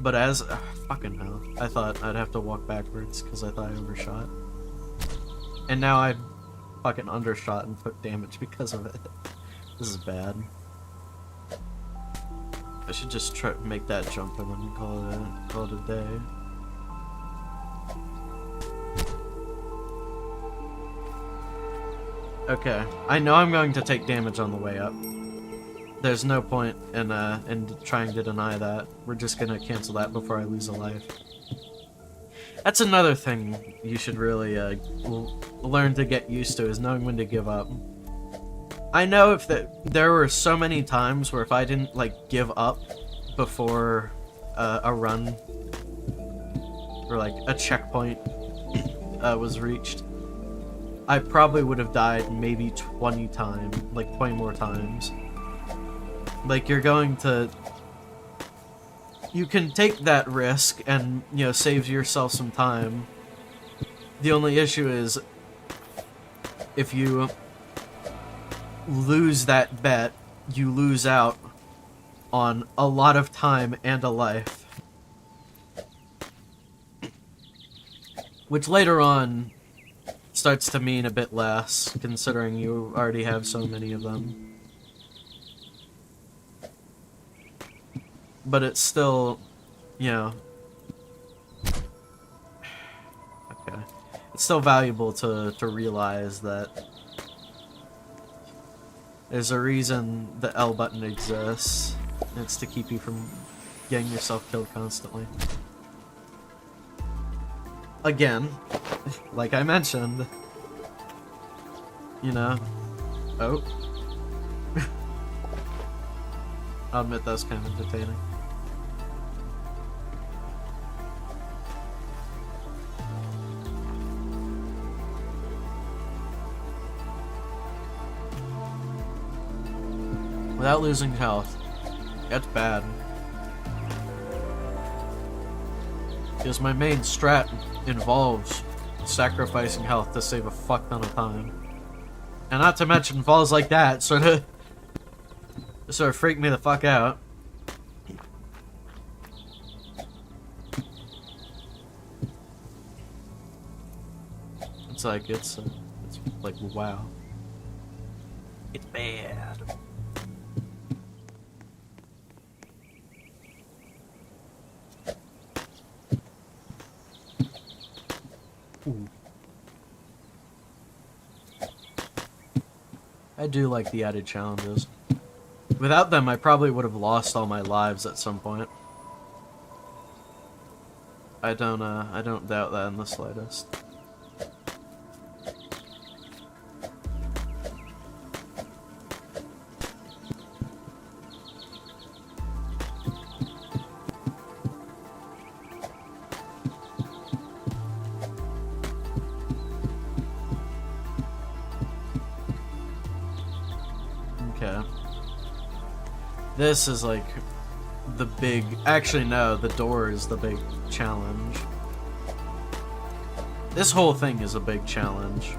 But as... fucking hell. I thought I'd have to walk backwards because I thought I overshot. And now I fucking undershot and took damage because of it. This is bad. I should just try to make that jump and then call it a day. Okay, I know I'm going to take damage on the way up. There's no point in trying to deny that. We're just gonna cancel that before I lose a life. That's another thing you should really learn to get used to, is knowing when to give up. I know if there were so many times where if I didn't like give up before a run or like a checkpoint was reached, I probably would have died maybe 20 times, like 20 more times. Like you're going to, you can take that risk and, you know, save yourself some time. The only issue is if you lose that bet, you lose out on a lot of time and a life. Which later on starts to mean a bit less, considering you already have so many of them. But it's still, you know... Okay. It's still valuable to realize that there's a reason the L button exists. It's to keep you from getting yourself killed constantly. Again, like I mentioned, you know, oh. I'll admit that was kind of entertaining. without losing health. That's bad. Because my main strat involves sacrificing health to save a fuck ton of time. And not to mention falls like that sort of freak me the fuck out. It's like, it's like, wow. It's bad. Ooh. I do like the added challenges. Without them, I probably would have lost all my lives at some point. I don't doubt that in the slightest. Okay. This is like the big... Actually, no, the door is the big challenge. This whole thing is a big challenge.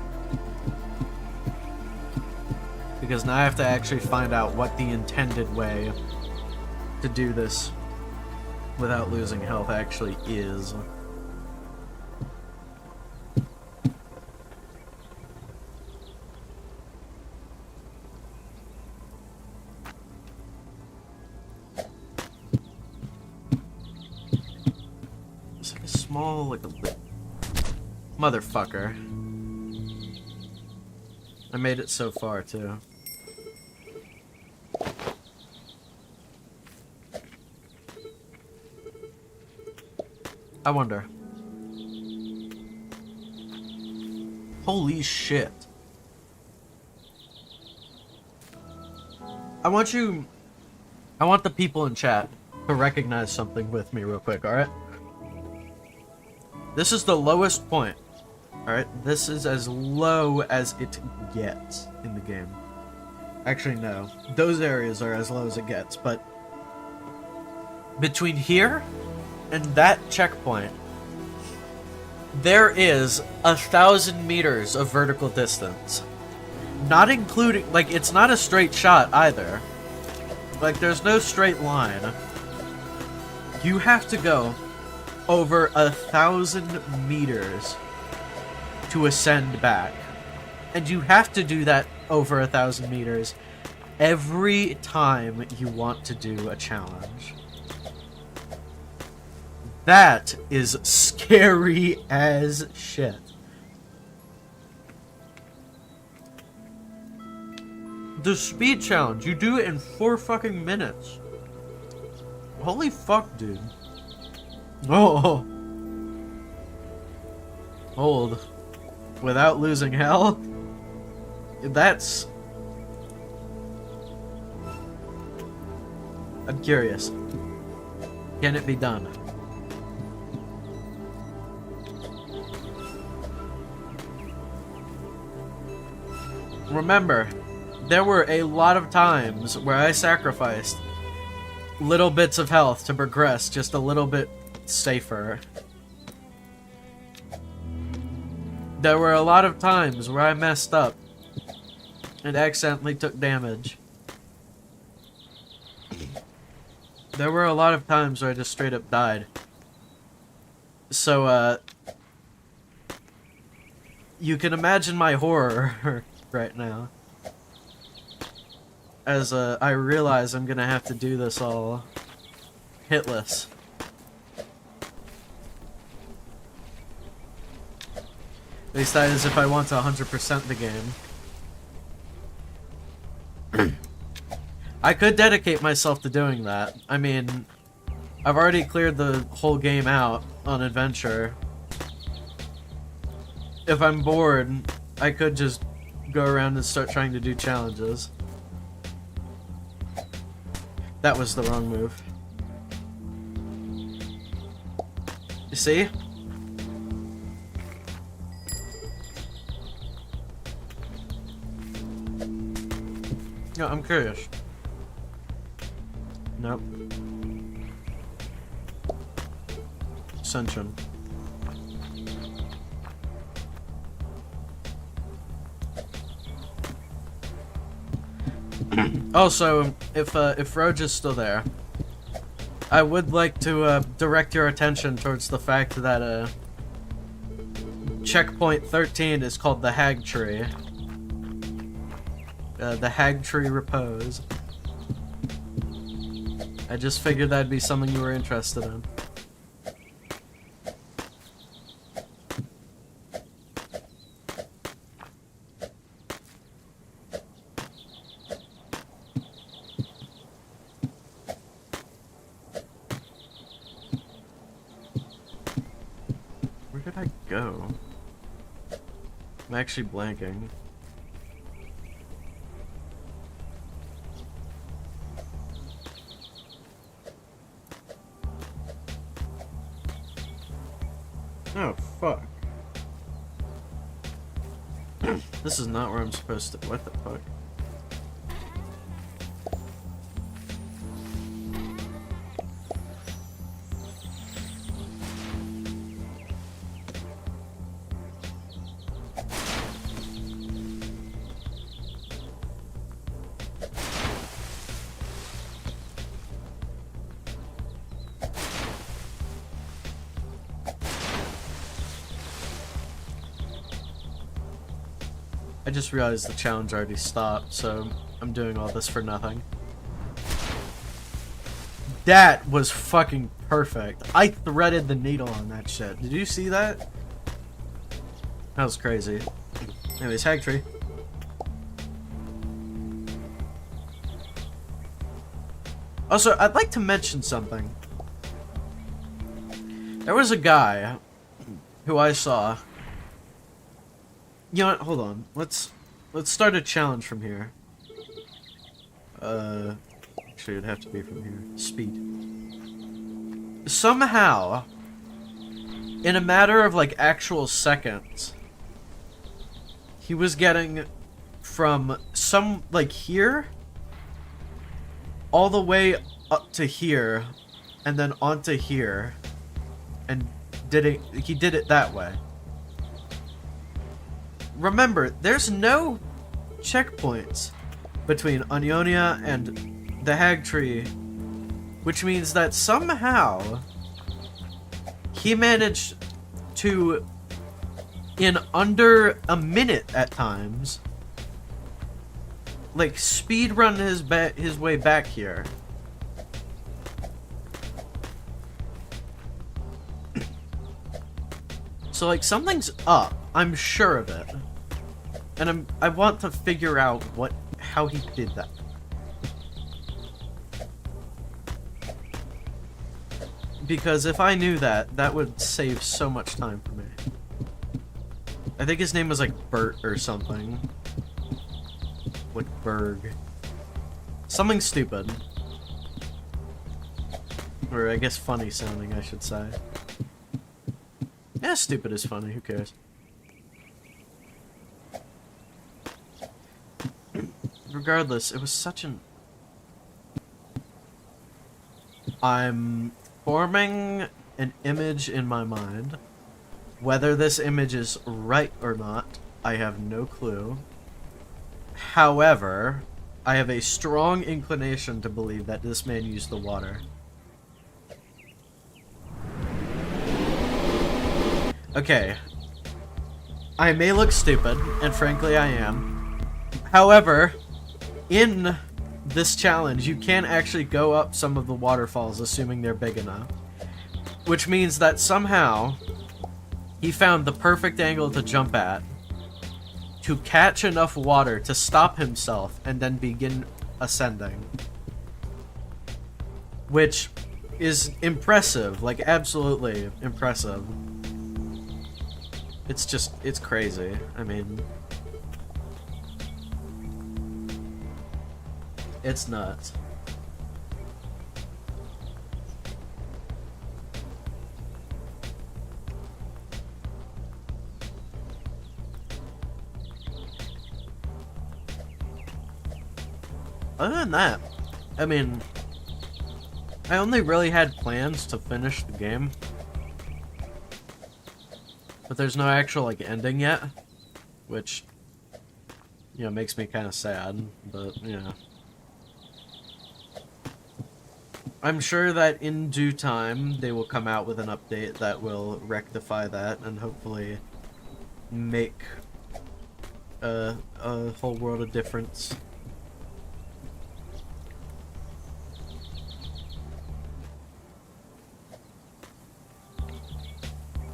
Because now I have to actually find out what the intended way to do this without losing health actually is. Like a motherfucker. I made it so far too. I wonder. Holy shit. I want the people in chat to recognize something with me real quick, alright? This is the lowest point. Alright? This is as low as it gets in the game. Actually, no. Those areas are as low as it gets, but between here and that checkpoint, there is 1,000 meters of vertical distance. Not including... Like, it's not a straight shot, either. Like, there's no straight line. You have to go over 1,000 meters to ascend back. And you have to do that over 1,000 meters every time you want to do a challenge. That is scary as shit. The speed challenge, you do it in 4 fucking minutes. Holy fuck, dude. Oh. Hold. Without losing health? That's... I'm curious. Can it be done? Remember, there were a lot of times where I sacrificed little bits of health to progress just a little bit safer. There were a lot of times where I messed up and accidentally took damage. There were a lot of times where I just straight up died. So, you can imagine my horror right now. As, I realize I'm gonna have to do this all hitless. At least that is if I want to 100% the game. I could dedicate myself to doing that. I mean, I've already cleared the whole game out on adventure. If I'm bored, I could just go around and start trying to do challenges. That was the wrong move. You see? No, I'm curious. Nope. Ascension. Also, if Roge is still there, I would like to direct your attention towards the fact that checkpoint 13 is called the Hag Tree. The Hag Tree Repose. I just figured that'd be something you were interested in. Where did I go? I'm actually blanking. Oh, fuck. This is not where I'm supposed to... What the fuck? I just realized the challenge already stopped, so I'm doing all this for nothing. That was fucking perfect. I threaded the needle on that shit. Did you see that? That was crazy. Anyways, Hag Tree. Also, I'd like to mention something. There was a guy who I saw. You know what? Hold on. Let's start a challenge from here. Actually, it'd have to be from here. Speed. Somehow, in a matter of like actual seconds, he was getting from some like here all the way up to here, and then onto here, and he did it that way. Remember, there's no checkpoints between Anionia and the Hag Tree, which means that somehow he managed to, in under a minute at times, like speedrun his way back here. So like something's up. I'm sure of it. And I want to figure out how he did that. Because if I knew that, that would save so much time for me. I think his name was like Bert or something. Like Berg. Something stupid. Or I guess funny sounding, I should say. Yeah, stupid is funny, who cares? Regardless, it was such an... I'm forming an image in my mind. Whether this image is right or not, I have no clue. However, I have a strong inclination to believe that this man used the water. Okay. I may look stupid, and frankly I am. However, in this challenge, you can actually go up some of the waterfalls, assuming they're big enough. Which means that somehow, he found the perfect angle to jump at, to catch enough water to stop himself, and then begin ascending. Which is impressive, like absolutely impressive. It's crazy. I mean... It's nuts. Other than that, I mean, I only really had plans to finish the game, but there's no actual, like, ending yet, which, you know, makes me kind of sad, but, you know. I'm sure that in due time, they will come out with an update that will rectify that, and hopefully make a whole world of difference.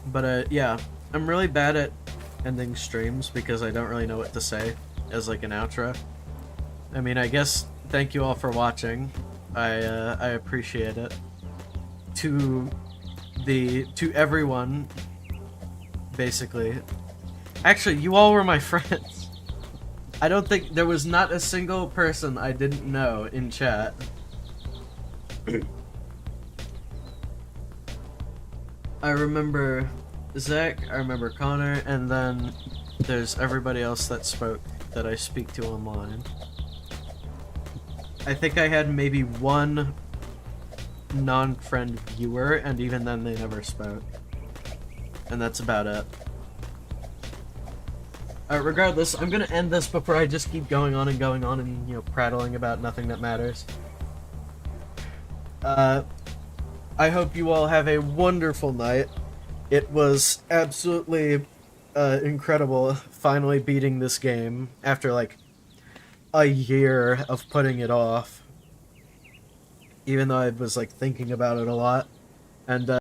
But, yeah, I'm really bad at ending streams because I don't really know what to say as, like, an outro. I mean, I guess thank you all for watching. I appreciate it. To everyone, basically. Actually, you all were my friends. I don't think there was not a single person I didn't know in chat. I remember Zach, I remember Connor, and then there's everybody else that spoke that I speak to online. I think I had maybe one non-friend viewer, and even then they never spoke. And that's about it. Regardless, I'm gonna end this before I just keep going on and, you know, prattling about nothing that matters. I hope you all have a wonderful night. It was absolutely incredible finally beating this game after, like, a year of putting it off. Even though I was, like, thinking about it a lot. And,